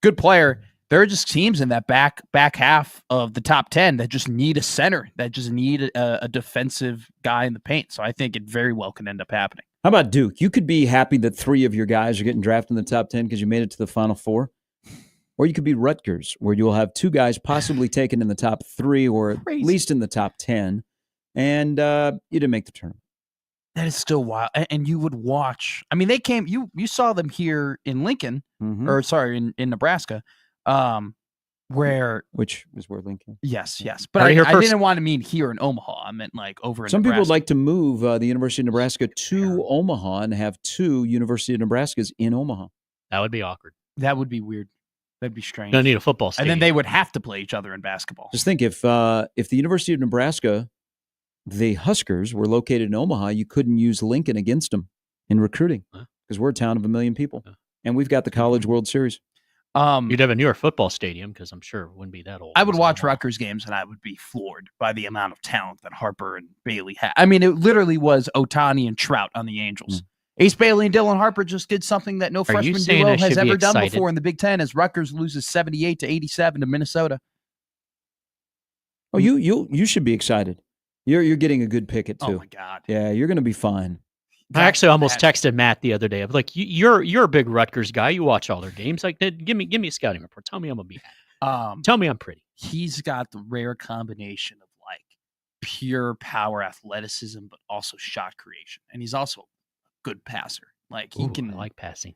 good player. There are just teams in that back half of the top 10 that just need a center, that just need a defensive guy in the paint. So I think it very well can end up happening.
How about Duke? You could be happy that 3 of your guys are getting drafted in the top 10 because you made it to the Final Four. Or you could be Rutgers, where you'll have 2 guys possibly taken in the top 3 or
Crazy.
at least in the top 10. And you didn't make the tournament.
That is still wild. And you would watch. I mean, they came. You saw them here in Lincoln, or sorry, in Nebraska,
which is where Lincoln.
Yes. But I didn't want to mean here in Omaha. I meant like over in
Some
Nebraska.
people would like to move the University of Nebraska to Omaha and have 2 University of Nebraskas in Omaha.
That would be awkward.
That would be weird. That'd be strange.
Gonna need a football stadium.
And then they would have to play each other in basketball.
Just think if the University of Nebraska, the Huskers, were located in Omaha, you couldn't use Lincoln against them in recruiting because we're a town of 1 million people, and we've got the College World Series.
You'd have a newer football stadium because I'm sure it wouldn't be that old.
I would watch Rutgers games and I would be floored by the amount of talent that Harper and Bailey had. I mean, it literally was Ohtani and Trout on the Angels. Ace Bailey and Dylan Harper just did something that no freshman duo has ever done before in the Big Ten as Rutgers loses 78-87 to Minnesota.
Oh, you should be excited. You're getting a good pick at 2.
Oh my God.
Yeah, you're going to be fine.
I actually almost texted Matt the other day. I'm like, you're a big Rutgers guy. You watch all their games. Like, give me a scouting report. Tell me I'm gonna be happy. Tell me I'm pretty.
He's got the rare combination of like pure power athleticism, but also shot creation, and he's also a good passer. Like he can
I like passing.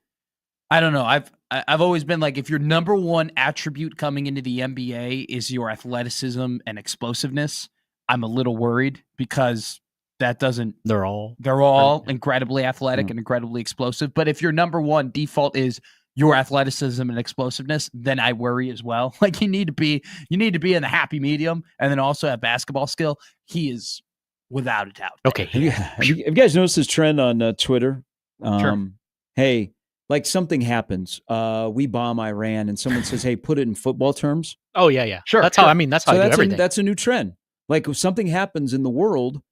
I don't know. I've always been like, if your number 1 attribute coming into the NBA is your athleticism and explosiveness, I'm a little worried because that doesn't.
They're all
incredibly athletic and incredibly explosive. But if your number 1 default is your athleticism and explosiveness, then I worry as well. Like you need to be in the happy medium and then also have basketball skill. He is without a doubt.
Okay. Have you guys noticed this trend on Twitter?
Sure.
Hey, like something happens. We bomb Iran and someone says, hey, put it in football terms.
Oh, yeah.
Sure.
That's how I do everything.
That's a new trend. Like if something happens in the world,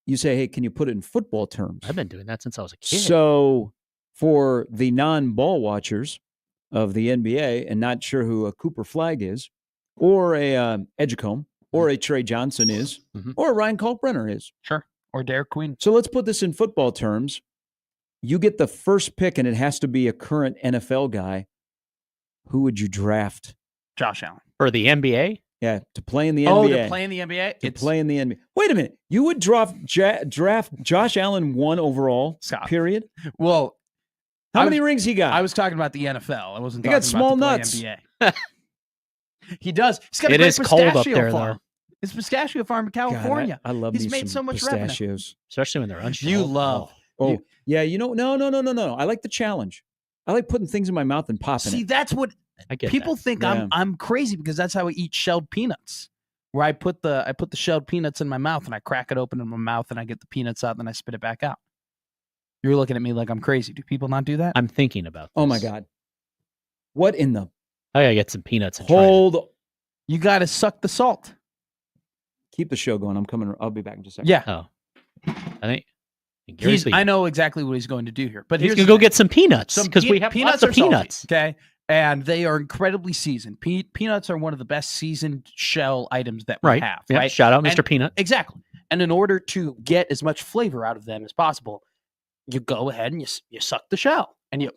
you say, hey, can you put it in football terms?
I've been doing that since I was a kid.
So for the non-ball watchers of the NBA and not sure who a Cooper Flagg is, or a Edgecombe, or a Trey Johnson is, or a Ryan Kalkbrenner is.
Sure. Or Derek Queen.
So let's put this in football terms. You get the first pick, and it has to be a current NFL guy. Who would you draft?
Josh Allen.
For the NBA?
Yeah, to play in the NBA.
Oh, to play in the NBA?
To play in the NBA. Wait a minute. You would draft Josh Allen 1 overall, period?
Well,
how many rings he got?
I was talking about the NFL. I wasn't talking
got small
about the
nuts.
NBA. He does. He's got a great pistachio farm. His pistachio farm in California.
God, I love
He's
me
made
some
so much
pistachios.
revenue.
Especially when they're unshelved.
You love.
Oh, yeah. You know, no. I like the challenge. I like putting things in my mouth and popping
See,
it.
that's what people think. I'm crazy because that's how I eat shelled peanuts. Where I put the shelled peanuts in my mouth and I crack it open in my mouth and I get the peanuts out and then I spit it back out. You're looking at me like I'm crazy. Do people not do that?
I'm thinking about this.
Oh my God. What in the?
I gotta get some peanuts and
You got to suck the salt.
Keep the show going. I'm coming. I'll be back in just a second.
Yeah.
Oh, I think
I know exactly what he's going to do here, but
he's gonna go get some peanuts because we have lots of peanuts.
Salty, okay, and they are incredibly seasoned. Peanuts are one of the best seasoned shell items that we have.
Yeah.
Right?
Shout out, Mr. Peanut.
Exactly. And in order to get as much flavor out of them as possible, you go ahead and you suck the shell and you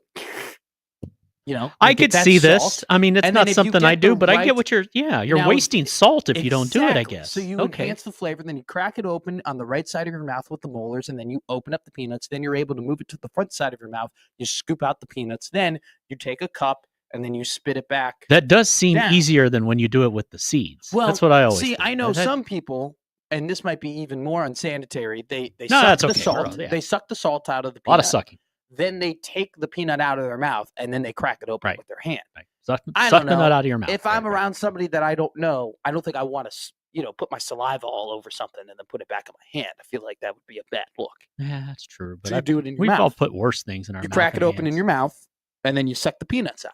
I could see this. I mean, it's not something I do, but I get what you're
Now,
wasting salt if you don't do it, I guess.
So you enhance the flavor, then you crack it open on the right side of your mouth with the molars, and then you open up the peanuts. Then you're able to move it to the front side of your mouth. You scoop out the peanuts. Then you take a cup, and then you spit it back.
That does seem easier than when you do it with the seeds. Well, that's what I always think.
I know some people, and this might be even more unsanitary, they suck
suck
the salt. They suck the salt out of the peanut.
A lot of sucking.
Then they take the peanut out of their mouth, and then they crack it open with their hand.
Suck the nut out of your mouth.
If I'm around somebody that I don't know, I don't think I want to, put my saliva all over something and then put it back in my hand. I feel like that would be a bad look.
Yeah, that's true. But
so you do it in your
we've
mouth.
all put worse things in our mouth.
You crack it open in your mouth, and then you suck the peanuts out.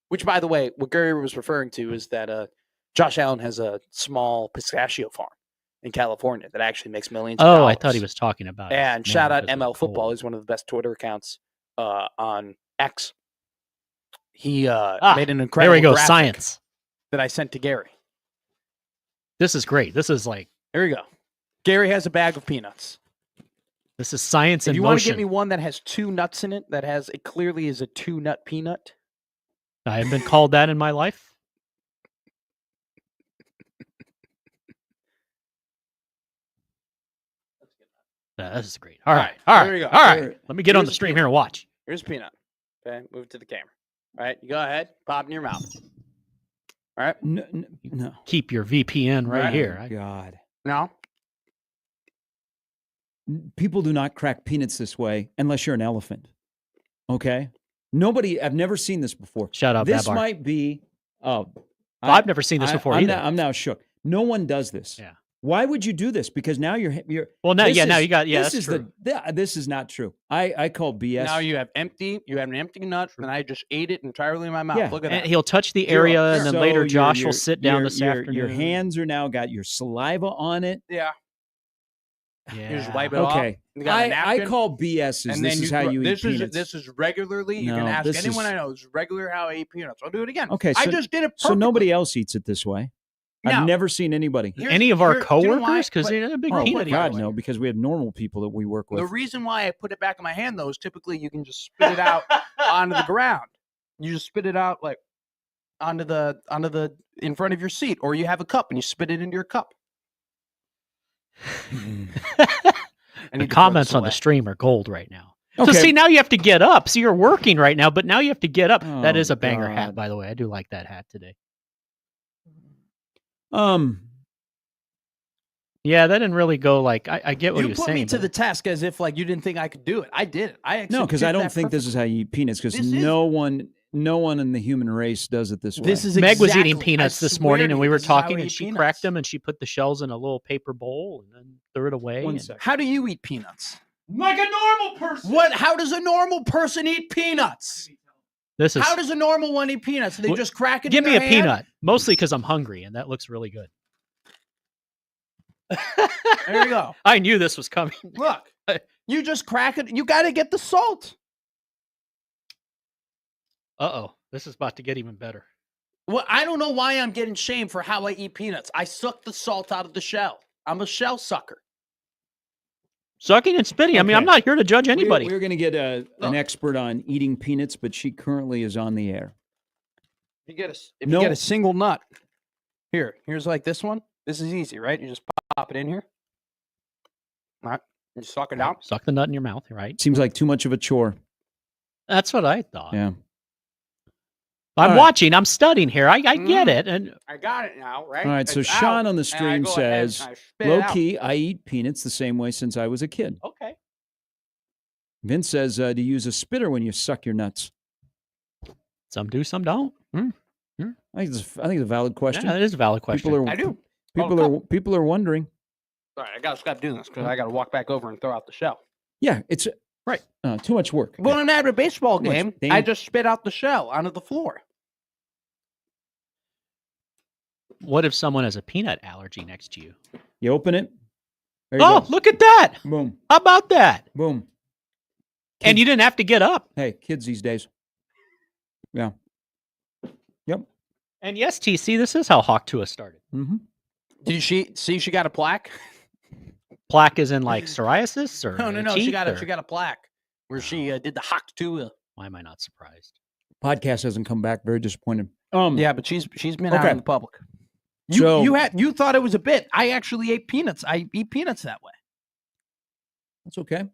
Which, by the way, what Gary was referring to is that Josh Allen has a small pistachio farm in California that actually makes millions of dollars.
Oh, I thought he was talking about it.
And shout out ML Football. He's one of the best Twitter accounts on X. He made an incredible
there we go,
graphic
science
that I sent to Gary.
This is great. This is like
there we go. Gary has a bag of peanuts.
This is science in motion.
If you want to get me one that has 2 nuts in it, it clearly is a 2-nut peanut.
I haven't been called that in my life. This is great. All right.
There we go.
All right. Let me get on the stream here and watch.
Here's a peanut. Okay, move it to the camera. All right, you go ahead, pop in your mouth. All right.
No.
Keep your VPN right here.
Oh, God.
No.
People do not crack peanuts this way unless you're an elephant. Okay? I've never seen this before.
Shout out
This
Babar.
might be...
I've never seen this before either.
I'm now shook. No one does this.
Yeah.
Why would you do this? Because now you're
well, now you got
this
that's
is
true.
This is not true. I call BS.
Now you have an empty nut, and I just ate it entirely in my mouth.
Yeah.
Look at
And
that.
he'll touch the area, and then
So
later Josh will sit down this afternoon.
Your hands are now got your saliva on it.
Yeah.
Yeah.
You just wipe it off.
Okay.
You got a
I
napkin,
call BS.
and
This
then
is how you eat peanuts.
This is regularly. You
No,
can ask
this
anyone
is-
I know. This is regular how I eat peanuts. I'll do it again.
Okay,
I
so-
just did it perfectly.
So nobody else eats it this way.
Now,
I've never seen anybody.
Any of our
do you know why?
coworkers, because they're a big
Oh
peanut
God,
eaters.
no! Because we have normal people that we work with.
The reason why I put it back in my hand, though, is typically you can just spit it out onto the ground. You just spit it out like onto the in front of your seat, or you have a cup and you spit it into your cup.
The comments on the stream are gold right now.
Okay.
So see, now you have to get up. So you're working right now, but now you have to get up. That
Oh,
is a banger
God.
hat, by the way. I do like that hat today. Yeah, that didn't really go like I get what
You
you're
put
saying.
me to
but-
the task as if like you didn't think I could do it. I did it. I
No, because I
executed
don't
that
think this is how you eat peanuts. Because
This is-
no one in the human race does it this way.
This is
Meg was
exactly-
eating peanuts
I
this
swear
morning,
to
and
you,
we were
this is how I
talking, and
eat
she
peanuts.
cracked them, and she put the shells in a little paper bowl, and then threw it away.
One
and-
second.
How do you eat peanuts?
like a normal person.
What? How does a normal person eat peanuts?
This is.
How does a normal one eat peanuts? They
Well,
just crack it.
Give
in
me a
their hand?
peanut, mostly because I'm hungry, and that looks really good.
There you go.
I knew this was coming.
Look, you just crack it. You got to get the salt.
Uh-oh. This is about to get even better.
Well, I don't know why I'm getting shamed for how I eat peanuts. I suck the salt out of the shell. I'm a shell sucker.
Sucking and spitting. I mean,
Okay.
I'm not here to judge anybody.
We're going to get an
Look.
expert on eating peanuts, but she currently is on the air.
If you
No.
get a single nut, here's like this one. This is easy, right? You just pop it in here. All right. You suck it out.
Suck the nut in your mouth, right?
Seems like too much of a chore.
That's what I thought.
Yeah.
I'm
All right.
watching. I'm studying here. I get it. And
I got it now, right?
All right. So
It's
Sean
out,
on the
and I
stream
go ahead and
says,
I spit it
low
out.
key, I eat peanuts the same way since I was a kid.
okay.
Vince says, do you use a spitter when you suck your nuts?
Some do, some don't.
I think it's a valid question.
Yeah, that is a valid question.
People are
I do.
people are wondering.
All right, I got to stop doing this because I got to walk back over and throw out the shell.
Yeah, it's
Right.
Too much work.
When I'm at a baseball
Too much
game,
damn-
I just spit out the shell onto the floor.
What if someone has a peanut allergy next to you?
You open it. There you
Oh,
go.
look at that.
Boom,
How about that?
boom.
And you didn't have to get up.
Hey, kids these days. Yeah. Yep.
And yes, TC, this is how Hawk Tua started.
Mm-hmm.
Did she see she got a plaque?
Plaque is in like psoriasis or
No.
teeth,
She got
or-
a plaque where she did the Hawk 2.
Why am I not surprised?
Podcast hasn't come back. Very disappointed.
Yeah, but she's been out in the public. You thought it was a bit. I actually ate peanuts. I eat peanuts that way.
That's okay.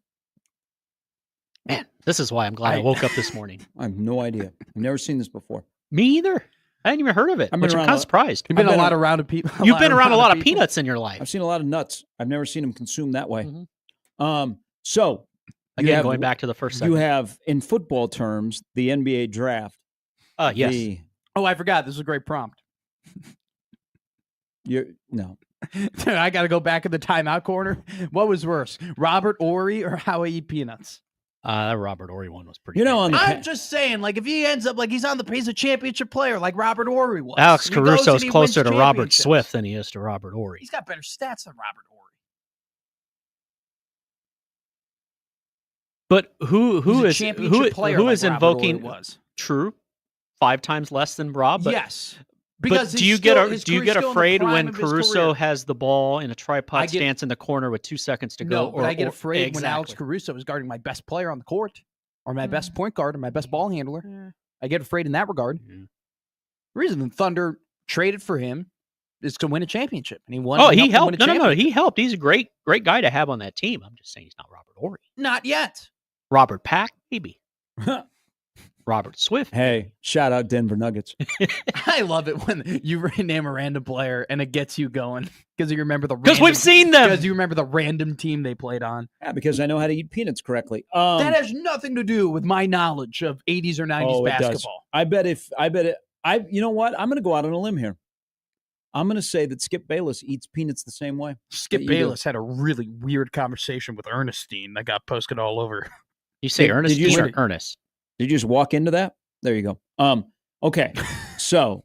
Man, this is why I'm glad I woke up this morning.
I have no idea. I've never seen this before.
Me either. I hadn't even heard of it. I'm kind of surprised.
You've been around a people.
You've been around a lot of peanuts in your life.
I've seen a lot of nuts. I've never seen them consumed that way.
Mm-hmm.
So
again, going back to the first segment.
You have, in football terms, the NBA draft.
Yes.
Oh, I forgot. This is a great prompt.
No.
I got to go back in the timeout corner. What was worse, Robert Horry or how I eat peanuts?
That Robert Horry one was pretty.
I'm just saying, like, if he ends up like he's a championship player, like Robert Horry was.
Alex Caruso is closer to Robert Swift than he is to Robert Horry.
He's got better stats than Robert Horry.
But who is invoking? True, 5 times less than Rob. But,
yes.
But do you get afraid when Caruso has the ball in a tripod stance in the corner with 2 seconds to go?
No, but I get afraid when Alex Caruso is guarding my best player on the court, or my best point guard, or my best ball handler.
Yeah.
I get afraid in that regard. Yeah. The reason the Thunder traded for him is to win a championship, and he won.
Oh, he helped. No, he helped. He's a great guy to have on that team. I'm just saying he's not Robert Horry.
Not yet.
Robert Pack, maybe. Robert Swift.
Hey, shout out Denver Nuggets.
I love it when you name a random player and it gets you going because you remember
because we've seen them.
Because you remember the random team they played on.
Yeah, because I know how to eat peanuts correctly.
That has nothing to do with my knowledge of 80s or 90s basketball.
You know what? I'm going to go out on a limb here. I'm going to say that Skip Bayless eats peanuts the same way.
Skip Bayless had a really weird conversation with Ernestine that got posted all over.
You say Ernestine or Ernest?
Did you just walk into that? There you go. Okay. So,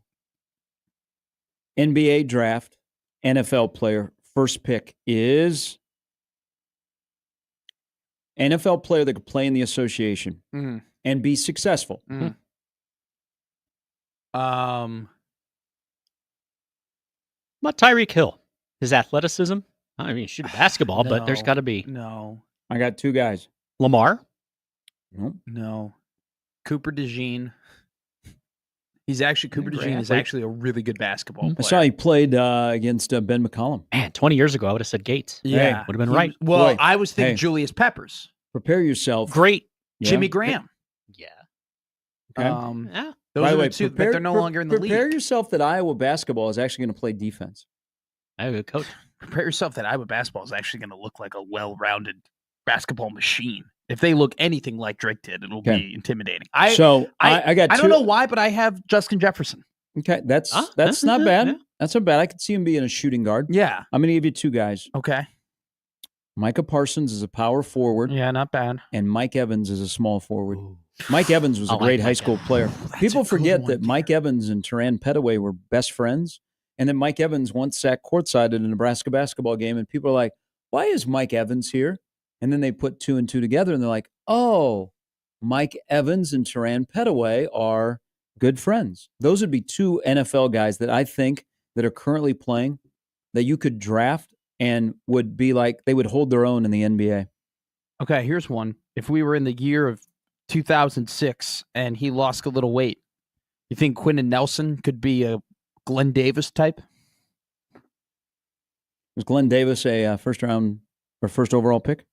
NBA draft, NFL player, first pick is NFL player that could play in the association and be successful.
About Tyreek Hill, his athleticism. I mean, shoot a basketball, but there's got to be.
No.
I got 2 guys.
Lamar?
No. Cooper DeJean. Cooper DeJean is actually a really good basketball player.
I saw he played against Ben McCollum.
Man, 20 years ago, I would have said Gates.
Yeah.
Would have been right.
Well, I was thinking Julius Peppers.
Prepare yourself.
Great.
Jimmy Graham.
Yeah.
Okay.
Yeah.
Those are the 2, but they're no longer in the league.
Prepare yourself that Iowa basketball is actually going to play defense.
I have a good coach.
Prepare yourself that Iowa basketball is actually going to look like a well-rounded basketball machine. If they look anything like Drake did, it'll be intimidating. I got I don't know why, but I have Justin Jefferson.
Okay, that's not bad. Yeah. That's not bad. I could see him being a shooting guard.
Yeah.
I'm going to give you 2 guys.
Okay.
Micah Parsons is a power forward.
Yeah, not bad.
And Mike Evans is a small forward. Ooh. Mike Evans was a great high school player. People forget that Mike Evans and Teran Petaway were best friends, and that Mike Evans once sat courtside at a Nebraska basketball game, and people are like, why is Mike Evans here? And then they put 2 and 2 together, and they're like, oh, Mike Evans and Teran Petaway are good friends. Those would be 2 NFL guys that I think that are currently playing that you could draft and would be like, they would hold their own in the NBA.
Okay, here's one. If we were in the year of 2006 and he lost a little weight, you think Quentin Nelson could be a Glenn Davis type?
Was Glenn Davis a first overall pick?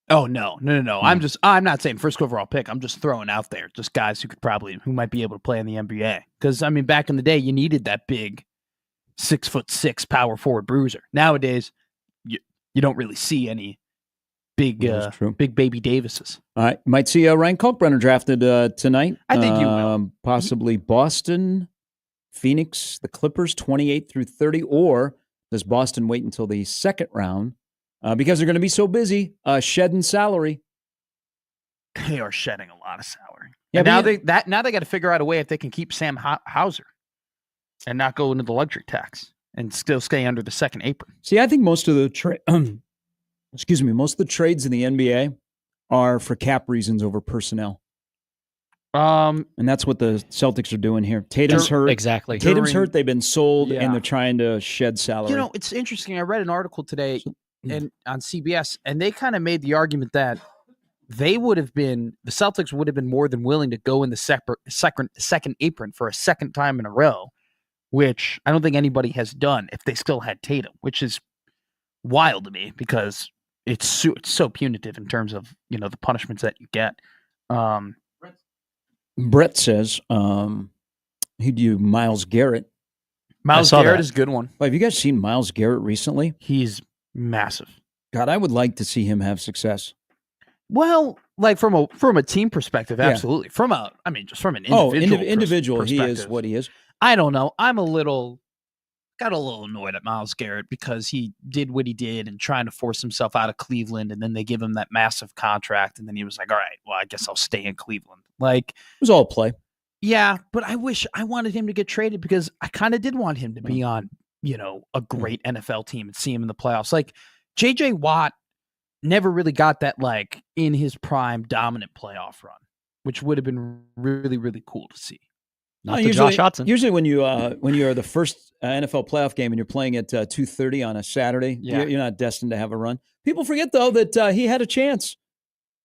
Oh, no. I'm not saying first overall pick. I'm just throwing out there just guys who might be able to play in the NBA. Because, I mean, back in the day, you needed that big 6'6" power forward bruiser. Nowadays, you don't really see any big baby Davises.
All right. Might see Ryan Kalkbrenner drafted tonight.
I think you will.
Possibly Boston, Phoenix, the Clippers, 28 through 30, or does Boston wait until the second round? Because they're going to be so busy shedding salary.
They are shedding a lot of salary. Yeah, now they got to figure out a way if they can keep Sam Hauser and not go into the luxury tax and still stay under the second apron.
See, I think most of the most of the trades in the NBA are for cap reasons over personnel. And that's what the Celtics are doing here. Tatum's hurt.
Exactly.
Tatum's hurt. They've been sold, and they're trying to shed salary.
You know, it's interesting. I read an article today and on CBS, and they kind of made the argument that the Celtics would have been more than willing to go in the second apron for a second time in a row, which I don't think anybody has done if they still had Tatum, which is wild to me because it's so punitive in terms of the punishments that you get.
Brett says he'd do Myles Garrett.
Myles Garrett is a good one.
Have you guys seen Myles Garrett recently?
He's massive.
God, I would like to see him have success.
Well, like from a team perspective, absolutely.
Yeah.
Just from an individual
he is what he is.
I don't know. Got a little annoyed at Myles Garrett because he did what he did and trying to force himself out of Cleveland, and then they give him that massive contract, and then he was like, "All right, well, I guess I'll stay in Cleveland." Like,
it was all play.
Yeah, but I wanted him to get traded because I kind of did want him to be on, a great NFL team and see him in the playoffs. Like J.J. Watt never really got that like in his prime dominant playoff run, which would have been really, really cool to see.
Not Josh Hudson.
Usually when you are the first NFL playoff game and you're playing at 2:30 on a Saturday, you're not destined to have a run. People forget though that he had a chance.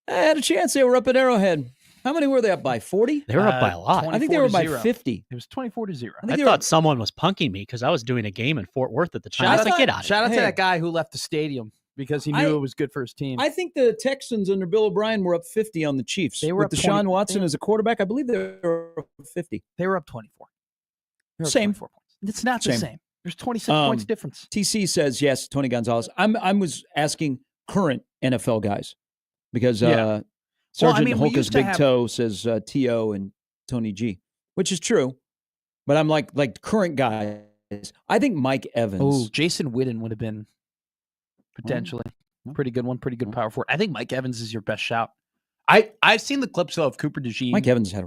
They were up at Arrowhead. How many were they up by? 40?
They were up by a lot.
I think they were by 50.
It was 24-0.
I thought someone was punking me because I was doing a game in Fort Worth at the time. I was like, get out.
Shout out to that guy who left the stadium because he knew it was good for his team.
I think the Texans under Bill O'Brien were up 50 on the Chiefs.
They were
with Deshaun Watson as a quarterback. I believe they were up 50.
They were up 24.
Same.
24 points. It's not the same. There's 26 points difference.
TC says yes. Tony Gonzalez. I was asking current NFL guys because Sergeant Holka's Big Toe says T.O. and Tony G, which is true. But I'm like current guys. I think Mike Evans.
Oh, Jason Witten would have been potentially pretty good one, pretty good power forward. I think Mike Evans is your best shout. I've seen the clips of Cooper DeJean.
Mike Evans had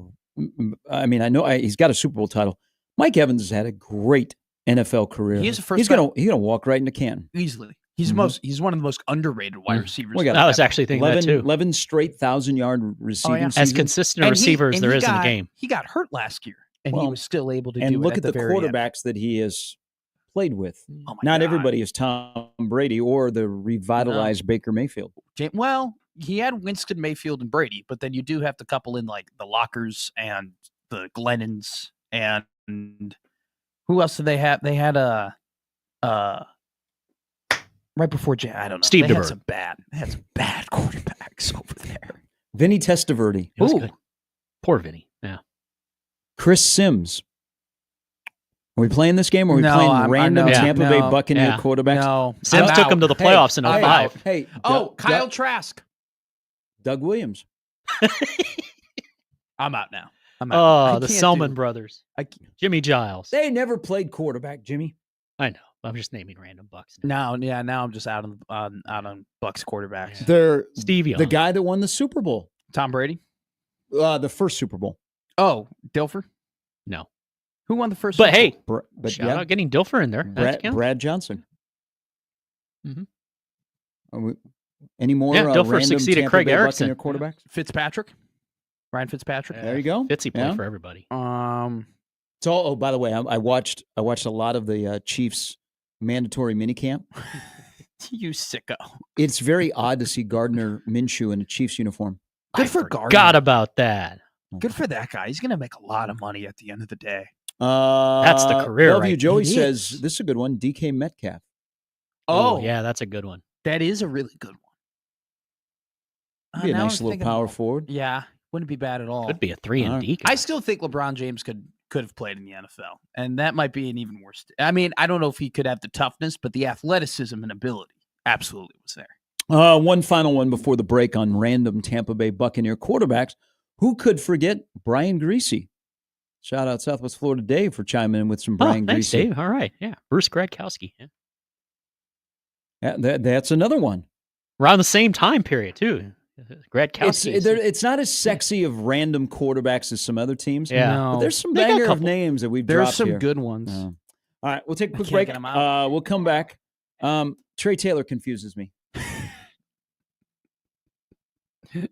I know he's got a Super Bowl title. Mike Evans has had a great NFL career.
He's
gonna walk right into Canton
easily. He's one of the most underrated wide receivers.
I was actually thinking
11,
that too.
11 straight 1,000-yard receiving seasons.
As consistent a receiver as there is in the game.
He got hurt last year, and he was still able to do it.
And look at the quarterbacks that he has played with.
Oh
Not everybody is Tom Brady or the revitalized Baker Mayfield.
Well, he had Winston, Mayfield, and Brady, but then you do have to couple in like the Lockers and the Glennons and who else did they have? They had right before I don't know.
Steve
They
DeBerg.
had some bad quarterbacks over there.
Vinny Testaverde.
He was good. Poor Vinny. Yeah.
Chris Sims. Are we playing this game or are we playing random Tampa Bay Buccaneer quarterbacks?
No.
Sims took him to the playoffs in 05.
Hey.
Kyle Trask.
Doug Williams.
I'm out now.
Oh, the Selman brothers. Jimmy Giles.
They never played quarterback, Jimmy.
I know. I'm just naming random Bucks.
Now I'm just out on Bucks quarterbacks.
Yeah.
They're
Steve Young.
the guy that won the Super Bowl.
Tom Brady?
The first Super Bowl.
Oh, Dilfer?
No.
Who won the first
But
Super
Bowl? But shout out getting Dilfer in there.
Brad Johnson.
Mm-hmm.
Any more
Dilfer succeeded
Tampa
Craig
Bay
Erickson.
Buccaneer quarterbacks?
Ryan Fitzpatrick.
There you go.
Fitzy played for everybody.
It's all. Oh, by the way, I watched a lot of the Chiefs mandatory minicamp.
You sicko.
It's very odd to see Gardner Minshew in a Chiefs uniform.
Good for Gardner.
Forgot about that.
Good for that guy. He's going to make a lot of money at the end of the day.
That's the career.
Bellevue
right?
Joey says this is a good one. DK Metcalf.
Oh,
yeah, that's a good one.
That is a really good one.
Be a nice little power forward.
Yeah, wouldn't be bad at all.
Could be a 3-and-D.
I still think LeBron James could have played in the NFL, and that might be an even worse. I mean, I don't know if he could have the toughness, but the athleticism and ability absolutely was there.
One final one before the break on random Tampa Bay Buccaneer quarterbacks. Who could forget Brian Greasy? Shout out Southwest Florida Dave for chiming in with some Brian
thanks,
Greasy.
Dave. All right, yeah. Bruce Gradkowski.
Yeah, that's another one.
Around the same time period, too. Gradkowski.
It's not as sexy of random quarterbacks as some other teams.
Yeah.
No. But there's some banger of names that we've dropped here.
There's some good ones.
All right, we'll take a quick break. We'll come back. Trey Taylor confuses me.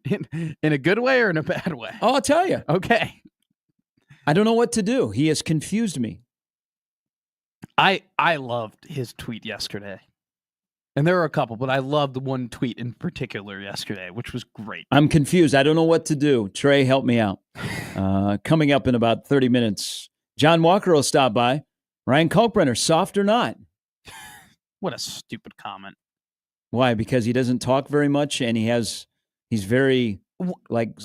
In a good way or in a bad way?
Oh, I'll tell you.
Okay.
I don't know what to do. He has confused me.
I loved his tweet yesterday. And there were a couple, but I loved one tweet in particular yesterday, which was great.
I'm confused. I don't know what to do. Trey, help me out. Coming up in about 30 minutes, John Walker will stop by. Ryan Kalkbrenner, soft or not?
What a stupid comment.
Why? Because he doesn't talk very much, and he's very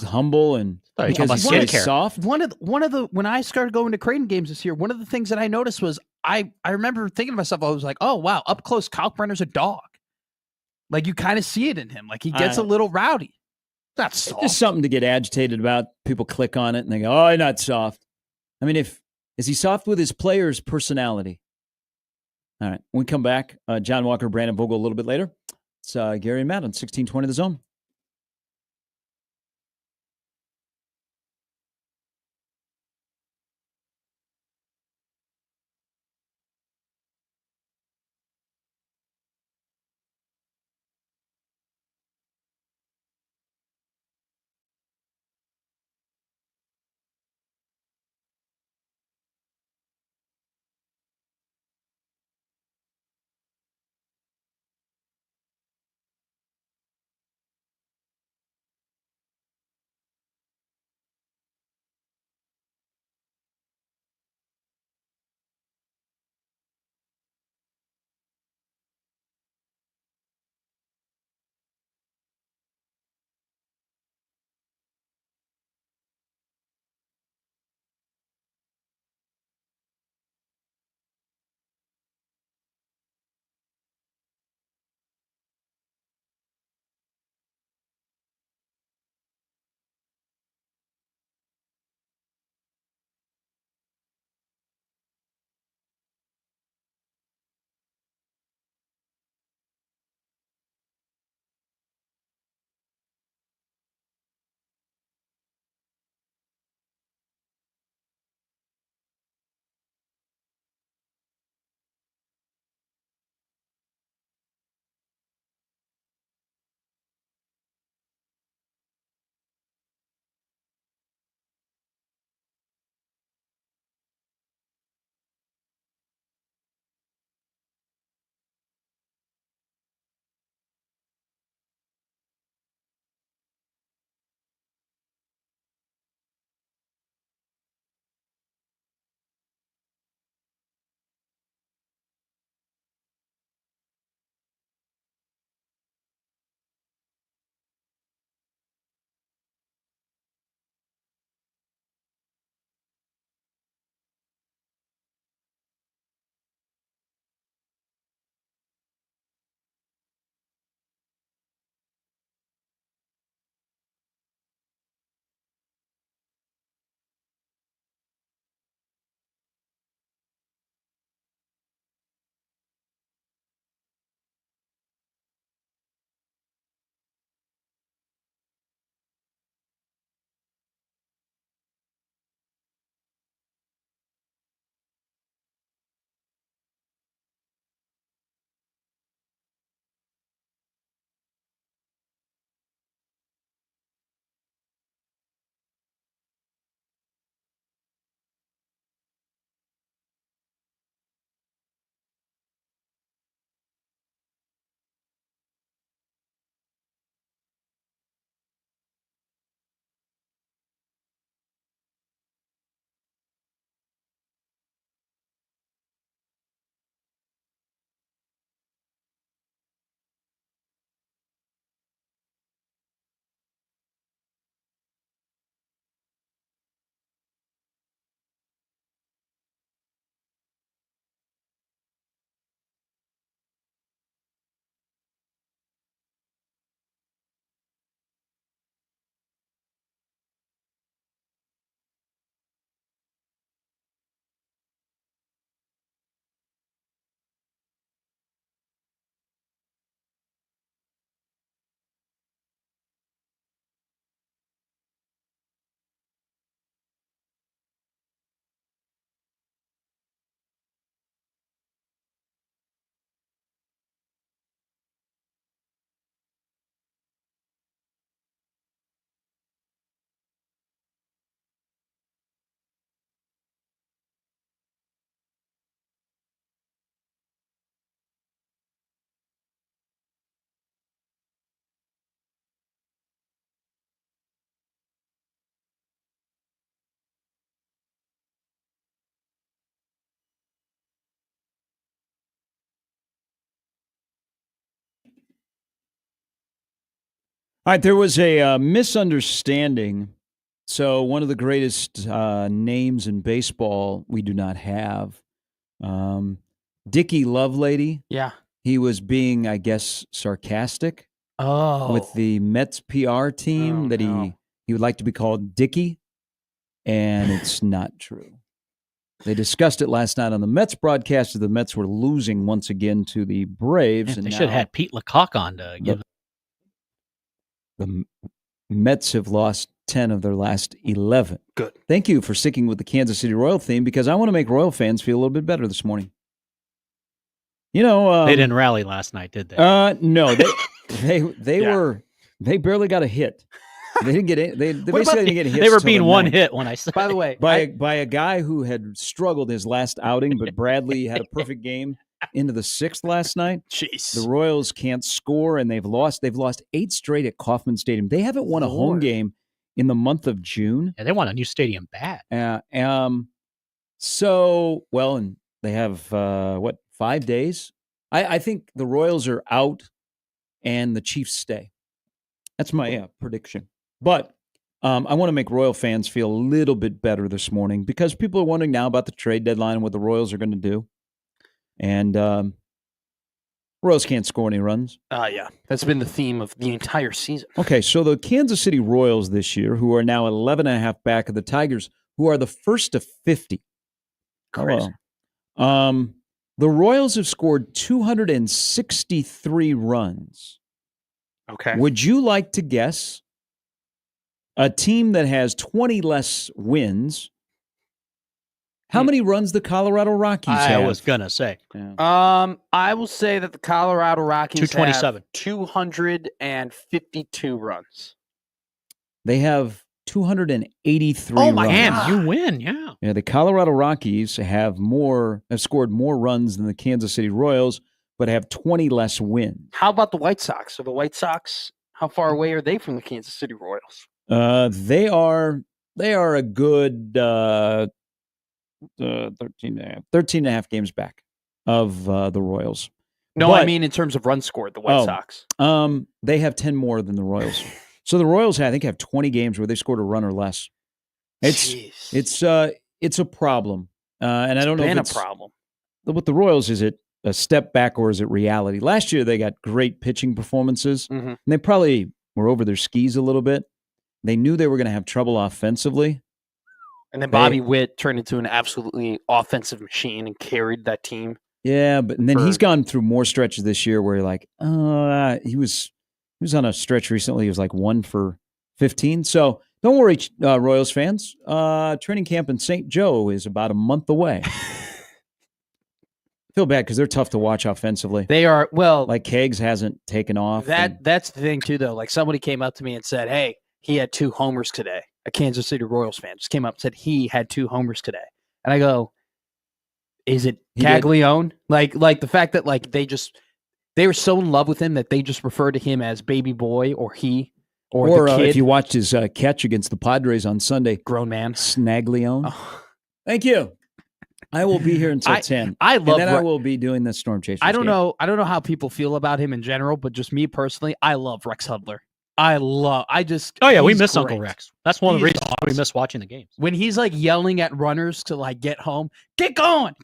humble, and because he's soft.
One of the when I started going to Creighton games this year, one of the things that I noticed was I remember thinking to myself, I was like, oh wow, up close, Kalkbrenner's a dog. Like you kind of see it in him. Like he gets a little rowdy. That's soft.
Just something to get agitated about. People click on it and they go, "Oh, I'm not soft." I mean, is he soft with his player's personality? All right. When we come back, John Walker, Brandon Vogel a little bit later. It's Gary and Matt on 1620 The Zone. All right, there was a misunderstanding. So one of the greatest names in baseball we do not have, Dickie Lovelady.
Yeah.
He was being, I guess, sarcastic with the Mets PR team he would like to be called Dickie, and it's not true. They discussed it last night on the Mets broadcast. The Mets were losing once again to the Braves.
They should have had Pete Lecoq on to give.
The Mets have lost 10 of their last 11.
Good.
Thank you for sticking with the Kansas City Royal theme, because I want to make Royal fans feel a little bit better this morning. You know,
they didn't rally last night, did they?
No, they barely got a hit. They didn't get it. They basically didn't get hits.
They were being one hit when I said.
By the way,
by a guy who had struggled his last outing, but Bradley had a perfect game into the 6th last night.
Jeez.
The Royals can't score, and they've lost 8 straight at Kauffman Stadium. They haven't won a home game in the month of June.
Yeah, they want a new stadium bad.
And they have 5 days. I think the Royals are out, and the Chiefs stay. That's my prediction. But I want to make Royal fans feel a little bit better this morning, because people are wondering now about the trade deadline and what the Royals are going to do. And Royals can't score any runs.
Yeah. That's been the theme of the entire season.
Okay, so the Kansas City Royals this year, who are now 11.5 back of the Tigers, who are the first to 50.
Crazy.
The Royals have scored 263 runs.
Okay.
Would you like to guess a team that has 20 less wins? How many runs the Colorado Rockies have?
I was gonna say.
Yeah.
I will say that the Colorado Rockies
227.
have 252 runs.
They have 283
Oh my
runs.
God.
You win, yeah.
Yeah, the Colorado Rockies have scored more runs than the Kansas City Royals, but have 20 less wins.
How about the White Sox? So the White Sox, how far away are they from the Kansas City Royals?
They are a good 13 and a half games back of the Royals.
No, I mean in terms of runs scored, the White Sox.
They have 10 more than the Royals. So the Royals, I think, have 20 games where they scored a run or less. It's a problem, and I don't know if it's
a problem.
With the Royals, is it a step back or is it reality? Last year they got great pitching performances, and they probably were over their skis a little bit. They knew they were going to have trouble offensively.
And then Bobby Witt turned into an absolutely offensive machine and carried that team.
Yeah, but then he's gone through more stretches this year where he was on a stretch recently. He was like 1 for 15. So don't worry, Royals fans. Training camp in St. Joe is about a month away. Feel bad because they're tough to watch offensively.
They are, well.
Like Keggs hasn't taken off.
That's the thing, too, though. Like somebody came up to me and said, hey, he had 2 homers today. A Kansas City Royals fan just came up and said he had 2 homers today. And I go, is it Caglione? Like the fact that like they were so in love with him that they just refer to him as baby boy or he or the kid.
If you watched his catch against the Padres on Sunday.
Grown man.
Snaglione.
Oh.
Thank you. I will be here until 10.
I love.
And then I will be doing the Storm Chasers.
I don't know how people feel about him in general, but just me personally, I love Rex Hudler.
We miss great. Uncle Rex. That's one of the reasons why we miss watching the games.
When he's like yelling at runners to like get home, get going,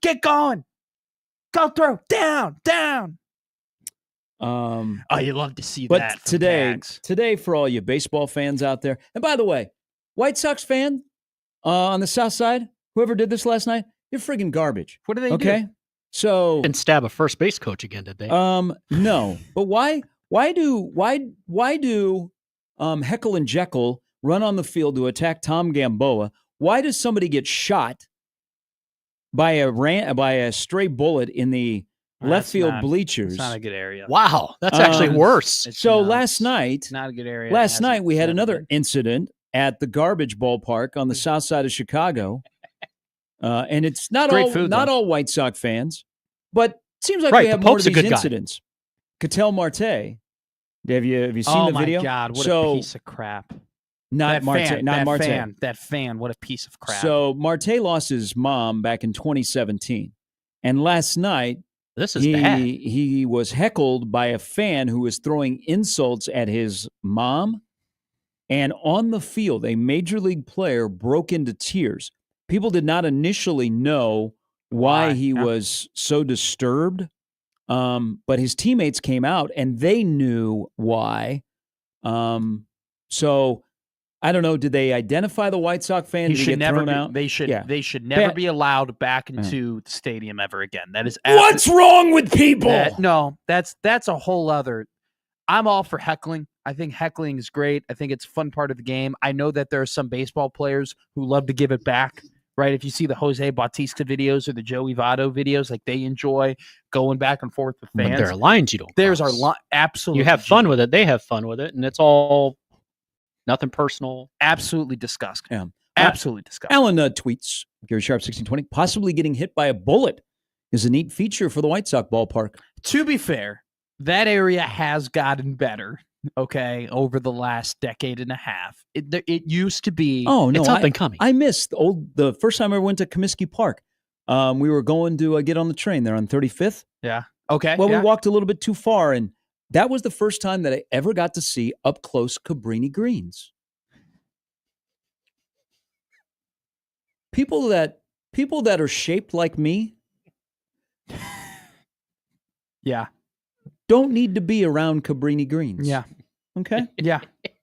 go through, down. You love to see that.
But today, for all you baseball fans out there, and by the way, White Sox fan on the South Side, whoever did this last night, you're friggin' garbage.
What do they do?
Okay, so
and stab a first base coach again, did they?
No, but why? Why do Heckle and Jekyll run on the field to attack Tom Gamboa? Why does somebody get shot by a stray bullet in the left field bleachers?
It's not a good area.
Wow, that's actually worse.
Last night,
not a good area.
Last night we had another incident at the garbage ballpark on the south side of Chicago, and it's not all White Sox fans, but it seems like we have more of these incidents. Ketel Marte. Have you seen the video?
Oh my God! What a piece of crap!
Not Marte.
That fan. What a piece of crap!
So Marte lost his mom back in 2017, and last night
This is bad.
He was heckled by a fan who was throwing insults at his mom. And on the field, a major league player broke into tears. People did not initially know why he was so disturbed. But his teammates came out and they knew why. So I don't know. Did they identify the White Sox fan?
He should never
out?
They should never be allowed back into the stadium ever again. That is
what's wrong with people?
That's a whole other. I'm all for heckling. I think heckling is great. I think it's a fun part of the game. I know that there are some baseball players who love to give it back. Right, if you see the Jose Bautista videos or the Joey Votto videos, like they enjoy going back and forth with fans.
But there are lines you don't.
There's our line. Absolutely,
you have fun with it. They have fun with it, and it's all nothing personal.
Absolutely disgusting.
Yeah.
Absolutely disgusting.
Alan tweets, Gary Sharp 1620, possibly getting hit by a bullet is a neat feature for the White Sox ballpark.
To be fair, that area has gotten better. Okay, over the last decade and a half, it used to be.
Oh no,
it's up and coming.
I missed the first time I went to Comiskey Park. We were going to get on the train there on 35th.
Yeah. Okay.
Well, we walked a little bit too far, and that was the first time that I ever got to see up close Cabrini greens. People that are shaped like me.
Yeah.
Don't need to be around Cabrini greens.
Yeah.
Okay?
Yeah.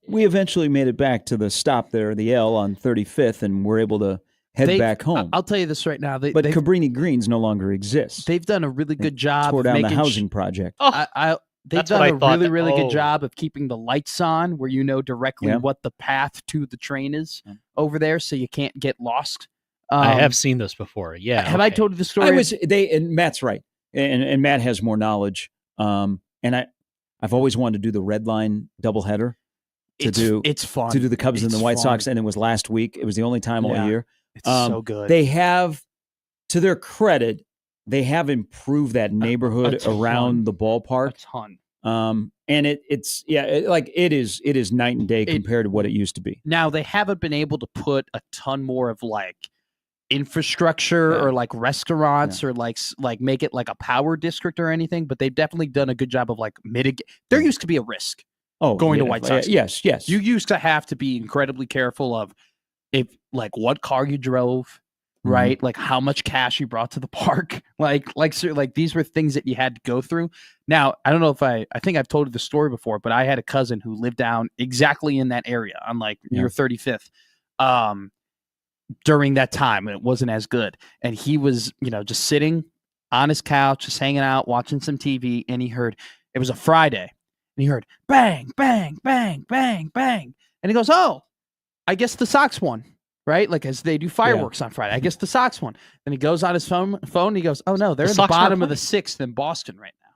We eventually made it back to the stop there, the L on 35th, and we're able to head back home.
I'll tell you this right now.
But Cabrini greens no longer exist.
They've done a really good job.
Tore down the housing project.
They've done a really good job of keeping the lights on where you know directly what the path to the train is over there so you can't get lost.
I have seen this before. Yeah.
Have I told you the story?
And Matt's right. And Matt has more knowledge. And I've always wanted to do the red line doubleheader.
It's fun.
To do the Cubs and the White Sox, and it was last week. It was the only time all year.
It's so good.
They have, to their credit, they have improved that neighborhood around the ballpark.
A ton.
And it is night and day compared to what it used to be.
Now they haven't been able to put a ton more of like infrastructure or like restaurants or like make it like a power district or anything, but they've definitely done a good job of like mitigate. There used to be a risk going to White Sox.
Yes.
You used to have to be incredibly careful of if like what car you drove, right? Like how much cash you brought to the park. Like these were things that you had to go through. Now, I don't know if I think I've told you the story before, but I had a cousin who lived down exactly in that area on like near 35th. During that time, and it wasn't as good. And he was, just sitting on his couch, just hanging out, watching some TV, and he heard, it was a Friday, and he heard bang, bang, bang, bang, bang. And he goes, oh, I guess the Sox won, right? Like as they do fireworks on Friday. I guess the Sox won. Then he goes on his phone, and he goes, oh no, they're in the bottom of the 6th in Boston right now.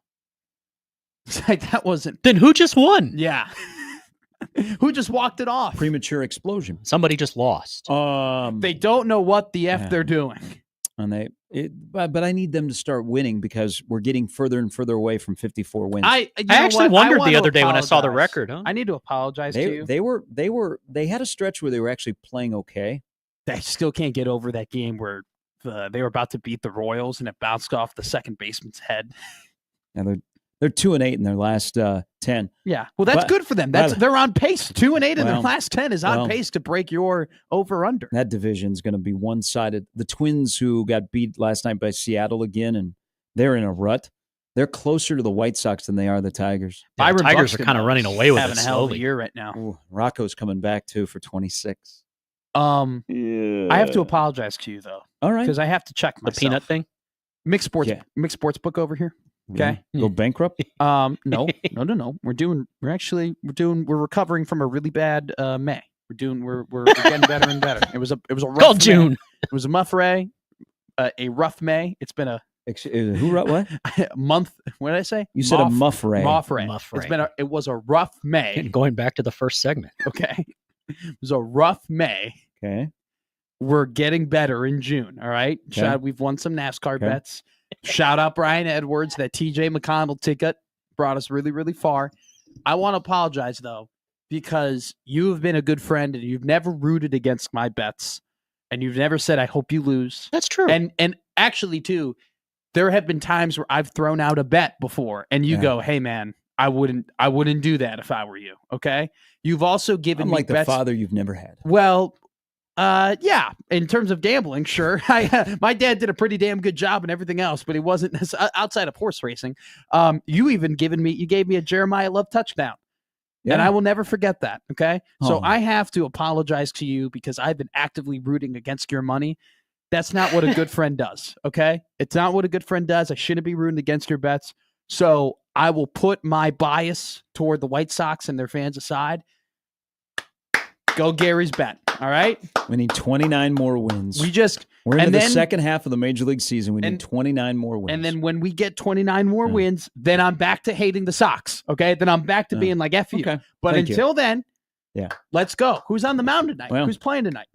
It's like, that wasn't.
Then who just won?
Yeah. Who just walked it off?
Premature explosion.
Somebody just lost.
They don't know what the F they're doing.
And but I need them to start winning because we're getting further and further away from 54 wins.
I actually wondered the other day when I saw the record.
I need to apologize to you.
They had a stretch where they were actually playing okay.
They still can't get over that game where they were about to beat the Royals and it bounced off the second baseman's head.
And they're 2-8 in their last 10.
Yeah, well, that's good for them. They're on pace. 2-8 in their last 10 is on pace to break your over/under.
That division's going to be one-sided. The Twins, who got beat last night by Seattle again, and they're in a rut. They're closer to the White Sox than they are the Tigers.
Yeah, the Tigers are kind of running away with it
having a hell of a year right now.
Ooh, Rocco's coming back too for 26.
I have to apologize to you though.
All right,
because I have to check myself.
The peanut thing.
Mixed sports book over here. Okay.
Go bankrupt?
No. We're recovering from a really bad May. We're getting better and better. It was a rough
June.
May. It was a a rough May. It's been a
what?
month. What did I say?
You said a muffray.
Muffray. It was a rough May.
Going back to the first segment.
Okay. It was a rough May.
Okay.
We're getting better in June. All right. Okay. We've won some NASCAR bets. Shout out Brian Edwards. That TJ McConnell ticket brought us really, really far. I want to apologize, though, because you have been a good friend and you've never rooted against my bets. And you've never said, I hope you lose.
That's true.
And actually, too, there have been times where I've thrown out a bet before, and you go, "Hey, man, I wouldn't do that if I were you." Okay. You've also given
I'm
me
like the father you've never had.
Well, yeah. In terms of gambling, sure. My dad did a pretty damn good job and everything else, but he wasn't outside of horse racing. You gave me a Jeremiah Love touchdown. Yeah. And I will never forget that. Okay. So I have to apologize to you because I've been actively rooting against your money. That's not what a good friend does. Okay. It's not what a good friend does. I shouldn't be rooting against your bets. So I will put my bias toward the White Sox and their fans aside. Go Gary's bet. All right.
We need 29 more wins. We're into the second half of the Major League season. We need 29 more wins.
And then when we get 29 more wins, then I'm back to hating the Sox. Okay. Then I'm back to being like F you. Okay. But until then, let's go. Who's on the mound tonight? Who's playing tonight?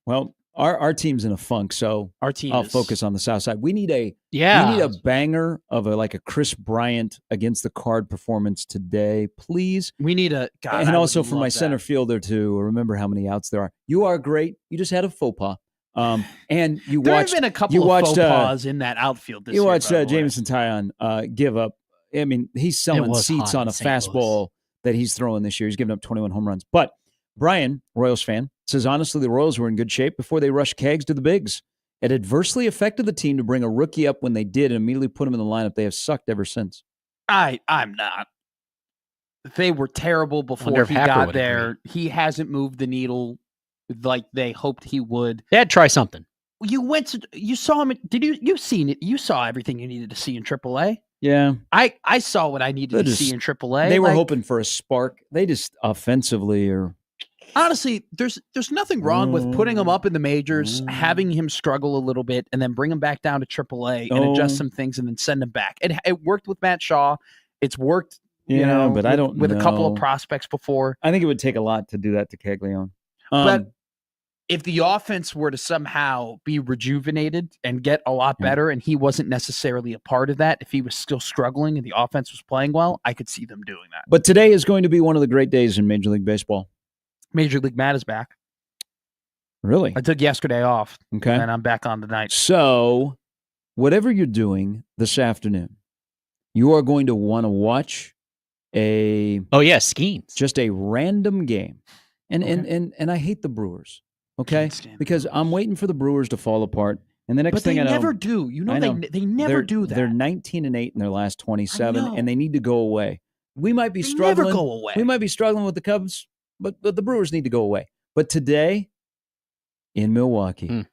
Well, our team's in a funk, so I'll focus on the South side. We need a banger of a Chris Bryant against the Card performance today, please.
We need
and also for my center fielder to remember how many outs there are. You are great. You just had a faux pas. And
there have been a couple of faux pas in that outfield this year.
You watched Jameson Taillon give up. I mean, he's selling seats on a fastball that he's throwing this year. He's given up 21 home runs. But Brian, Royals fan, says, honestly, the Royals were in good shape before they rushed Kegs to the bigs. It adversely affected the team to bring a rookie up when they did and immediately put him in the lineup. They have sucked ever since.
I'm not. They were terrible before he got there. He hasn't moved the needle like they hoped he would.
They had to try something.
You saw him. You've seen it. You saw everything you needed to see in AAA.
Yeah.
I saw what I needed to see in AAA.
They were hoping for a spark. They just offensively are.
Honestly, there's nothing wrong with putting him up in the majors, having him struggle a little bit, and then bring him back down to AAA and adjust some things and then send him back. It worked with Matt Shaw. It's worked,
but I don't
with
know.
A couple of prospects before.
I think it would take a lot to do that to Caglione.
But if the offense were to somehow be rejuvenated and get a lot better, and he wasn't necessarily a part of that, if he was still struggling and the offense was playing well, I could see them doing that.
But today is going to be one of the great days in Major League Baseball.
Major League Matt is back.
Really?
I took yesterday off.
Okay.
And I'm back on tonight.
So, whatever you're doing this afternoon, you are going to want to watch
Skeens.
Just a random game. And I hate the Brewers. Okay? Because I'm waiting for the Brewers to fall apart. And the next thing I know,
they never do. They never do that.
They're 19-8 in their last 27, and they need to go away. We might be struggling.
Never go away.
We might be struggling with the Cubs. But the Brewers need to go away. But today, in Milwaukee,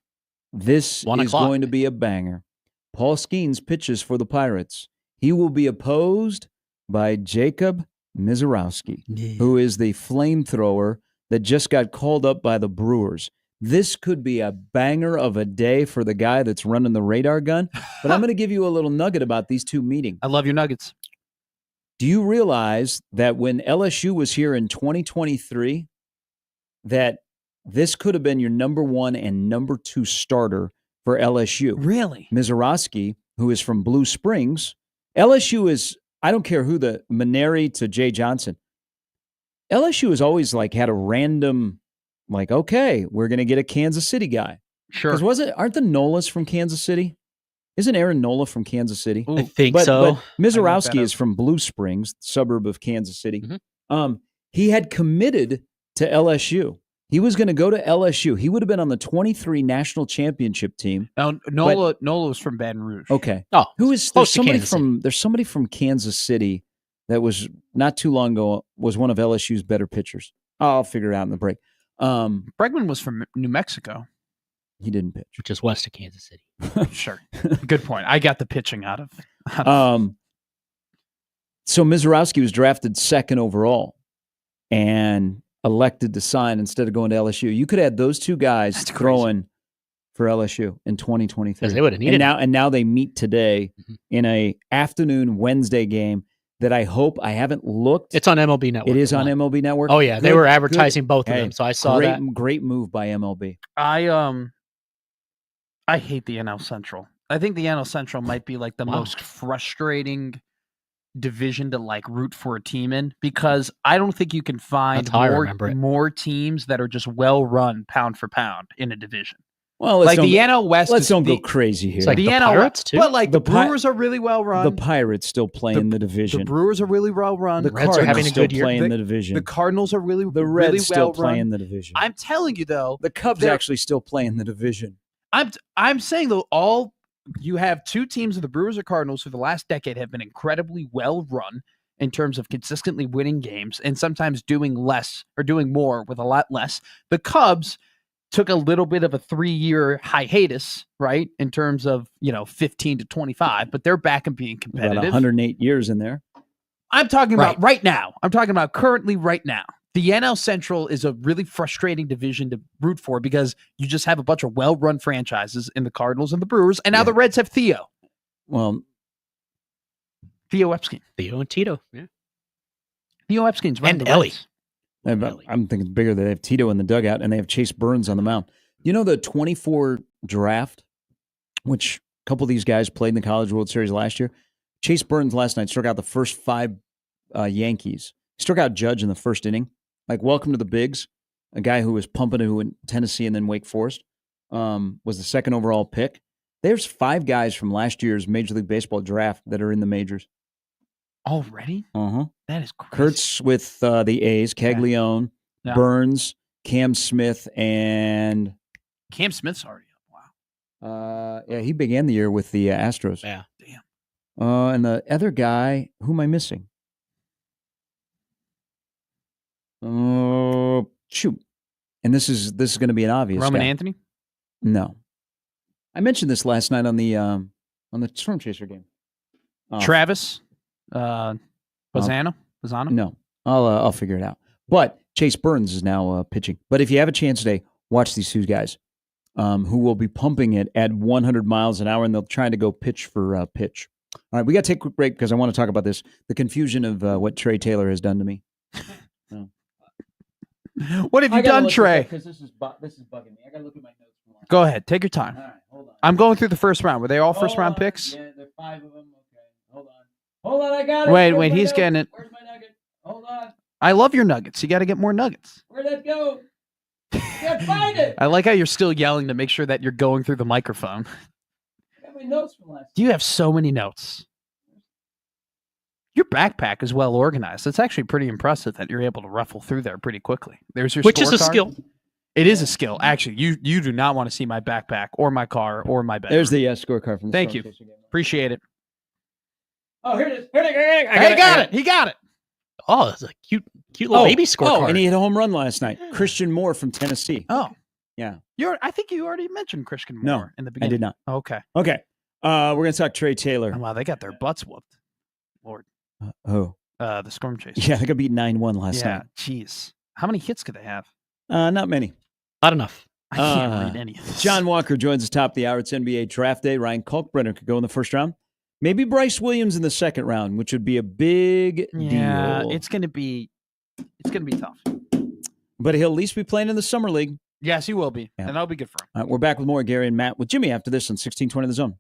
this is going to be a banger. Paul Skeens pitches for the Pirates. He will be opposed by Jacob Misiorowski, who is the flamethrower that just got called up by the Brewers. This could be a banger of a day for the guy that's running the radar gun. But I'm going to give you a little nugget about these two meeting.
I love your nuggets.
Do you realize that when LSU was here in 2023, that this could have been your number 1 and number 2 starter for LSU?
Really?
Misiorowski, who is from Blue Springs. LSU is, I don't care who the Maneri to Jay Johnson. LSU has always had a random, okay, we're going to get a Kansas City guy.
Sure.
Because aren't the Nolas from Kansas City? Isn't Aaron Nola from Kansas City?
I think so.
But Misiorowski is from Blue Springs, suburb of Kansas City. Mm-hmm. He had committed to LSU. He was going to go to LSU. He would have been on the 23 national championship team.
Now, Nola was from Baton Rouge.
Okay.
Oh,
there's somebody from Kansas City that was not too long ago was one of LSU's better pitchers. I'll figure it out in the break.
Bregman was from New Mexico.
He didn't pitch.
Which is west of Kansas City.
Sure. Good point. I got the pitching out of.
So Misiorowski was drafted 2nd overall and elected to sign instead of going to LSU. You could add those two guys throwing for LSU in 2023.
Because they would have needed it.
And now they meet today in a afternoon Wednesday game that I hope I haven't looked.
It's on MLB Network.
It is on MLB Network.
Oh yeah, they were advertising both of them, so I saw that.
Great move by MLB.
I hate the NL Central. I think the NL Central might be the most frustrating division to root for a team in, because I don't think you can find more teams that are just well run pound for pound in a division.
Well,
like the NL West.
Let's don't go crazy here.
It's like
the
the
NL
Pirates too.
But like the Brewers are really well run.
The Pirates still play in the division.
The Brewers are really well run.
The
Reds are having a
still
good year.
play in the division.
The Cardinals are really
the Reds
really
still
well
play
run.
in the division.
I'm telling you though,
the Cubs actually still play in the division.
I'm saying though, you have two teams of the Brewers or Cardinals who the last decade have been incredibly well run in terms of consistently winning games and sometimes doing less or doing more with a lot less. The Cubs took a little bit of a 3-year hiatus, right, in terms of 15 to 25, but they're back and being competitive.
About 108 years in there.
I'm talking about right now. I'm talking about currently right now. The NL Central is a really frustrating division to root for because you just have a bunch of well-run franchises in the Cardinals and the Brewers, and now the Reds have Theo.
Well,
Theo Epstein.
Theo and Tito. Yeah.
Theo Epstein's running
And
the
Ellie.
Reds.
I'm thinking it's bigger. They have Tito in the dugout, and they have Chase Burns on the mound. You know the 24 draft, which a couple of these guys played in the College World Series last year? Chase Burns last night struck out the first 5 Yankees. He struck out Judge in the first inning. Like, welcome to the bigs. A guy who was pumping who in Tennessee and then Wake Forest was the second overall pick. There's 5 guys from last year's Major League Baseball draft that are in the majors.
Already?
Uh-huh.
That is crazy.
Kurtz with the A's, Caglione, Burns, Cam Smith, and...
Cam Smith's already up. Wow.
Yeah, he began the year with the Astros.
Yeah.
Damn.
And the other guy, who am I missing? Shoot. And this is going to be an obvious
Roman
guy.
Anthony?
No. I mentioned this last night on the Storm Chaser game.
Travis? Lozano?
No. I'll figure it out. But Chase Burns is now pitching. But if you have a chance today, watch these 2 guys who will be pumping it at 100 miles an hour, and they'll try to go pitch for pitch. All right, we got to take a quick break because I want to talk about this. The confusion of what Trey Taylor has done to me.
What have you done, Trey?
Because this is bugging me. I got to look at my notes.
Go ahead. Take your time.
All right, hold on.
I'm going through the first round. Were they all first-round picks?
Yeah, there are 5 of them. Okay, hold on. I got it.
Wait, he's getting it.
Where's my nugget? Hold on.
I love your nuggets. You got to get more nuggets.
Where'd that go? Can't find it.
I like how you're still yelling to make sure that you're going through the microphone.
I got my notes from last.
You have so many notes. Your backpack is well organized. It's actually pretty impressive that you're able to ruffle through there pretty quickly. There's your
Which is a
scorecard.
skill.
It is a skill. Actually, you do not want to see my backpack or my car or my bedroom.
There's the scorecard from the
Thank you. Appreciate it.
Oh, here it is.
He got it. He got it.
Oh, it's a cute little baby scorecard.
Oh, and he hit a home run last night. Christian Moore from Tennessee.
Oh.
Yeah.
I think you already mentioned Christian Moore
No,
in the beginning.
I did not.
Okay.
Okay. We're going to talk Trey Taylor.
Oh, wow, they got their butts whooped. Lord.
Who?
The Storm Chase.
Yeah, they got beat 9-1 last night.
Jeez. How many hits could they have?
Not many.
Not enough.
I can't read any of this.
John Walker joins us top of the hour. It's NBA draft day. Ryan Kalkbrenner could go in the first round. Maybe Bryce Williams in the second round, which would be a big deal.
It's gonna be tough.
But he'll at least be playing in the summer league.
Yes, he will be. And that'll be good for him.
All right, we're back with more Gary and Matt with Jimmy after this on 1620 The Zone.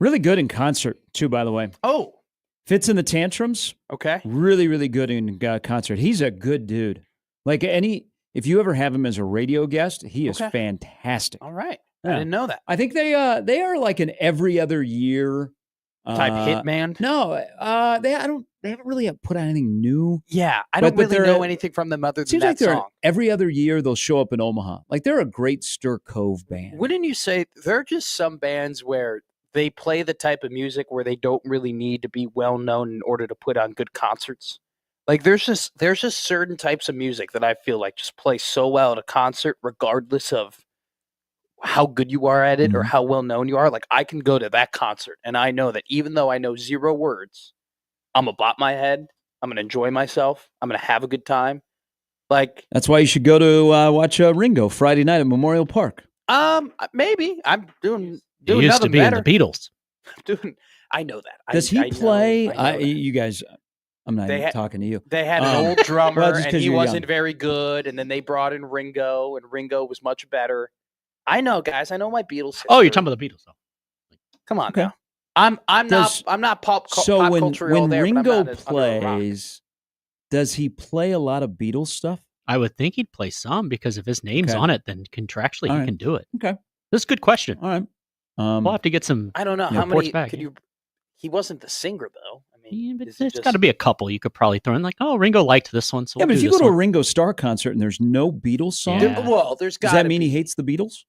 Really good in concert, too, by the way.
Oh.
Fits in the tantrums.
Okay.
Really, really good in concert. He's a good dude. Like if you ever have him as a radio guest, he is fantastic.
All right.
Yeah.
I didn't know that.
I think they are like an every other year
type hit band.
No, they haven't really put out anything new.
Yeah, I don't really know anything from them other than that song.
Every other year they'll show up in Omaha. Like they're a great Stir Cove band.
Wouldn't you say there are just some bands where they play the type of music where they don't really need to be well known in order to put on good concerts? Like there's just certain types of music that I feel like just play so well at a concert, regardless of how good you are at it or how well known you are. Like I can go to that concert and I know that even though I know 0 words, I'm gonna bop my head. I'm gonna enjoy myself. I'm gonna have a good time. Like
that's why you should go to watch Ringo Friday night at Memorial Park.
Maybe I'm doing.
He used to be
better.
in the Beatles.
I know that.
Does he play? You guys, I'm not even talking to you.
They had an old drummer, and he wasn't very good. And then they brought in Ringo, and Ringo was much better. I know, guys. I know my Beatles history.
Oh, you're talking about the Beatles, though.
Come on, now. I'm not pop culture all there. So
when Ringo plays, does he play a lot of Beatles stuff?
I would think he'd play some because if his name's on it, then contractually he can do it.
Okay,
that's a good question.
All right.
We'll have to get some.
I don't know how many could you. He wasn't the singer though. I mean,
it's got to be a couple you could probably throw in. Like, oh, Ringo liked this one, so
yeah. But if you go to a Ringo Starr concert and there's no Beatles song,
does
that mean he hates the Beatles?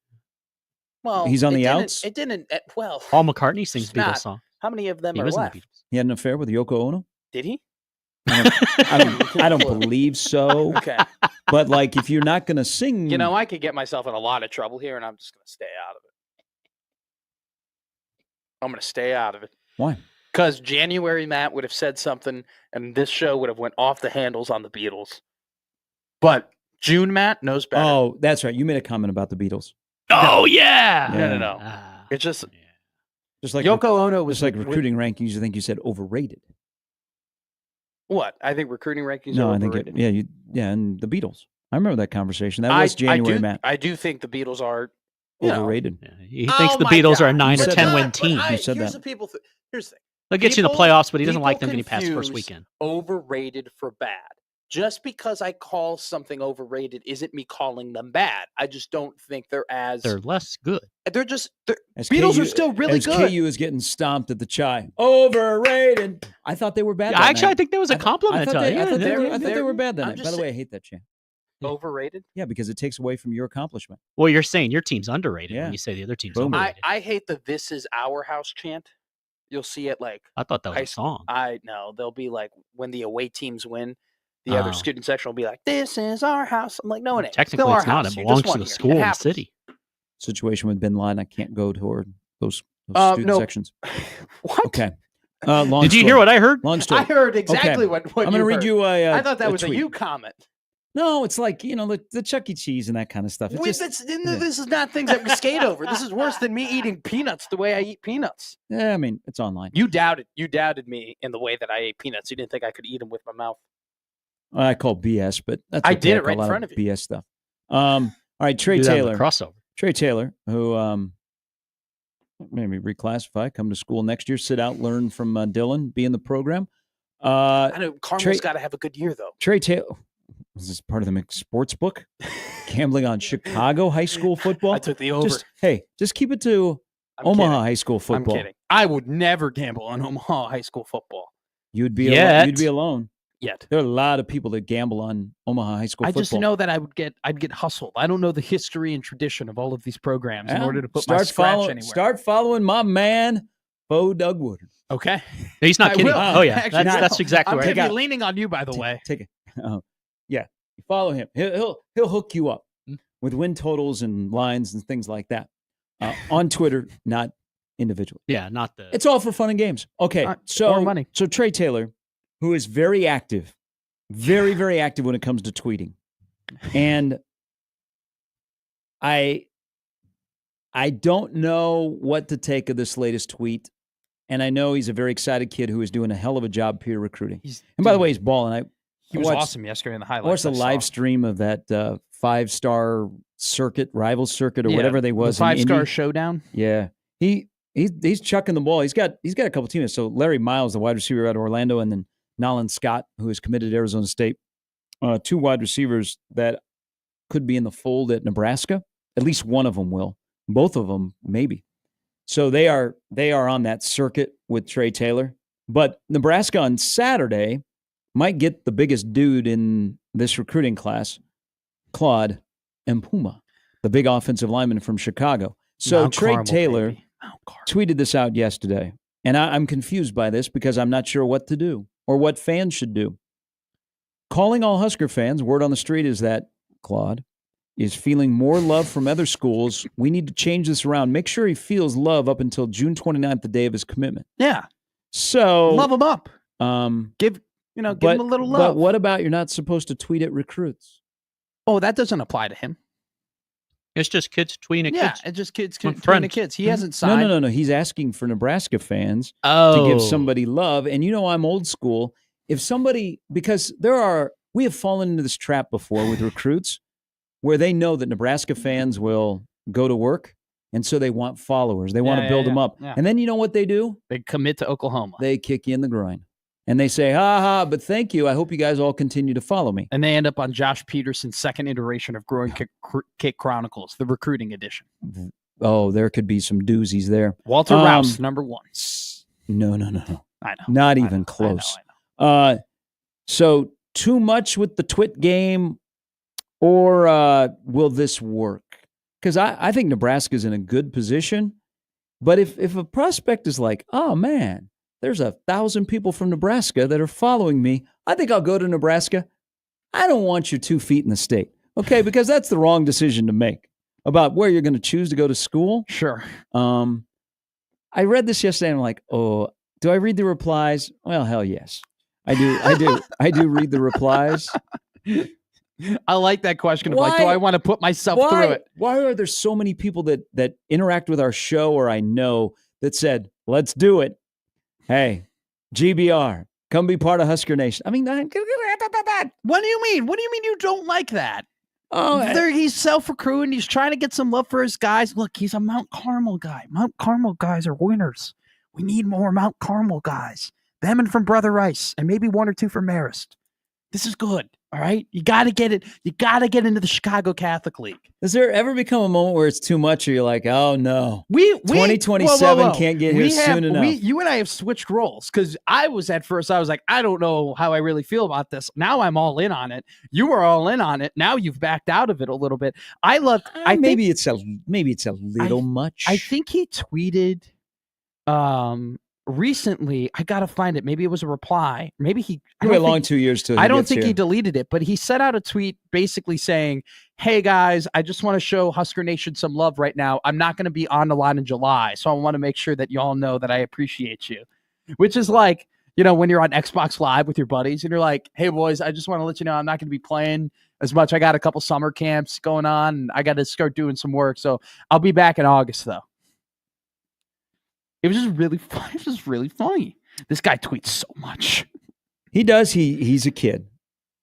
Well,
he's on the outs.
It didn't. Well,
Paul McCartney sings Beatles song.
How many of them are left?
He had an affair with Yoko Ono.
Did he?
I don't believe so.
Okay.
But like, if you're not going to sing,
I could get myself in a lot of trouble here, and I'm just going to stay out of it. I'm going to stay out of it.
Why?
Because January Matt would have said something, and this show would have went off the handles on the Beatles. But June Matt knows better.
Oh, that's right. You made a comment about the Beatles.
Oh yeah.
No. It's just
like
Yoko Ono was
like recruiting rankings. I think you said overrated.
What? I think recruiting rankings are overrated.
I think and the Beatles. I remember that conversation. That was January Matt.
I do think the Beatles are
overrated.
He thinks the Beatles are a 9 or 10 win team.
He said
here's
that.
Here's the thing.
They'll get you in the playoffs, but he doesn't like them getting past first weekend.
Overrated for bad. Just because I call something overrated isn't me calling them bad. I just don't think they're
less good.
Beatles are still really good.
KU is getting stomped at the Chai. Overrated. I thought they were bad.
I think that was a compliment.
I thought they were bad that night. By the way, I hate that chant.
Overrated?
Yeah, because it takes away from your accomplishment.
Well, you're saying your team's underrated when you say the other team's overrated.
I hate the "This is our house" chant. You'll see it like
I thought that was a song.
I know they'll be like when the away teams win, the other student section will be like, "This is our house." I'm like, no, it ain't.
Technically, it's not. It belongs to the school and the city.
Situation with Bin Laden, I can't go toward those student sections.
What?
Okay.
Did you hear what I heard?
Long story.
I heard exactly what
I'm going to read you
I thought that was a you comment.
No, it's like, the Chuck E. Cheese and that kind of stuff.
This is not things that we skate over. This is worse than me eating peanuts the way I eat peanuts.
Yeah, I mean, it's online.
You doubted me in the way that I ate peanuts. You didn't think I could eat them with my mouth.
I call BS, but that's
I did it right in front of you.
BS stuff. All right, Trey Taylor.
Crossover.
Trey Taylor, who maybe reclassify, come to school next year, sit out, learn from Dylan, be in the program.
I know Carmel's got to have a good year, though.
Trey Taylor. Was this part of the sports book? Gambling on Chicago high school football?
I took the over.
Just keep it to Omaha high school football.
I'm kidding. I would never gamble on Omaha high school football.
You'd be alone.
Yet.
There are a lot of people that gamble on Omaha high school football.
I just know that I'd get hustled. I don't know the history and tradition of all of these programs in order to put my scratch anywhere.
Start following my man, Bo Dugwood.
Okay.
He's not kidding. Oh, yeah.
Actually,
that's exactly right.
I'm going to be leaning on you, by the way.
Take it. Yeah. You follow him. He'll hook you up with win totals and lines and things like that on Twitter, not individually.
Yeah, not the.
It's all for fun and games. Okay.
More money.
So Trey Taylor, who is very active, very, very active when it comes to tweeting. And I don't know what to take of this latest tweet. And I know he's a very excited kid who is doing a hell of a job peer recruiting. And by the way, he's balling.
He was awesome yesterday in the highlights.
I watched the live stream of that 5-star circuit, rival circuit, or whatever they was.
The 5-star showdown.
Yeah. He he's chucking the ball. He's got a couple teammates. So Larry Miles, the wide receiver out of Orlando, and then Nolan Scott, who is committed to Arizona State. 2 wide receivers that could be in the fold at Nebraska. At least one of them will. Both of them, maybe. So they are on that circuit with Trey Taylor. But Nebraska on Saturday might get the biggest dude in this recruiting class, Claude Mpuma, the big offensive lineman from Chicago. So
Mount
Trey
Carmel,
Taylor
baby.
tweeted this out yesterday. And I'm confused by this because I'm not sure what to do or what fans should do. Calling all Husker fans, word on the street is that Claude is feeling more love from other schools. We need to change this around. Make sure he feels love up until June 29th, the day of his commitment.
Yeah.
So
love him up. Give him a little love.
But what about you're not supposed to tweet at recruits?
Oh, that doesn't apply to him.
It's just kids tweeting at kids.
Yeah, it's just kids tweeting at kids. He hasn't signed.
No. He's asking for Nebraska fans to give somebody love. And I'm old school. If somebody, because we have fallen into this trap before with recruits where they know that Nebraska fans will go to work, and so they want followers. They want to build them up. Yeah. And then you know what they do?
They commit to Oklahoma.
They kick you in the groin. And they say, but thank you. I hope you guys all continue to follow me.
And they end up on Josh Peterson's second iteration of Growing Kick Chronicles, the recruiting edition.
Oh, there could be some doozies there.
Walter Rouse, number 1.
No.
I know.
Not even close. I know. So too much with the twit game, or will this work? Because I think Nebraska's in a good position. But if a prospect is like, oh, man, there's 1,000 people from Nebraska that are following me, I think I'll go to Nebraska. I don't want you 2 feet in the state, okay? Because that's the wrong decision to make about where you're going to choose to go to school.
Sure.
I read this yesterday, and I'm like, oh, do I read the replies? Well, hell yes. I do. I do read the replies.
I like that question of do I want to put myself through it?
Why are there so many people that interact with our show or I know that said, let's do it? Hey, GBR, come be part of Husker Nation. I mean,
what do you mean? What do you mean you don't like that?
Oh,
he's self-recruiting. He's trying to get some love for his guys. Look, he's a Mount Carmel guy. Mount Carmel guys are winners. We need more Mount Carmel guys. Them and from Brother Rice, and maybe 1 or 2 from Marist. This is good. All right, you got to get it. You got to get into the Chicago Catholic League.
Does there ever become a moment where it's too much, or you're like, oh no, 2027 can't get here soon enough?
You and I have switched roles because I was like, I don't know how I really feel about this. Now I'm all in on it. You were all in on it. Now you've backed out of it a little bit.
Maybe it's a little much.
I think he tweeted. Recently, I gotta find it. Maybe it was a reply. Maybe he.
It went long 2 years too.
I don't think he deleted it, but he sent out a tweet basically saying, "Hey guys, I just want to show Husker Nation some love right now. I'm not going to be on the line in July, so I want to make sure that y'all know that I appreciate you." Which is like, when you're on Xbox Live with your buddies and you're like, "Hey boys, I just want to let you know I'm not going to be playing as much. I got a couple summer camps going on, and I got to start doing some work. So I'll be back in August though." It was just really fun. It was just really funny. This guy tweets so much.
He does. He's a kid.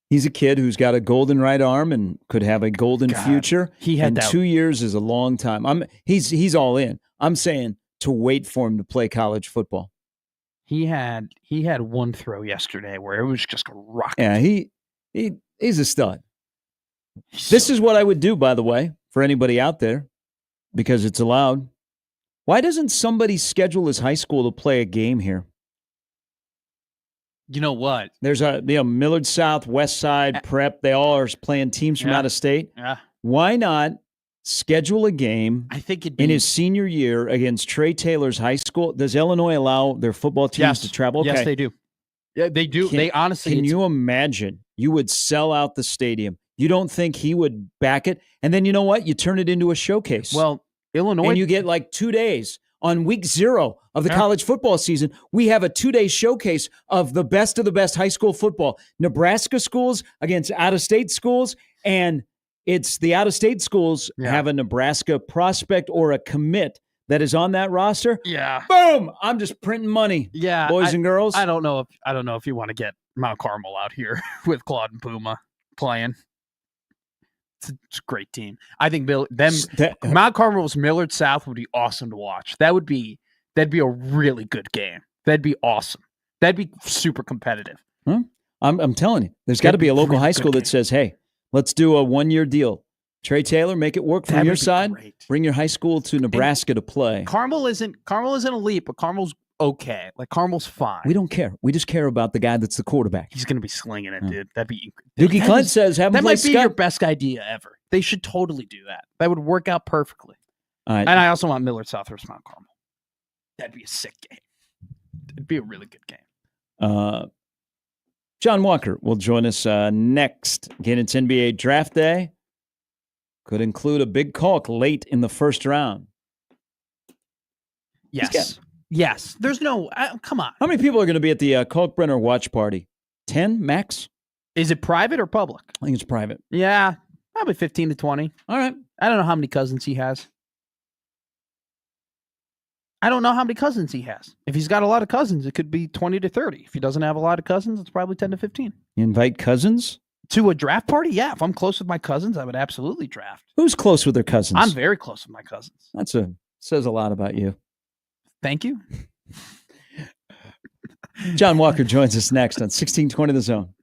He's a kid who's got a golden right arm and could have a golden future.
He had that.
2 years is a long time. He's all in. I'm saying to wait for him to play college football.
He had one throw yesterday where it was just a rocket.
Yeah, he's a stud. This is what I would do, by the way, for anybody out there, because it's allowed. Why doesn't somebody schedule his high school to play a game here?
You know what?
There's Millard South, West Side, Prep. They all are playing teams from out of state.
Yeah.
Why not schedule a game in his senior year against Trey Taylor's high school? Does Illinois allow their football teams to travel? Okay.
Yes, they do. Yeah, they do. They honestly.
Can you imagine? You would sell out the stadium. You don't think he would back it? And then you know what? You turn it into a showcase.
Well, Illinois.
And you get like 2 days. On week 0 of the college football season, we have a 2-day showcase of the best high school football. Nebraska schools against out-of-state schools, and it's the out-of-state schools have a Nebraska prospect or a commit that is on that roster.
Yeah.
Boom! I'm just printing money.
Yeah,
boys and girls.
I don't know if you want to get Mount Carmel out here with Claude and Puma playing. It's a great team. I think Mount Carmel's Millard South would be awesome to watch. That would be That'd be a really good game. That'd be awesome. That'd be super competitive.
I'm telling you, there's got to be a local high school that says, hey, let's do a 1-year deal. Trey Taylor, make it work from your side. Great. Bring your high school to Nebraska to play.
Carmel isn't elite, but Carmel's okay. Like, Carmel's fine.
We don't care. We just care about the guy that's the quarterback.
He's going to be slinging it, dude. That'd be
Dookie Clint says, have him
that
play
might be your best idea ever. They should totally do that. That would work out perfectly.
All right.
And I also want Millard Southhurst Mount Carmel. That'd be a sick game. It'd be a really good game.
John Walker will join us next. Again, it's NBA Draft Day. Could include a big Kalk late in the first round.
Yes. Yes. There's no... come on.
How many people are going to be at the Kalkbrenner watch party? 10 max?
Is it private or public?
I think it's private.
Yeah. Probably 15 to 20.
All right.
I don't know how many cousins he has. If he's got a lot of cousins, it could be 20 to 30. If he doesn't have a lot of cousins, it's probably 10 to 15.
You invite cousins?
To a draft party? Yeah. If I'm close with my cousins, I would absolutely draft.
Who's close with their cousins?
I'm very close with my cousins.
Says a lot about you.
Thank you.
John Walker joins us next on 1620 The Zone.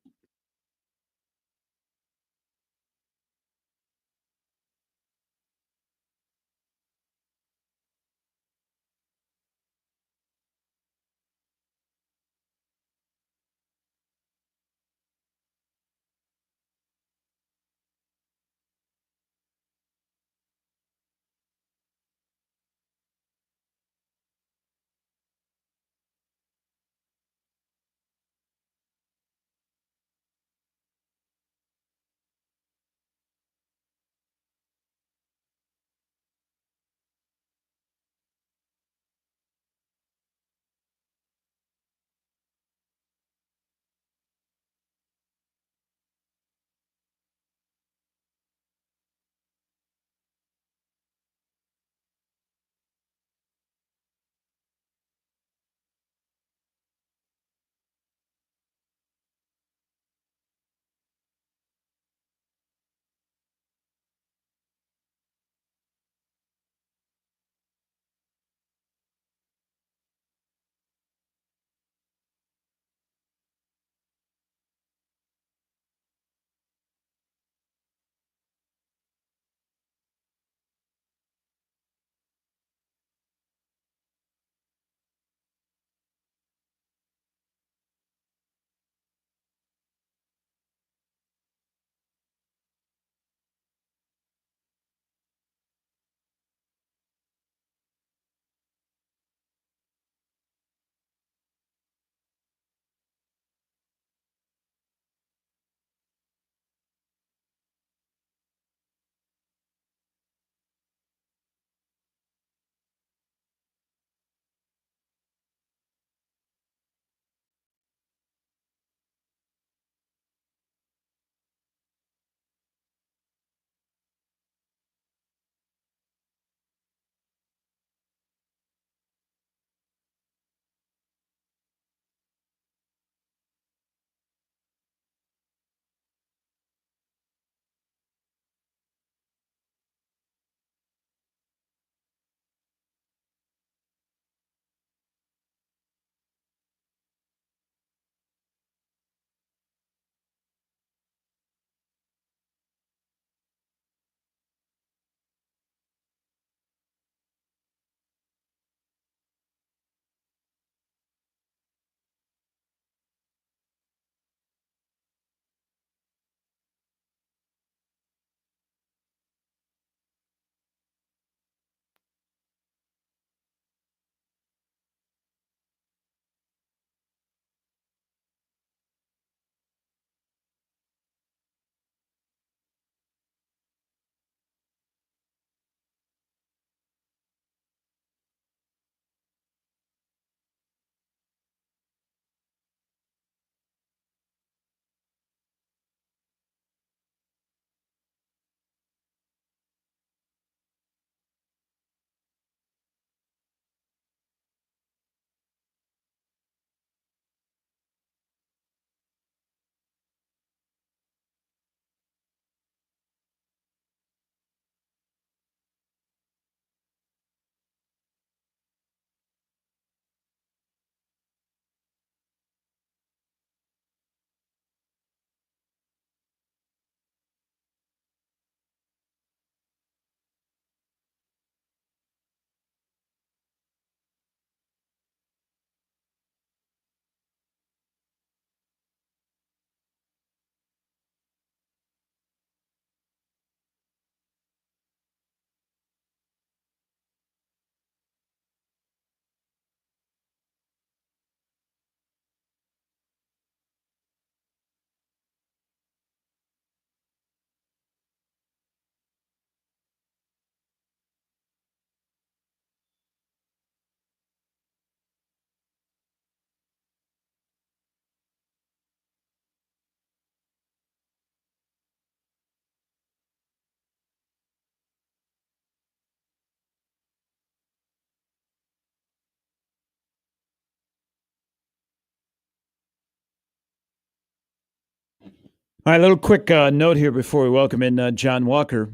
All right, a little quick note here before we welcome in John Walker.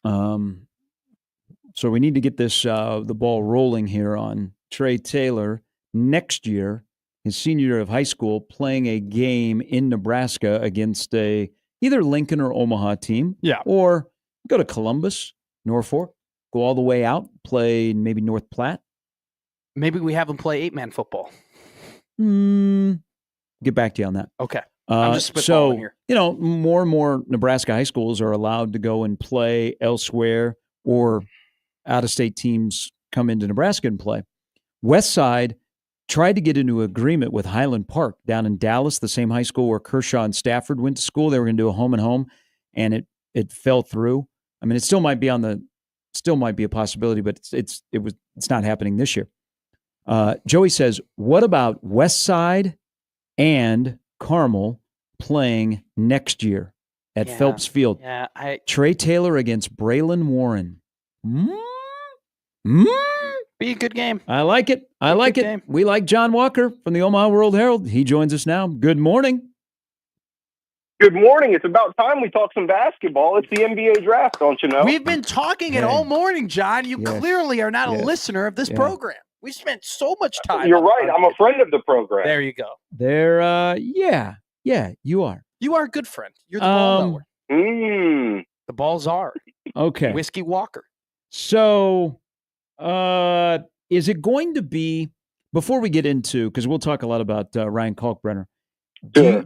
So we need to get the ball rolling here on Trey Taylor next year, his senior year of high school, playing a game in Nebraska against either Lincoln or Omaha team.
Yeah.
Or go to Columbus, Norfolk, go all the way out, play maybe North Platte.
Maybe we have him play 8-man football.
Get back to you on that.
Okay. I'm just spitballing here.
More and more Nebraska high schools are allowed to go and play elsewhere, or out-of-state teams come into Nebraska and play. West Side tried to get into agreement with Highland Park down in Dallas, the same high school where Kershaw and Stafford went to school. They were going to do a home and home, and it fell through. I mean, it still might be a possibility, but it's not happening this year. Joey says, what about West Side and Carmel playing next year at Phelps Field?
Yeah,
Trey Taylor against Braylon Warren.
Be a good game.
I like it. I like it. Game. We like John Walker from the Omaha World Herald. He joins us now. Good morning.
Good morning. It's about time we talk some basketball. It's the NBA draft, don't you know?
We've been talking it all morning, John. You clearly are not a listener of this program. We spent so much time.
You're right. I'm a friend of the program.
There you go.
You are.
You are a good friend. You're the ball knower. The ball's are.
Okay.
Whiskey Walker.
So, is it going to be, before we get into, because we'll talk a lot about Ryan Kalkbrenner, do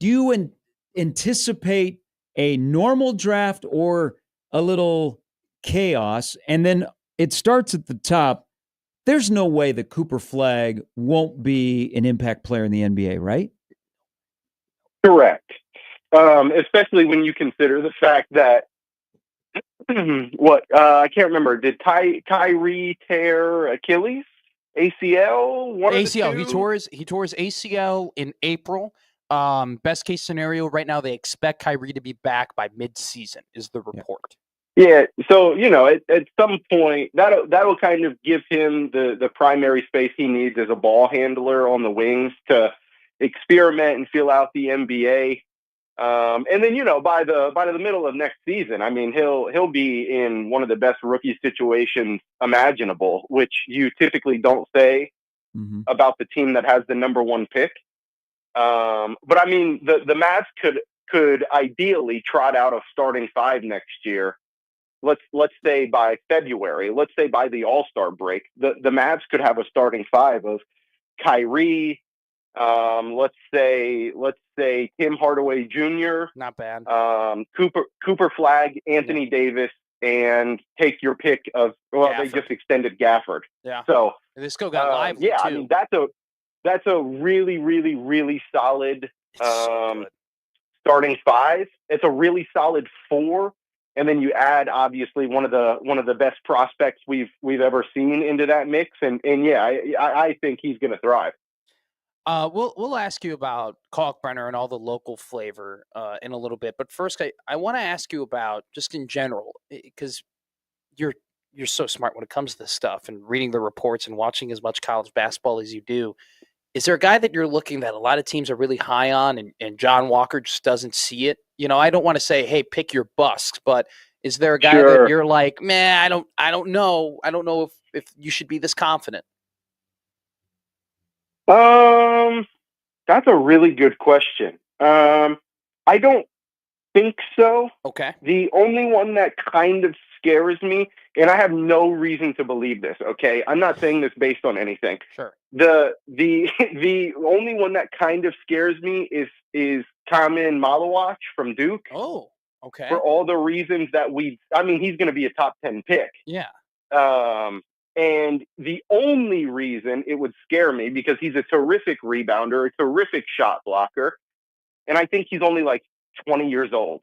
you anticipate a normal draft or a little chaos? And then it starts at the top. There's no way that Cooper Flagg won't be an impact player in the NBA, right?
Correct. Especially when you consider the fact that I can't remember. Did Kyrie tear Achilles? ACL?
ACL. He tore his ACL in April. Best case scenario right now, they expect Kyrie to be back by mid-season, is the report.
Yeah, so at some point that'll kind of give him the primary space he needs as a ball handler on the wings to experiment and feel out the NBA. And then by the middle of next season, I mean he'll be in one of the best rookie situations imaginable, which you typically don't say about the team that has the number one pick. But I mean the Mavs could ideally trot out a starting five next year. Let's say by February, let's say by the All-Star break, the Mavs could have a starting five of Kyrie, let's say Tim Hardaway Jr.
Not bad.
Cooper Flagg, Anthony Davis, and take your pick of Gafford. They just extended Gafford.
Yeah.
So
they still got live.
Yeah,
too.
I mean that's a really, really, really solid starting five. It's a really solid four. And then you add obviously one of the best prospects we've ever seen into that mix, and I think he's going to thrive.
We'll ask you about Kalkbrenner and all the local flavor in a little bit, but first I want to ask you about just in general, because you're so smart when it comes to this stuff and reading the reports and watching as much college basketball as you do. Is there a guy that you're looking that a lot of teams are really high on and John Walker just doesn't see it? I don't want to say, hey, pick your busks, but is there a guy that you're like, man, I don't know. I don't know if you should be this confident.
That's a really good question. I don't think so.
Okay.
The only one that kind of scares me, and I have no reason to believe this, okay? I'm not saying this based on anything.
Sure.
The only one that kind of scares me is Kamen Malawach from Duke.
Oh, okay.
For all the reasons that he's going to be a top 10 pick.
Yeah.
And the only reason it would scare me, because he's a terrific rebounder, a terrific shot blocker, and I think he's only like 20 years old.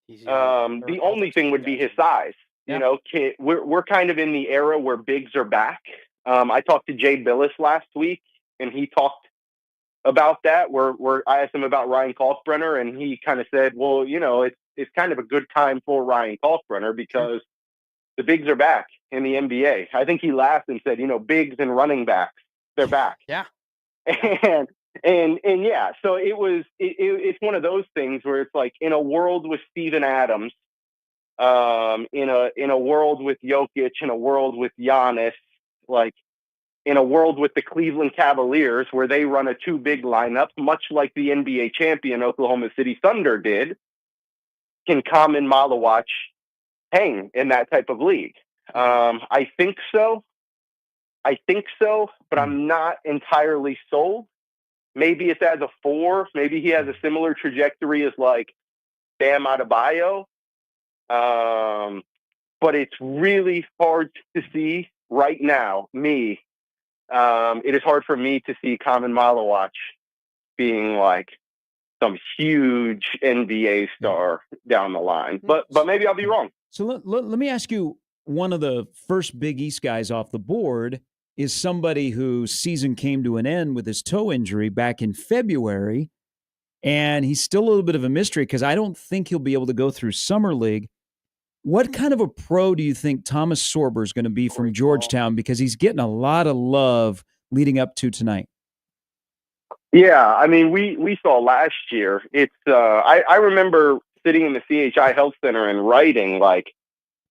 The only thing would be his size.
Yeah.
We're kind of in the era where bigs are back. I talked to Jay Billis last week, and he talked about that. Where I asked him about Ryan Kalkbrenner, and he kind of said, "Well, it's kind of a good time for Ryan Kalkbrenner because the bigs are back in the NBA." I think he laughed and said, "Bigs and running backs, they're back."
Yeah.
And yeah, so it's one of those things where it's like in a world with Steven Adams, in a world with Jokic, in a world with Giannis, like in a world with the Cleveland Cavaliers where they run a two big lineup, much like the NBA champion Oklahoma City Thunder did, can Common Malawach hang in that type of league? I think so, but I'm not entirely sold. Maybe it's as a 4. Maybe he has a similar trajectory as like Bam Adebayo. But it's really hard to see right now, it is hard for me to see Common Malawach being like some huge NBA star down the line. But maybe I'll be wrong.
So let me ask you, one of the first Big East guys off the board is somebody whose season came to an end with his toe injury back in February, and he's still a little bit of a mystery because I don't think he'll be able to go through Summer League. What kind of a pro do you think Thomas Sorber is going to be from Georgetown? Because he's getting a lot of love leading up to tonight.
Yeah, I mean, we saw last year. It's I remember sitting in the CHI Health Center and writing, like,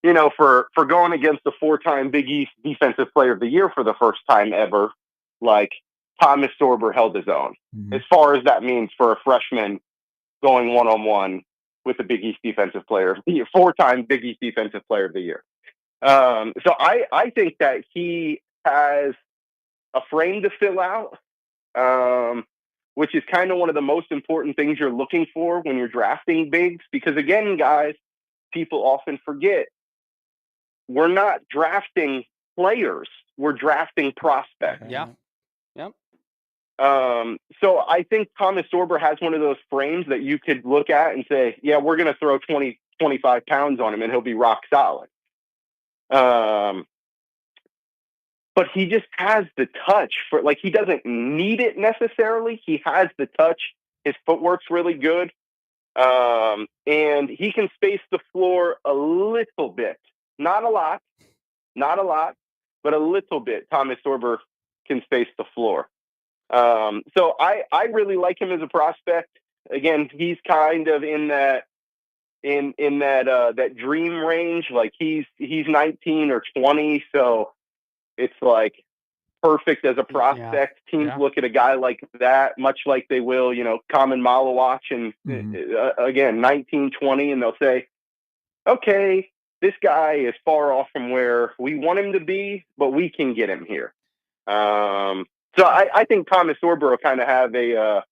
you know, for going against the 4-time Big East Defensive Player of the Year for the first time ever, like Thomas Sorber held his own. As far as that means for a freshman going one-on-one with the Big East Defensive Player of the Year, 4-time Big East Defensive Player of the Year. So I think that he has a frame to fill out, which is kind of one of the most important things you're looking for when you're drafting bigs. Because again, guys, people often forget, we're not drafting players, we're drafting prospects.
Yeah. Yep.
So I think Thomas Sorber has one of those frames that you could look at and say, yeah, we're going to throw 20, 25 pounds on him and he'll be rock solid. But he just has the touch for, like, he doesn't need it necessarily. He has the touch. His footwork's really good. And he can space the floor a little bit. Not a lot, but a little bit. Thomas Sorber can space the floor. So I really like him as a prospect. Again, he's kind of in that that dream range. Like he's 19 or 20, so it's like perfect as a prospect. Yeah. Teams look at a guy like that, much like they will, you know, Common Malawach, and again, 19, 20, and they'll say, okay, this guy is far off from where we want him to be, but we can get him here. So I think Thomas Sorber will kind of have a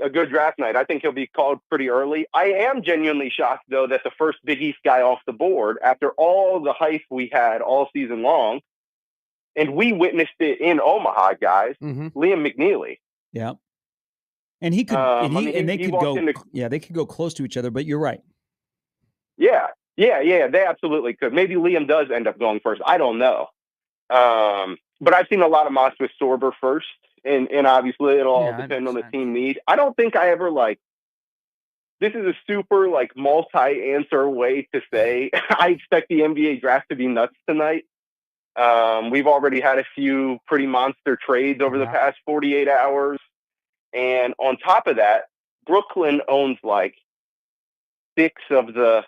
good draft night. I think he'll be called pretty early. I am genuinely shocked, though, that the first Big East guy off the board, after all the hype we had all season long, and we witnessed it in Omaha, guys, Liam McNeely.
Yeah. And he could, they could go close to each other, but you're right.
Yeah, they absolutely could. Maybe Liam does end up going first. I don't know. But I've seen a lot of mocks with Sorber first, and obviously it'll all depend on the team need. I don't think I ever, like, this is a super, like, multi-answer way to say I expect the NBA draft to be nuts tonight. We've already had a few pretty monster trades over the past 48 hours. And on top of that, Brooklyn owns like 6 of the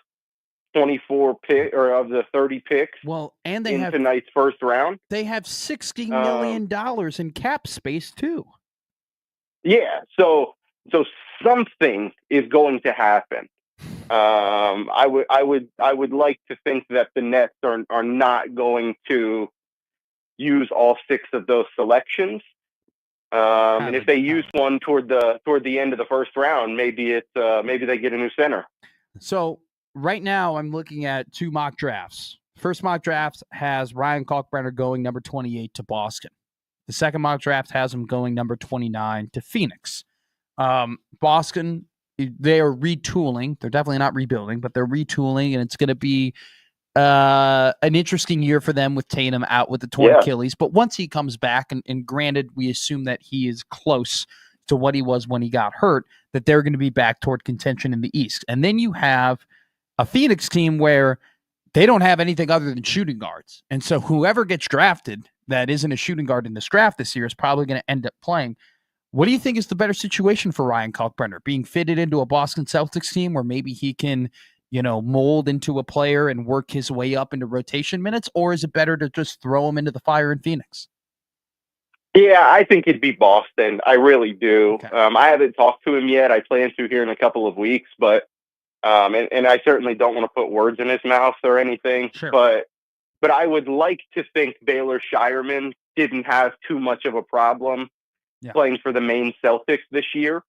24 pick or of the 30 picks.
Well, and they have
tonight's first round.
They have $60 million in cap space too.
Yeah, so something is going to happen. I would like to think that the Nets are not going to use all 6 of those selections. And if they use one toward the end of the first round, maybe they get a new center.
So right now I'm looking at 2 mock drafts. First mock draft has Ryan Kalkbrenner going number 28 to Boston. The second mock draft has him going number 29 to Phoenix. Boston, they are retooling. They're definitely not rebuilding, but they're retooling, and it's going to be an interesting year for them with Tatum out with the torn Achilles. But once he comes back, and granted, we assume that he is close to what he was when he got hurt, that they're going to be back toward contention in the East. And then you have a Phoenix team where they don't have anything other than shooting guards. And so whoever gets drafted that isn't a shooting guard in this draft this year is probably going to end up playing. What do you think is the better situation for Ryan Kalkbrenner? Being fitted into a Boston Celtics team where maybe he can, mold into a player and work his way up into rotation minutes, or is it better to just throw him into the fire in Phoenix?
Yeah, I think it'd be Boston. I really do.
Okay.
I haven't talked to him yet. I plan to here in a couple of weeks, but and I certainly don't want to put words in his mouth or anything.
Sure.
But I would like to think Baylor Shireman didn't have too much of a problem playing for the Maine Celtics this year,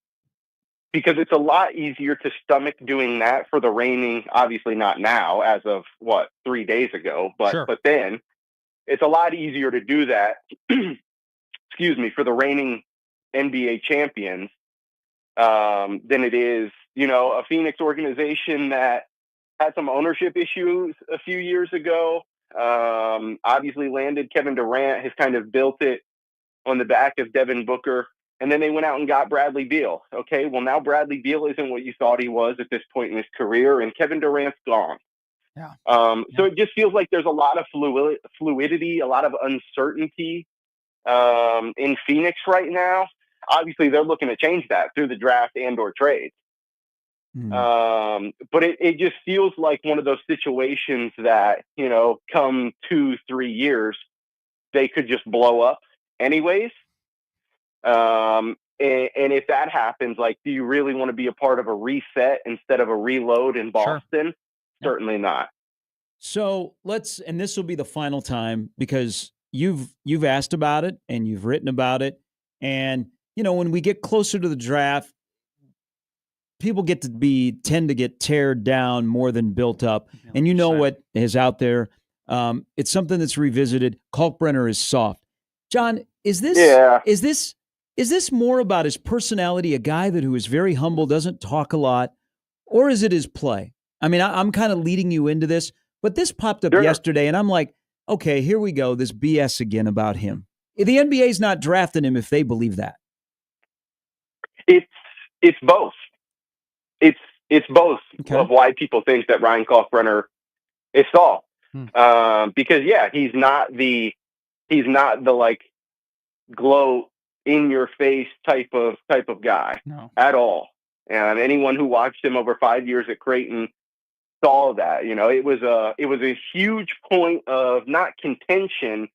because it's a lot easier to stomach doing that for the reigning, obviously not now, as of 3 days ago, but then it's a lot easier to do that, excuse me, for the reigning NBA champions than it is, a Phoenix organization that had some ownership issues a few years ago. Obviously landed Kevin Durant, has kind of built it on the back of Devin Booker. And then they went out and got Bradley Beal. Okay, well, now Bradley Beal isn't what you thought he was at this point in his career, and Kevin Durant's gone.
Yeah.
So it just feels like there's a lot of fluidity, a lot of uncertainty in Phoenix right now. Obviously, they're looking to change that through the draft and or trades. But it just feels like one of those situations that, come 2-3 years, they could just blow up anyways. And if that happens, do you really want to be a part of a reset instead of a reload in Boston? Sure. Certainly not.
So and this will be the final time, because you've asked about it and you've written about it. And, when we get closer to the draft, people tend to get teared down more than built up. 100%. And what is out there. It's something that's revisited. Kalkbrenner is soft. John, is this more about his personality, a guy who is very humble, doesn't talk a lot, or is it his play? I mean, I'm kind of leading you into this, but this popped up yesterday, and I'm like, okay, here we go, this BS again about him. The NBA's not drafting him if they believe that.
It's both. It's both of why people think that Ryan Kalkbrenner is soft. Because he's not the glow in your face type of guy at all. And anyone who watched him over 5 years at Creighton saw that. It was a huge point of not contention.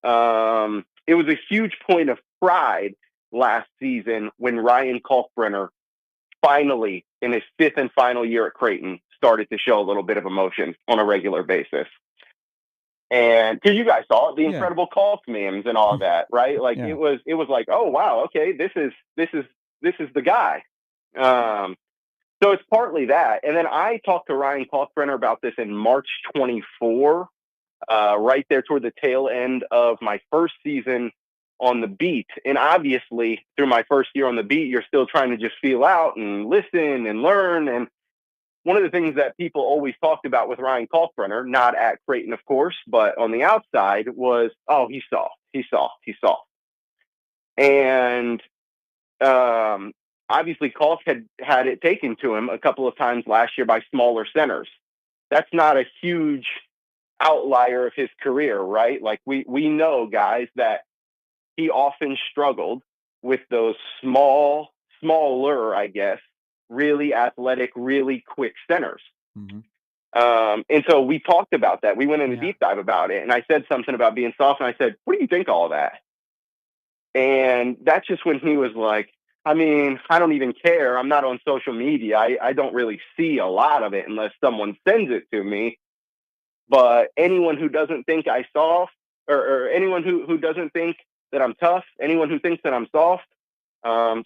It was a huge point of pride last season when Ryan Kalkbrenner finally, in his 5th and final year at Creighton, started to show a little bit of emotion on a regular basis. And because you guys saw it, the incredible Kalk memes and all of that, right? It was like, oh wow, okay, this is the guy. So it's partly that. And then I talked to Ryan Kalkbrenner about this in March 24, right there toward the tail end of my first season on the beat. And obviously, through my first year on the beat, you're still trying to just feel out and listen and learn. And one of the things that people always talked about with Ryan Kalkbrenner, not at Creighton, of course, but on the outside, was, oh, he's soft. And obviously, Kalk had it taken to him a couple of times last year by smaller centers. That's not a huge outlier of his career, right? We know, guys, that he often struggled with those smaller, I guess, really athletic, really quick centers. Mm-hmm. And so we talked about that. We went in a deep dive about it. And I said something about being soft. And I said, what do you think of all that? And that's just when he was like, I mean, I don't even care. I'm not on social media. I don't really see a lot of it unless someone sends it to me. But anyone who doesn't think I soft, or anyone who doesn't think that I'm tough, anyone who thinks that I'm soft,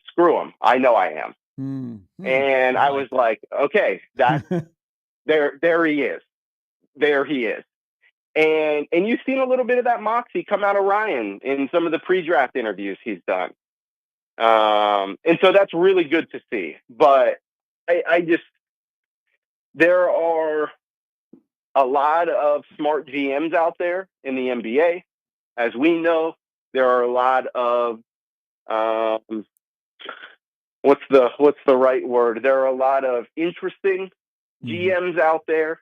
screw them. I know I am. Mm-hmm. And I was like, okay, that there he is. There he is. And you've seen a little bit of that moxie come out of Ryan in some of the pre-draft interviews he's done. And so that's really good to see. But there are a lot of smart GMs out there in the NBA. As we know, there are a lot of, what's the right word? There are a lot of interesting GMs out there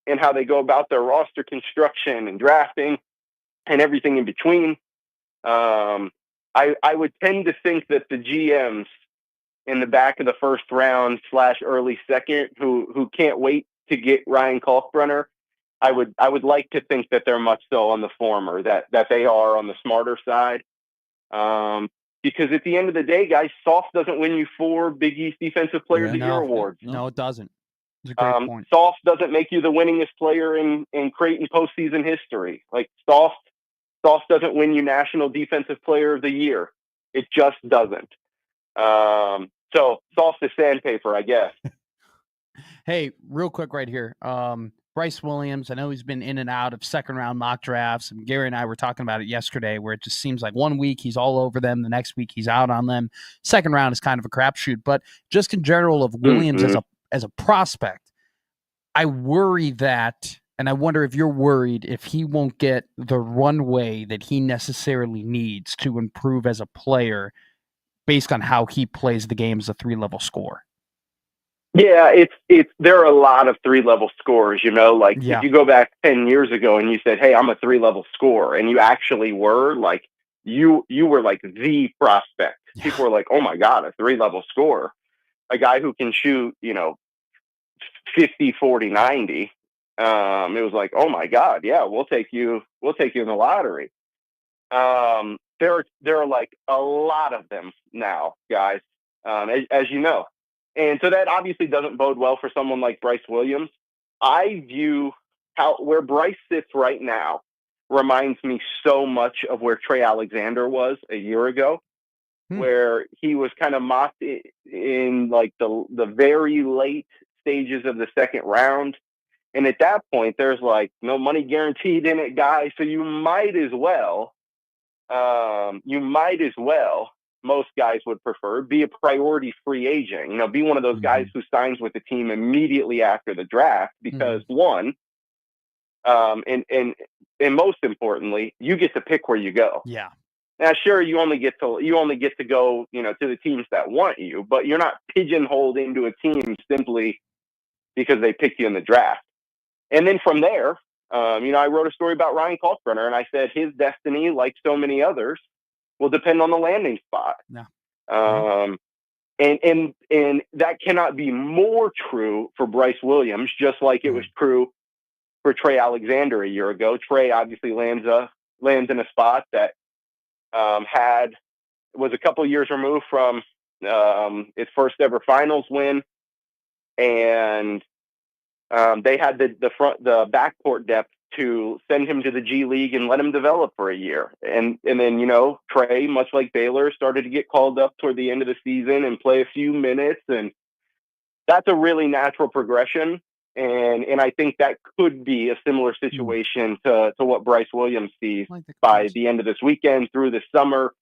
in how they go about their roster construction and drafting. and everything in between. I would tend to think that the GMs in the back of the first round / early second who can't wait to get Ryan Kalkbrenner, I would like to think that they're much so on the former, that they are on the smarter side. Because at the end of the day, guys, soft doesn't win you 4 Big East Defensive Player of the Year awards.
No, it doesn't. It's a great point.
Soft doesn't make you the winningest player in Creighton postseason history. Like soft doesn't win you National Defensive Player of the Year. It just doesn't. So soft is sandpaper, I guess.
Hey, real quick right here. Bryce Williams, I know he's been in and out of second-round mock drafts, and Gary and I were talking about it yesterday, where it just seems like one week he's all over them, the next week he's out on them. Second round is kind of a crapshoot, but just in general of Williams as a prospect, I worry that, and I wonder if you're worried if he won't get the runway that he necessarily needs to improve as a player based on how he plays the game as a 3-level scorer.
Yeah, there are a lot of 3-level scorers, if you go back 10 years ago and you said, hey, I'm a 3-level scorer, and you actually were like, you were like the prospect. Yeah. People were like, oh my God, a 3-level scorer, a guy who can shoot, 50, 40, 90. It was like, oh my God, yeah, we'll take you in the lottery. There are like a lot of them now, guys, as you know. And so that obviously doesn't bode well for someone like Bryce Williams. I view where Bryce sits right now reminds me so much of where Trey Alexander was a year ago, where he was kind of mocked in like the very late stages of the second round. And at that point, there's like no money guaranteed in it, guys. So you might as well, most guys would prefer, be a priority free agent, be one of those guys who signs with the team immediately after the draft, because one, and most importantly, you get to pick where you go.
Yeah.
Now, sure, you only get to go, to the teams that want you, but you're not pigeonholed into a team simply because they picked you in the draft. And then from there, I wrote a story about Ryan Kalkbrenner, and I said his destiny, like so many others, will depend on the landing spot.
Yeah.
And that cannot be more true for Bryce Williams, just like it was true for Trey Alexander a year ago. Trey obviously lands in a spot that was a couple years removed from his first ever finals win, and they had the backcourt depth to send him to the G League and let him develop for a year. And then, Trey, much like Baylor, started to get called up toward the end of the season and play a few minutes. And that's a really natural progression. And I think that could be a similar situation to what Bryce Williams sees by the end of this weekend, through this summer,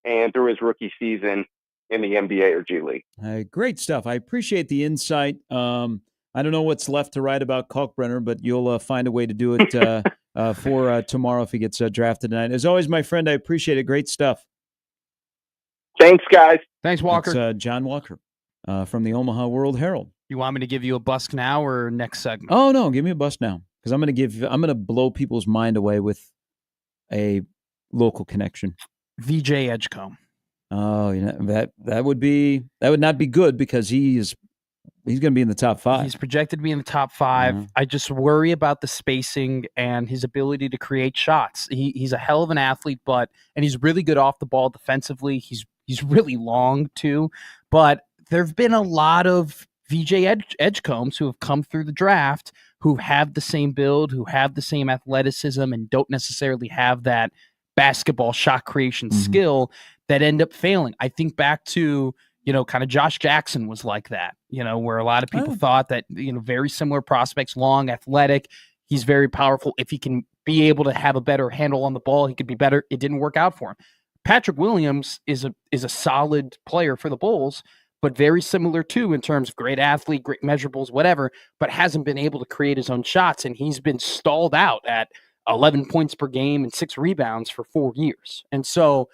and through his rookie season in the NBA or G League.
Great stuff. I appreciate the insight. I don't know what's left to write about Kalkbrenner, but you'll find a way to do it for tomorrow if he gets drafted tonight. As always, my friend, I appreciate it. Great stuff.
Thanks, guys.
Thanks, Walker.
That's John Walker from the Omaha World Herald.
You want me to give you a bust now or next segment?
Oh, no, give me a bust now, because I'm going to blow people's mind away with a local connection.
VJ Edgecombe.
Oh, that would not be good, because he's going to be in the top 5.
He's projected to be in the top 5. Mm-hmm. I just worry about the spacing and his ability to create shots. He's a hell of an athlete, and he's really good off the ball defensively. He's really long too, but there've been a lot of VJ Edgecombes who have come through the draft who have the same build, who have the same athleticism, and don't necessarily have that basketball shot creation skill that end up failing. I think back to, kind of Josh Jackson was like that, where a lot of people thought that, very similar prospects, long, athletic. He's very powerful. If he can be able to have a better handle on the ball, he could be better. It didn't work out for him. Patrick Williams is a solid player for the Bulls, but very similar too in terms of great athlete, great measurables, whatever, but hasn't been able to create his own shots. And he's been stalled out at 11 points per game and 6 rebounds for 4 years. And so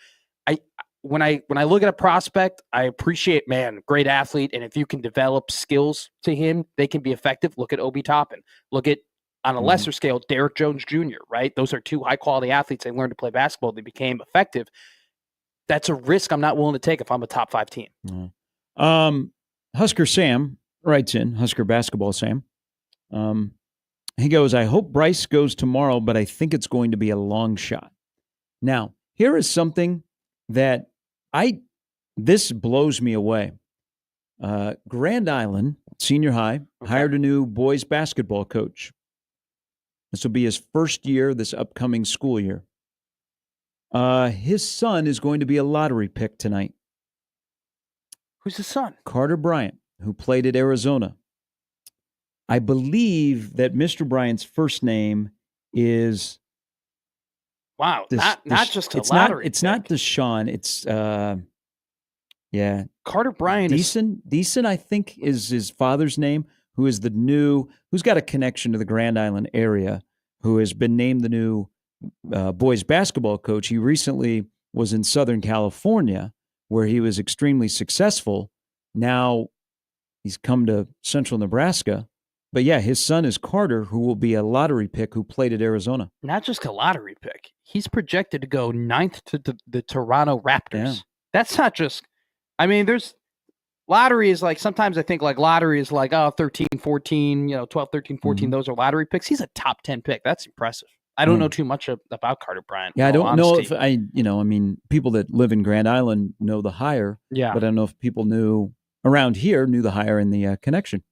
when I look at a prospect, I appreciate, great athlete. And if you can develop skills to him, they can be effective. Look at Obi Toppin. Look at On a lesser scale, Derrick Jones Jr., right? Those are two high-quality athletes. They learned to play basketball. They became effective. That's a risk I'm not willing to take if I'm a top 5 team.
Husker Sam writes in, Husker Basketball Sam. He goes, I hope Bryce goes tomorrow, but I think it's going to be a long shot. Now, here is something that this blows me away. Grand Island Senior High hired a new boys basketball coach. This will be his first year this upcoming school year. His son is going to be a lottery pick tonight.
Who's his son?
Carter Bryant, who played at Arizona. I believe that Mr. Bryant's first name is...
Wow, not just a lottery
It's
pick.
not Deshaun. It's,
Carter Bryant
Deason, I think, is his father's name, who's got a connection to the Grand Island area, who has been named the new boys basketball coach. He recently was in Southern California, where he was extremely successful. Now he's come to Central Nebraska. But yeah, his son is Carter, who will be a lottery pick who played at Arizona.
Not just a lottery pick. He's projected to go 9th to the Toronto Raptors.
Yeah.
That's not just, there's lottery is like, sometimes I think like lottery is like, 13, 14, 12, 13, 14. Those are lottery picks. He's a top 10 pick. That's impressive. I don't know too much about Carter Bryant.
Yeah, I don't know if people that live in Grand Island know the hire.
Yeah.
But I don't know if people around here knew the hire and the connection.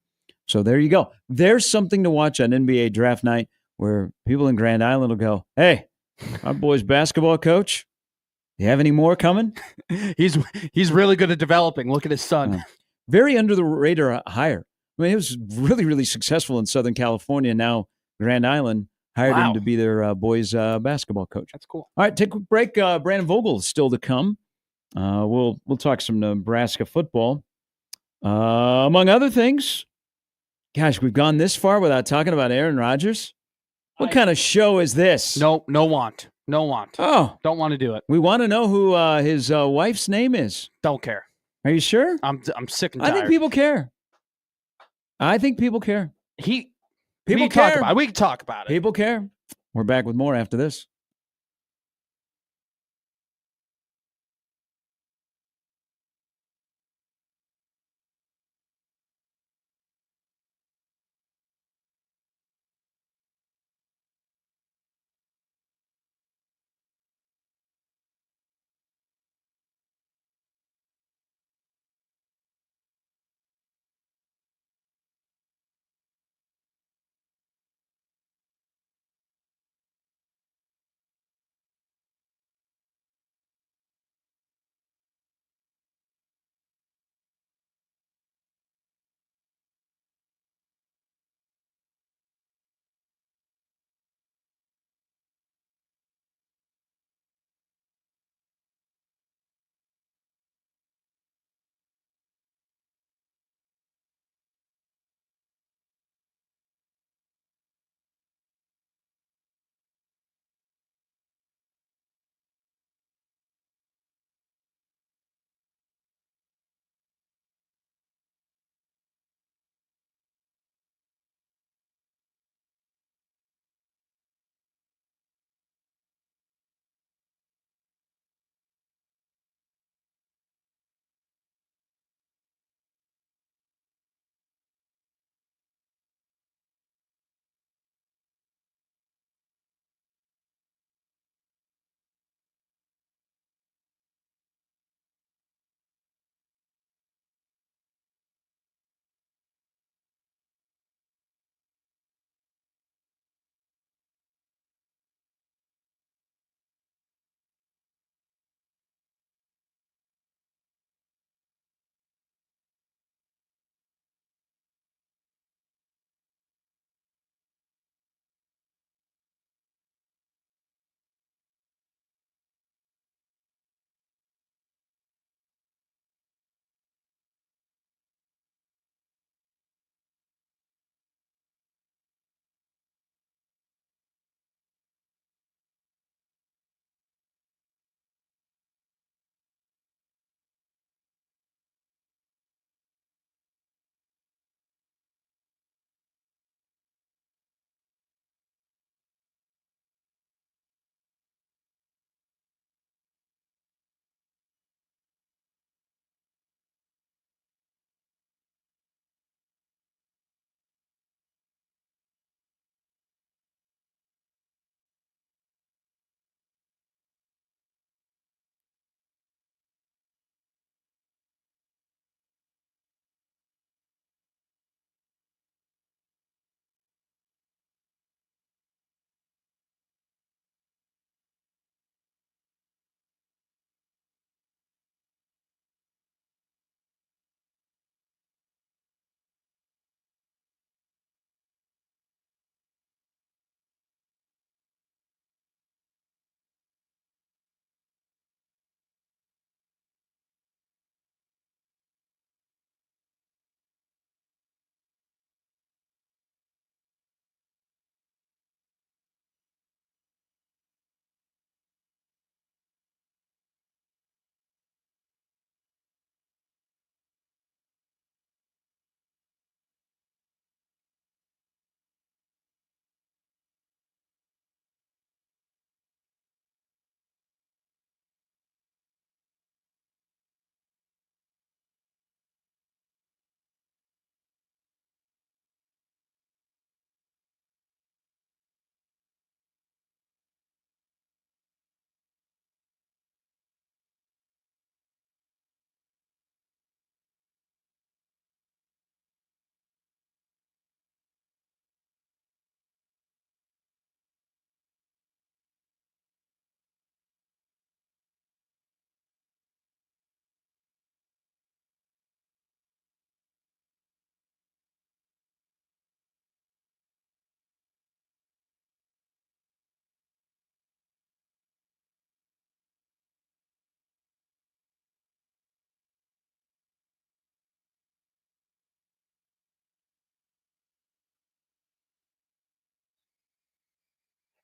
So there you go. There's something to watch on NBA draft night where people in Grand Island will go, hey, our boy's basketball coach, you have any more coming?
He's really good at developing. Look at his son.
Very under the radar hire. He was really, really successful in Southern California. Now Grand Island hired him to be their boys basketball coach.
That's cool.
All right, take a quick break. Brandon Vogel is still to come. We'll talk some Nebraska football. Among other things, gosh, we've gone this far without talking about Aaron Rodgers. What kind of show is this?
No want.
Oh.
Don't want to do it.
We want to know who his wife's name is.
Don't care.
Are you sure?
I'm sick and tired.
I think people care. People care.
We can talk about it.
People care. We're back with more after this.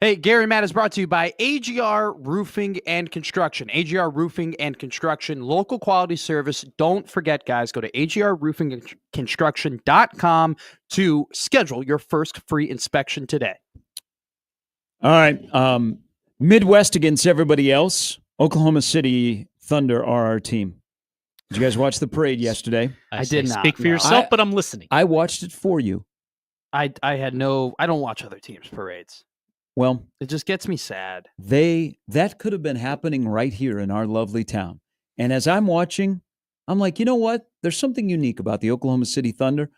Hey, Gary Matt is brought to you by AGR Roofing and Construction. AGR Roofing and Construction, local quality service. Don't forget, guys, go to agrroofingandconstruction.com to schedule your first free inspection today.
All right. Midwest against everybody else. Oklahoma City Thunder are our team. Did you guys watch the parade yesterday?
I
did not.
Speak for yourself, but I'm listening.
I watched it for you.
I don't watch other teams' parades.
Well,
it just gets me sad.
That could have been happening right here in our lovely town. And as I'm watching, I'm like, you know what? There's something unique about the Oklahoma City Thunder.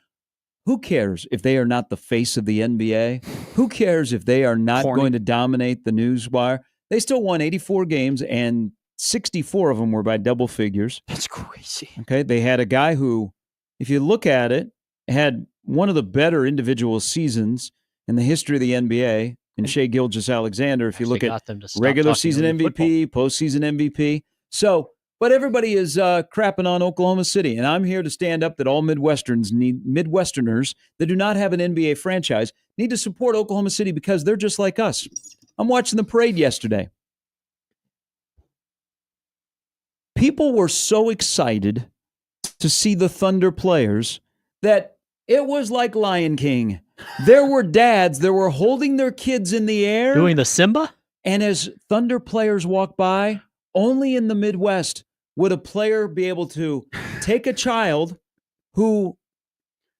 Who cares if they are not the face of the NBA? Who cares if they are not going to dominate the news wire? They still won 84 games, and 64 of them were by double figures.
That's crazy.
Okay, they had a guy who, if you look at it, had one of the better individual seasons in the history of the NBA. And Shai Gilgeous-Alexander, if you look at regular season MVP, postseason MVP. So, but everybody is crapping on Oklahoma City. And I'm here to stand up that all Midwesterners that do not have an NBA franchise need to support Oklahoma City because they're just like us. I'm watching the parade yesterday. People were so excited to see the Thunder players that it was like Lion King. There were dads that were holding their kids in the air.
Doing the Simba?
And as Thunder players walk by, only in the Midwest would a player be able to take a child who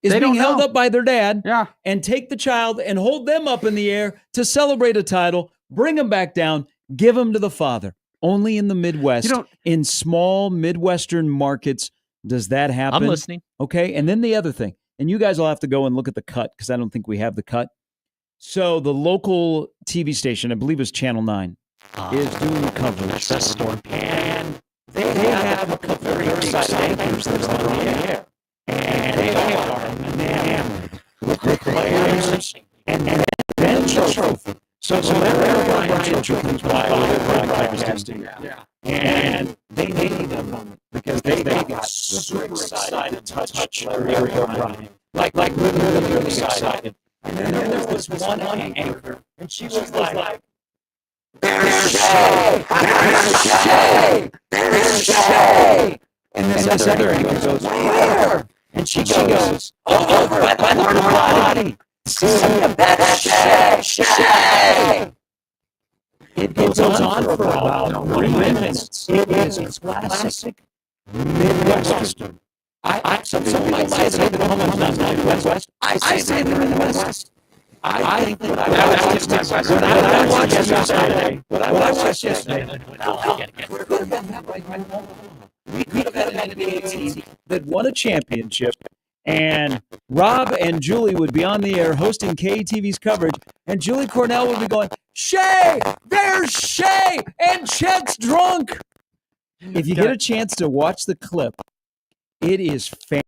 is being held up by their dad and take the child and hold them up in the air to celebrate a title, bring them back down, give them to the father. Only in the Midwest, in small Midwestern markets, does that happen.
I'm listening.
Okay, and then the other thing. And you guys will have to go and look at the cut because I don't think we have the cut. So the local TV station, I believe it was Channel 9, is doing the coverage. And they have a couple very exciting anchors that are on the air. And they are enamored with the players and then the trophy. So Larry O'Brien comes by with broadcasting. And they needed a moment because they got super excited to touch Larry O'Brien. Like really excited. And then there was one anchor, and she was like, "There's Shai! There's Shai! There's Shai!" And this other anchor goes, "Where?" And she goes, "Over by the body. See that Shai! It goes on for about 3 minutes. It is a classic Midwestern. Some people might say that Oklahoma's not in the Midwest. I say they're in the West. I think that I watched yesterday, we're going to have right now. We could have had an NBA team that won a championship, and Rob and Julie would be on the air hosting KTV's coverage, and Julie Cornell would be going, "Shai! There's Shai! And Chet's drunk!" If you get a chance to watch the clip, it is fantastic.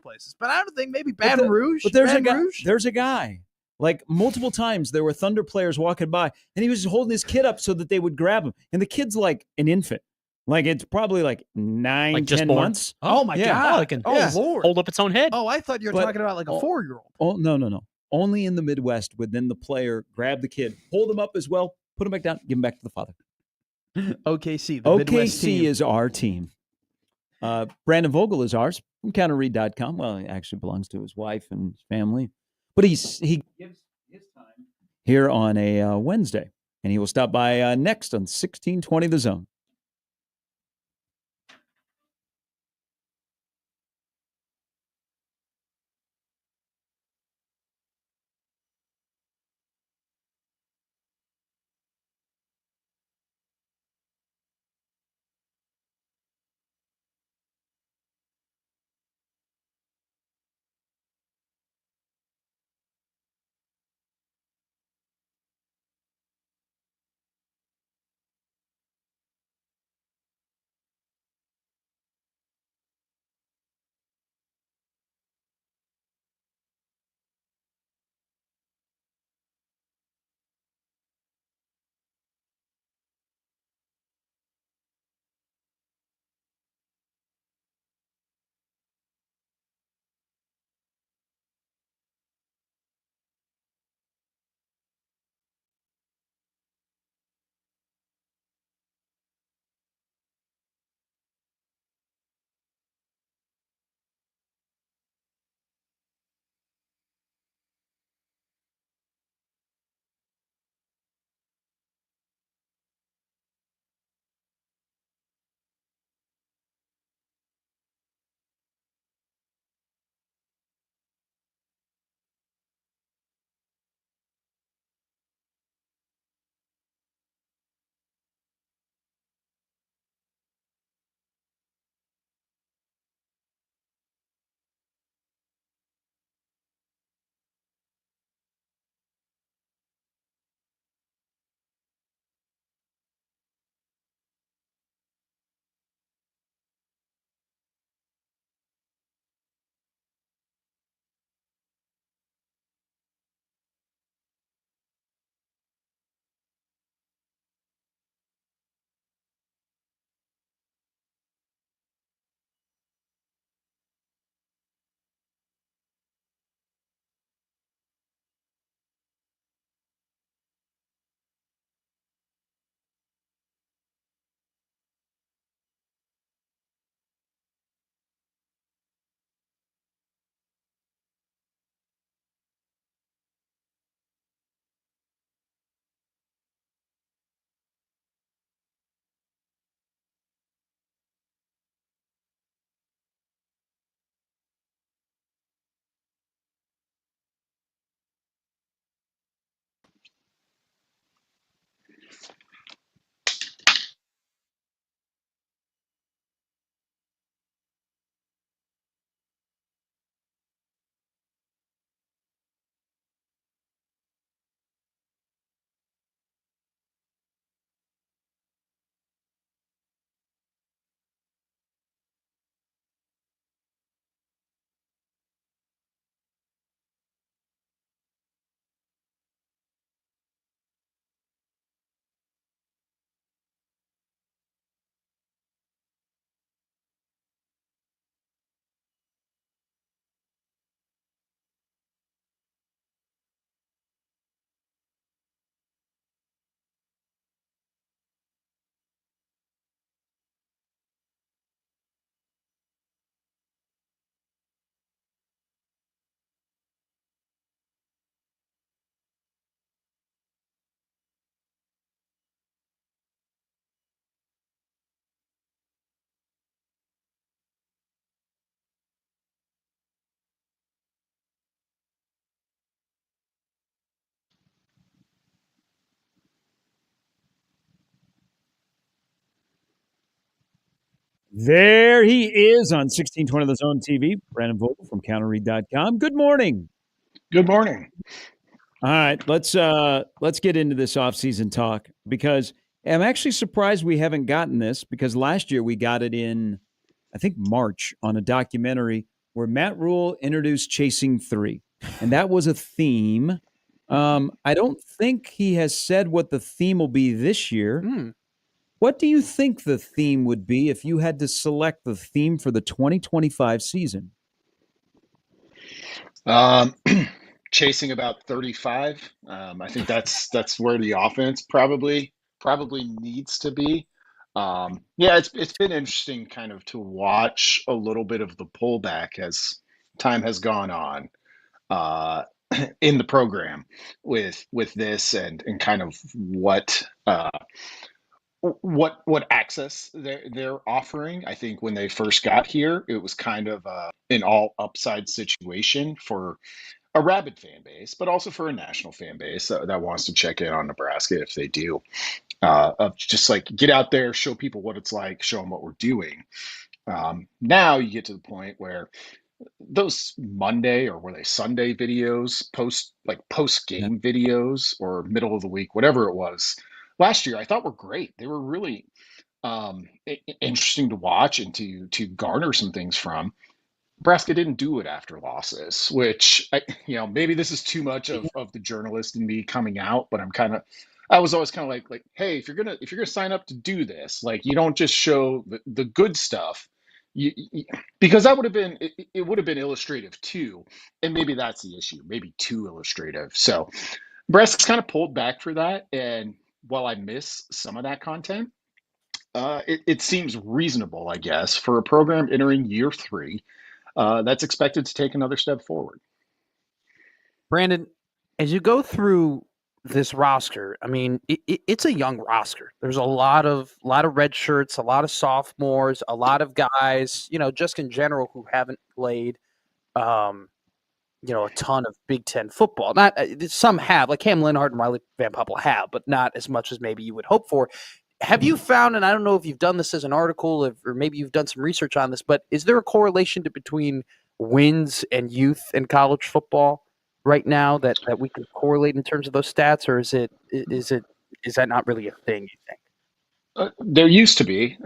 Places, but I don't think maybe Baton Rouge.
But there's a guy. Like multiple times, there were Thunder players walking by, and he was just holding his kid up so that they would grab him. And the kid's like an infant, like it's probably like 9, like 10 months.
Oh my God!
Lord, hold up its own head.
Oh, I thought you were talking about like a 4-year-old.
Oh no! only in the Midwest would then the player grab the kid, hold him up as well, put him back down, give him back to the father.
OKC, the Midwest team.
OKC is our team. Brandon Vogel is ours from counterread.com. Well, he actually belongs to his wife and his family. But he gives his time here on a Wednesday. And he will stop by next on 1620 The Zone. There he is on 1620 The Zone TV. Brandon Vogel from counterread.com. Good morning.
Good morning.
All right, let's get into this offseason talk because I'm actually surprised we haven't gotten this because last year we got it in, I think, March on a documentary where Matt Rule introduced Chasing Three, and that was a theme. I don't think he has said what the theme will be this year. What do you think the theme would be if you had to select the theme for the 2025 season?
chasing about 35. I think that's where the offense probably needs to be. Yeah, it's been interesting kind of to watch a little bit of the pullback as time has gone on uh, in the program with this and kind of what access they're offering. I think when they first got here, it was kind of an all upside situation for a rabid fan base, but also for a national fan base that wants to check in on Nebraska if they do. Of just like get out there, show people what it's like, show them what we're doing. Now you get to the point where those Monday or were they Sunday videos, post game videos or middle of the week, whatever it was last year, I thought were great. They were really interesting to watch and to garner some things from. Nebraska didn't do it after losses, which maybe this is too much of the journalist in me coming out, but I was always kind of like, hey, if you're gonna sign up to do this, like you don't just show the good stuff, because that would have been it would have been illustrative too, and maybe that's the issue, maybe too illustrative. So Nebraska's kind of pulled back for that, and while I miss some of that content, it seems reasonable, I guess, for a program entering year 3 that's expected to take another step forward.
Brandon, as you go through this roster, I mean, it's a young roster. There's a lot of red shirts, a lot of sophomores, a lot of guys, just in general who haven't played, a ton of Big Ten football. Not some have, like Cam Linhart and Riley Van Poppel have, but not as much as maybe you would hope for. Have you found, and I don't know if you've done this as an article or maybe you've done some research on this, but is there a correlation between wins and youth in college football right now that we can correlate in terms of those stats, or is that not really a thing, you think?
There used to be,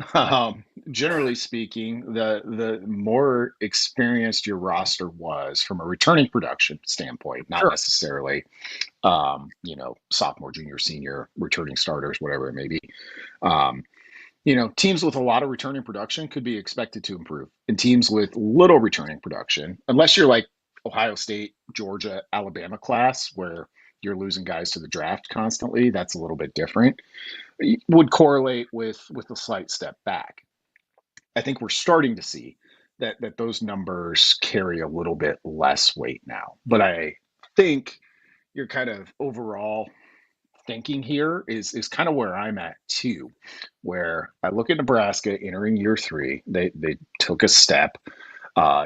generally speaking, the more experienced your roster was from a returning production standpoint, not
Sure.
necessarily, sophomore, junior, senior, returning starters, whatever it may be. Teams with a lot of returning production could be expected to improve, and teams with little returning production, unless you're like Ohio State, Georgia, Alabama class, where you're losing guys to the draft constantly, that's a little bit different, would correlate with a slight step back. I think we're starting to see that those numbers carry a little bit less weight now. But I think your kind of overall thinking here is kind of where I'm at too, where I look at Nebraska entering year 3, they took a step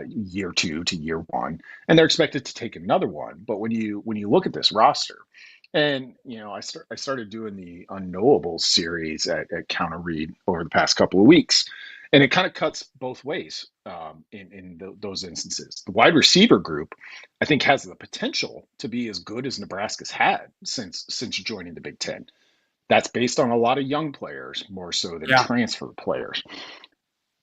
year 2 to year 1, and they're expected to take another one. But when you look at this roster, and I started doing the Unknowables series at Counter Read over the past couple of weeks, and it kind of cuts both ways in those instances. The wide receiver group, I think, has the potential to be as good as Nebraska's had since joining the Big Ten. That's based on a lot of young players more so than transfer players.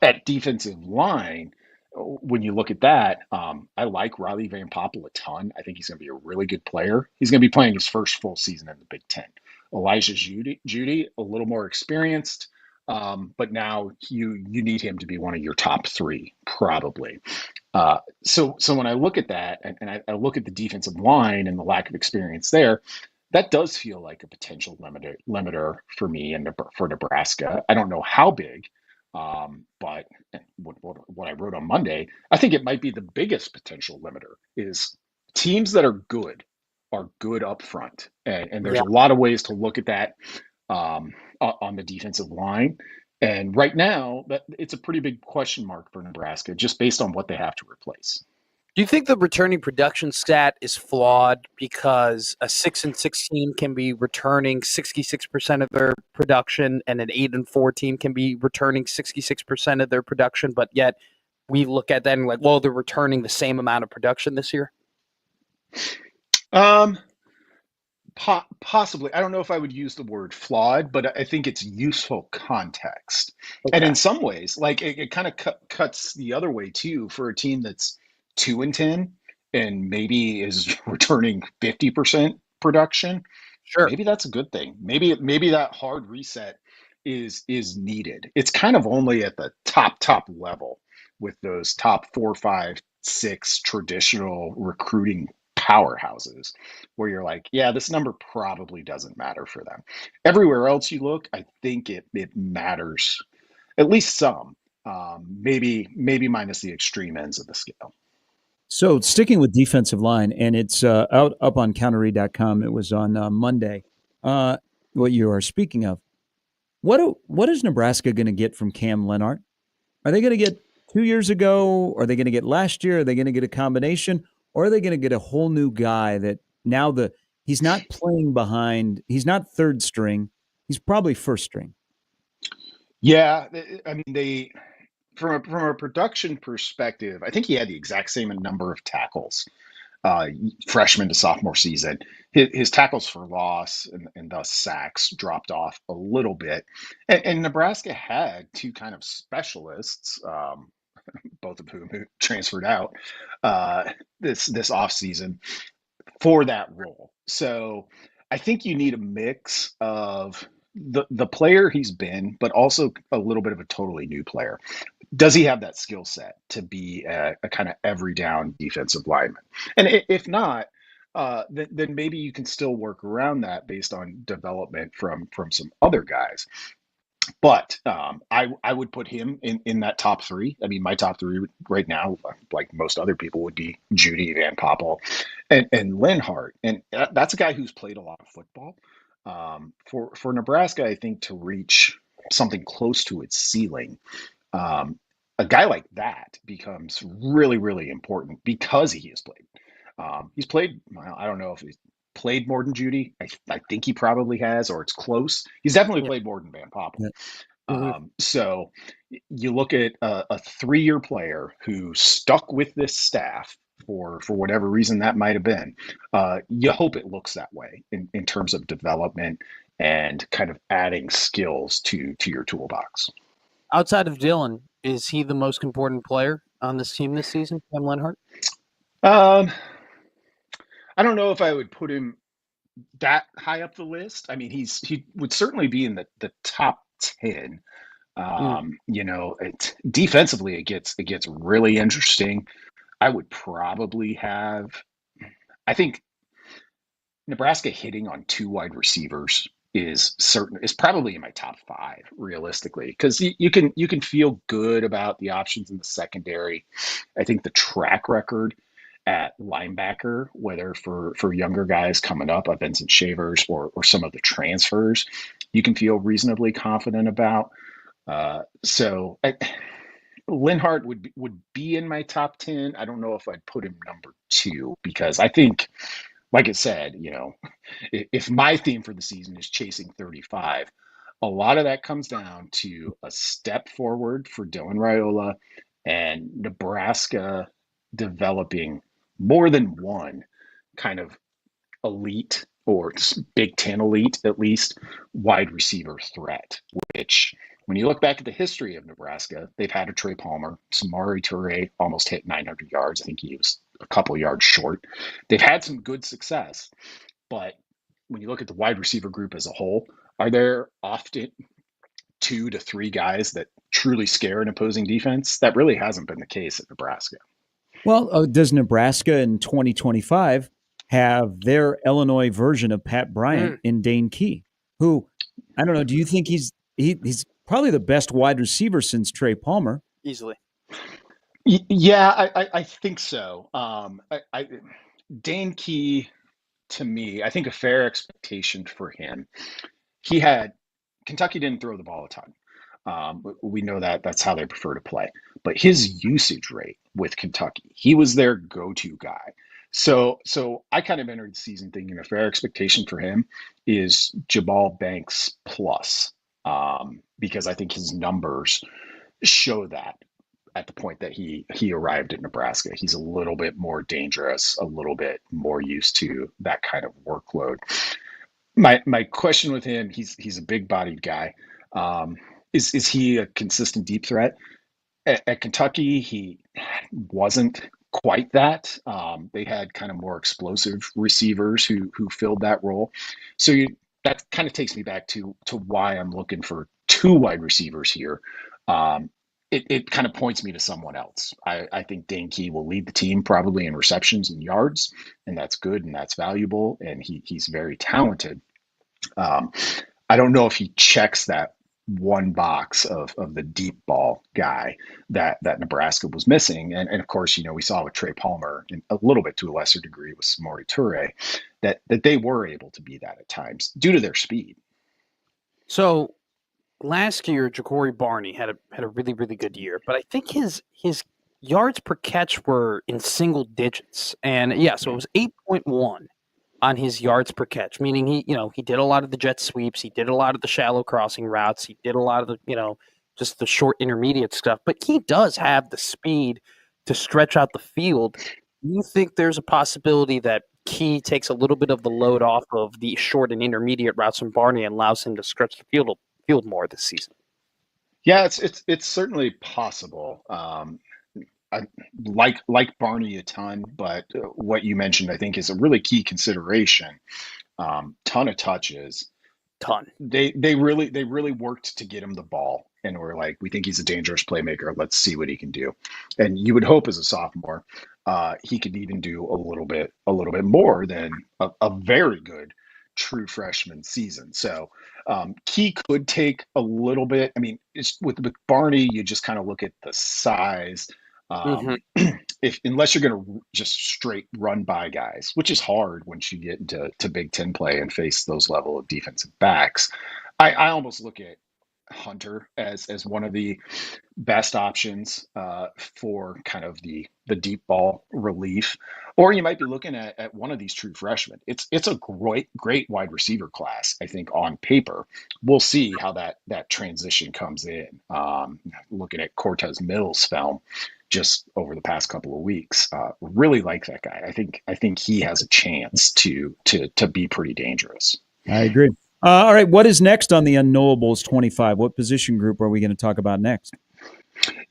At defensive line, when you look at that, I like Riley Van Poppel a ton. I think he's going to be a really good player. He's going to be playing his first full season in the Big Ten. Elijah Judy, a little more experienced, but now you need him to be one of your top 3, probably. So when I look at that, and I look at the defensive line and the lack of experience there, that does feel like a potential limiter for me and for Nebraska. I don't know how big. But what I wrote on Monday, I think it might be the biggest potential limiter is teams that are good up front. And there's a lot of ways to look at that on the defensive line. And right now, it's a pretty big question mark for Nebraska, just based on what they have to replace.
Do you think the returning production stat is flawed because a 6-6 team can be returning 66% of their production and an 8-4 team can be returning 66% of their production, but yet we look at that and like, well, they're returning the same amount of production this year?
Possibly. I don't know if I would use the word flawed, but I think it's useful context. Okay. And in some ways, like it kind of cuts the other way too for a team that's 2-10 and maybe is returning 50% production.
Sure.
Maybe that's a good thing. Maybe that hard reset is needed. It's kind of only at the top level with those top 4, 5, 6 traditional recruiting powerhouses where you're like, yeah, this number probably doesn't matter for them. Everywhere else you look, I think it matters at least some, maybe minus the extreme ends of the scale.
So sticking with defensive line, and it's out up on counterread.com. It was on Monday. What you are speaking of. What is Nebraska going to get from Cam Lenhart? Are they going to get 2 years ago? Are they going to get last year? Are they going to get a combination? Or are they going to get a whole new guy that now he's not playing behind, he's not third string, he's probably first string?
Yeah, I mean, from a production perspective, I think he had the exact same number of tackles, freshman to sophomore season. His tackles for loss and thus sacks dropped off a little bit. And Nebraska had two kind of specialists, both of whom transferred out this offseason for that role. So I think you need a mix of the player he's been, but also a little bit of a totally new player. Does he have that skill set to be a kind of every down defensive lineman? And if not, then maybe you can still work around that based on development from some other guys. But I would put him in that top three. I mean, my top three right now, like most other people, would be Judy, Van Poppel, and Lenhart. And that's a guy who's played a lot of football. For Nebraska, I think to reach something close to its ceiling, a guy like that becomes really, really important because he has played. He's played, well, I don't know if he's played more than Judy. I think he probably has, or it's close. He's definitely played more than Van Poppel.
Yeah.
So you look at a 3-year player who stuck with this staff for whatever reason that might have been. You hope it looks that way in terms of development and kind of adding skills to your toolbox.
Outside of Dylan, is he the most important player on this team this season, Cam Lenhart?
I don't know if I would put him that high up the list. I mean, he would certainly be in the top 10. You know, defensively, it gets really interesting. I would probably have, I think Nebraska hitting on 2 wide receivers is probably in my top 5 realistically, because you can feel good about the options in the secondary. I think the track record at linebacker, whether for younger guys coming up, Vincent Shavers or some of the transfers, you can feel reasonably confident about. So Lenhart would be in my top 10. I don't know if I'd put him number 2 because I think, like I said, you know, if my theme for the season is chasing 35, a lot of that comes down to a step forward for Dylan Raiola and Nebraska developing more than one kind of elite or Big Ten elite, at least, wide receiver threat, which when you look back at the history of Nebraska, they've had a Trey Palmer. Samori Toure almost hit 900 yards. I think he was a couple yards short. They've had some good success, but when you look at the wide receiver group as a whole, are there often 2 to 3 guys that truly scare an opposing defense? That really hasn't been the case at Nebraska.
Well, does Nebraska in 2025 have their Illinois version of Pat Bryant in Dane Key, who, I don't know, do you think he's probably the best wide receiver since Trey Palmer?
Easily.
Yeah, I think so. Dane Key, to me, I think a fair expectation for him. Kentucky didn't throw the ball a ton. We know that's how they prefer to play. But his usage rate with Kentucky, he was their go-to guy. So I kind of entered the season thinking a fair expectation for him is Jabal Banks plus, because I think his numbers show that at the point that he arrived at Nebraska. He's a little bit more dangerous, a little bit more used to that kind of workload. My question with him, he's a big-bodied guy. Is he a consistent deep threat? At Kentucky, he wasn't quite that. They had kind of more explosive receivers who filled that role. So that kind of takes me back to why I'm looking for 2 wide receivers here. it kind of points me to someone else. I think Dane Key will lead the team probably in receptions and yards, and that's good and that's valuable, and he's very talented. I don't know if he checks that one box of the deep ball guy that Nebraska was missing. And of course, we saw with Trey Palmer and a little bit to a lesser degree with Samori Toure that they were able to be that at times due to their speed.
So last year, Ja'Cory Barney had a really, really good year, but I think his yards per catch were in single digits. And so it was 8.1 on his yards per catch, meaning he did a lot of the jet sweeps, he did a lot of the shallow crossing routes, he did a lot of the, just the short intermediate stuff, but he does have the speed to stretch out the field. Do you think there's a possibility that Key takes a little bit of the load off of the short and intermediate routes from Barney and allows him to stretch the field more this season?
Yeah, it's certainly possible. I like Barney a ton, but what you mentioned, I think, is a really key consideration. Ton of touches. They really worked to get him the ball, and we're like, we think he's a dangerous playmaker. Let's see what he can do. And you would hope as a sophomore, he could even do a little bit more than a very good true freshman season. So Key could take a little bit. I mean, it's with Barney, you just kind of look at the size. Unless you're going to just straight run by guys, which is hard once you get into Big Ten play and face those level of defensive backs, I almost look at Hunter as one of the best options for kind of the deep ball relief. Or you might be looking at one of these true freshmen. It's a great wide receiver class, I think, on paper. We'll see how that transition comes in. Looking at Cortez Mills' film just over the past couple of weeks, really like that guy. I think he has a chance to be pretty dangerous.
I agree. All right, what is next on the Unknowables 25? What position group are we going to talk about next?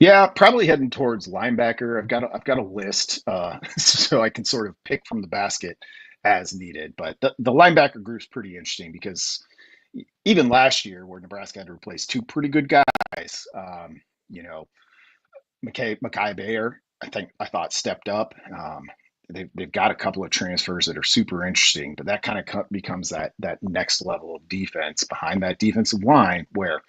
Yeah, probably heading towards linebacker. I've got a list, so I can sort of pick from the basket as needed. But the linebacker group's pretty interesting because even last year, where Nebraska had to replace two pretty good guys, Mekhi Bayer, I thought stepped up. They've got a couple of transfers that are super interesting, but that kind of becomes that next level of defense behind that defensive line, where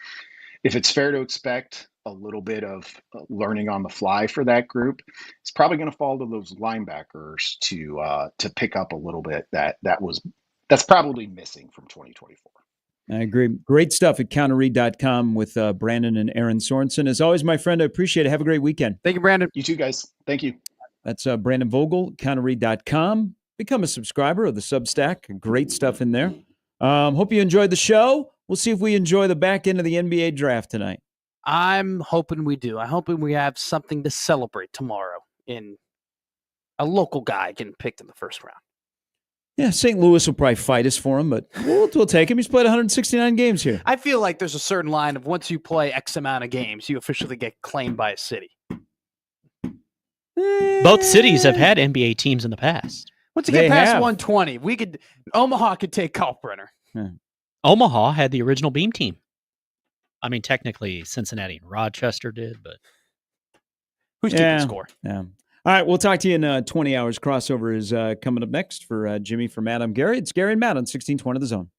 if it's fair to expect a little bit of learning on the fly for that group, it's probably going to fall to those linebackers to pick up a little bit that's probably missing from 2024.
I agree. Great stuff at counterread.com with Brandon and Aaron Sorensen. As always, my friend, I appreciate it. Have a great weekend.
Thank you, Brandon.
You too, guys. Thank you.
That's Brandon Vogel, counterread.com. Become a subscriber of the Substack. Great stuff in there. Hope you enjoyed the show. We'll see if we enjoy the back end of the NBA draft tonight.
I'm hoping we do. I'm hoping we have something to celebrate tomorrow in a local guy getting picked in the first round.
Yeah, St. Louis will probably fight us for him, but we'll take him. He's played 169 games here.
I feel like there's a certain line of once you play X amount of games, you officially get claimed by a city.
Both cities have had NBA teams in the past.
Once you get past 120, Omaha could take Kalkbrenner.
Omaha had the original Beam team. I mean, technically Cincinnati and Rochester did, but
who's keeping score?
Yeah. All right, we'll talk to you in 20 hours. Crossover is coming up next for Jimmy, for Matt. I'm Gary. It's Gary and Matt on 1620 The Zone.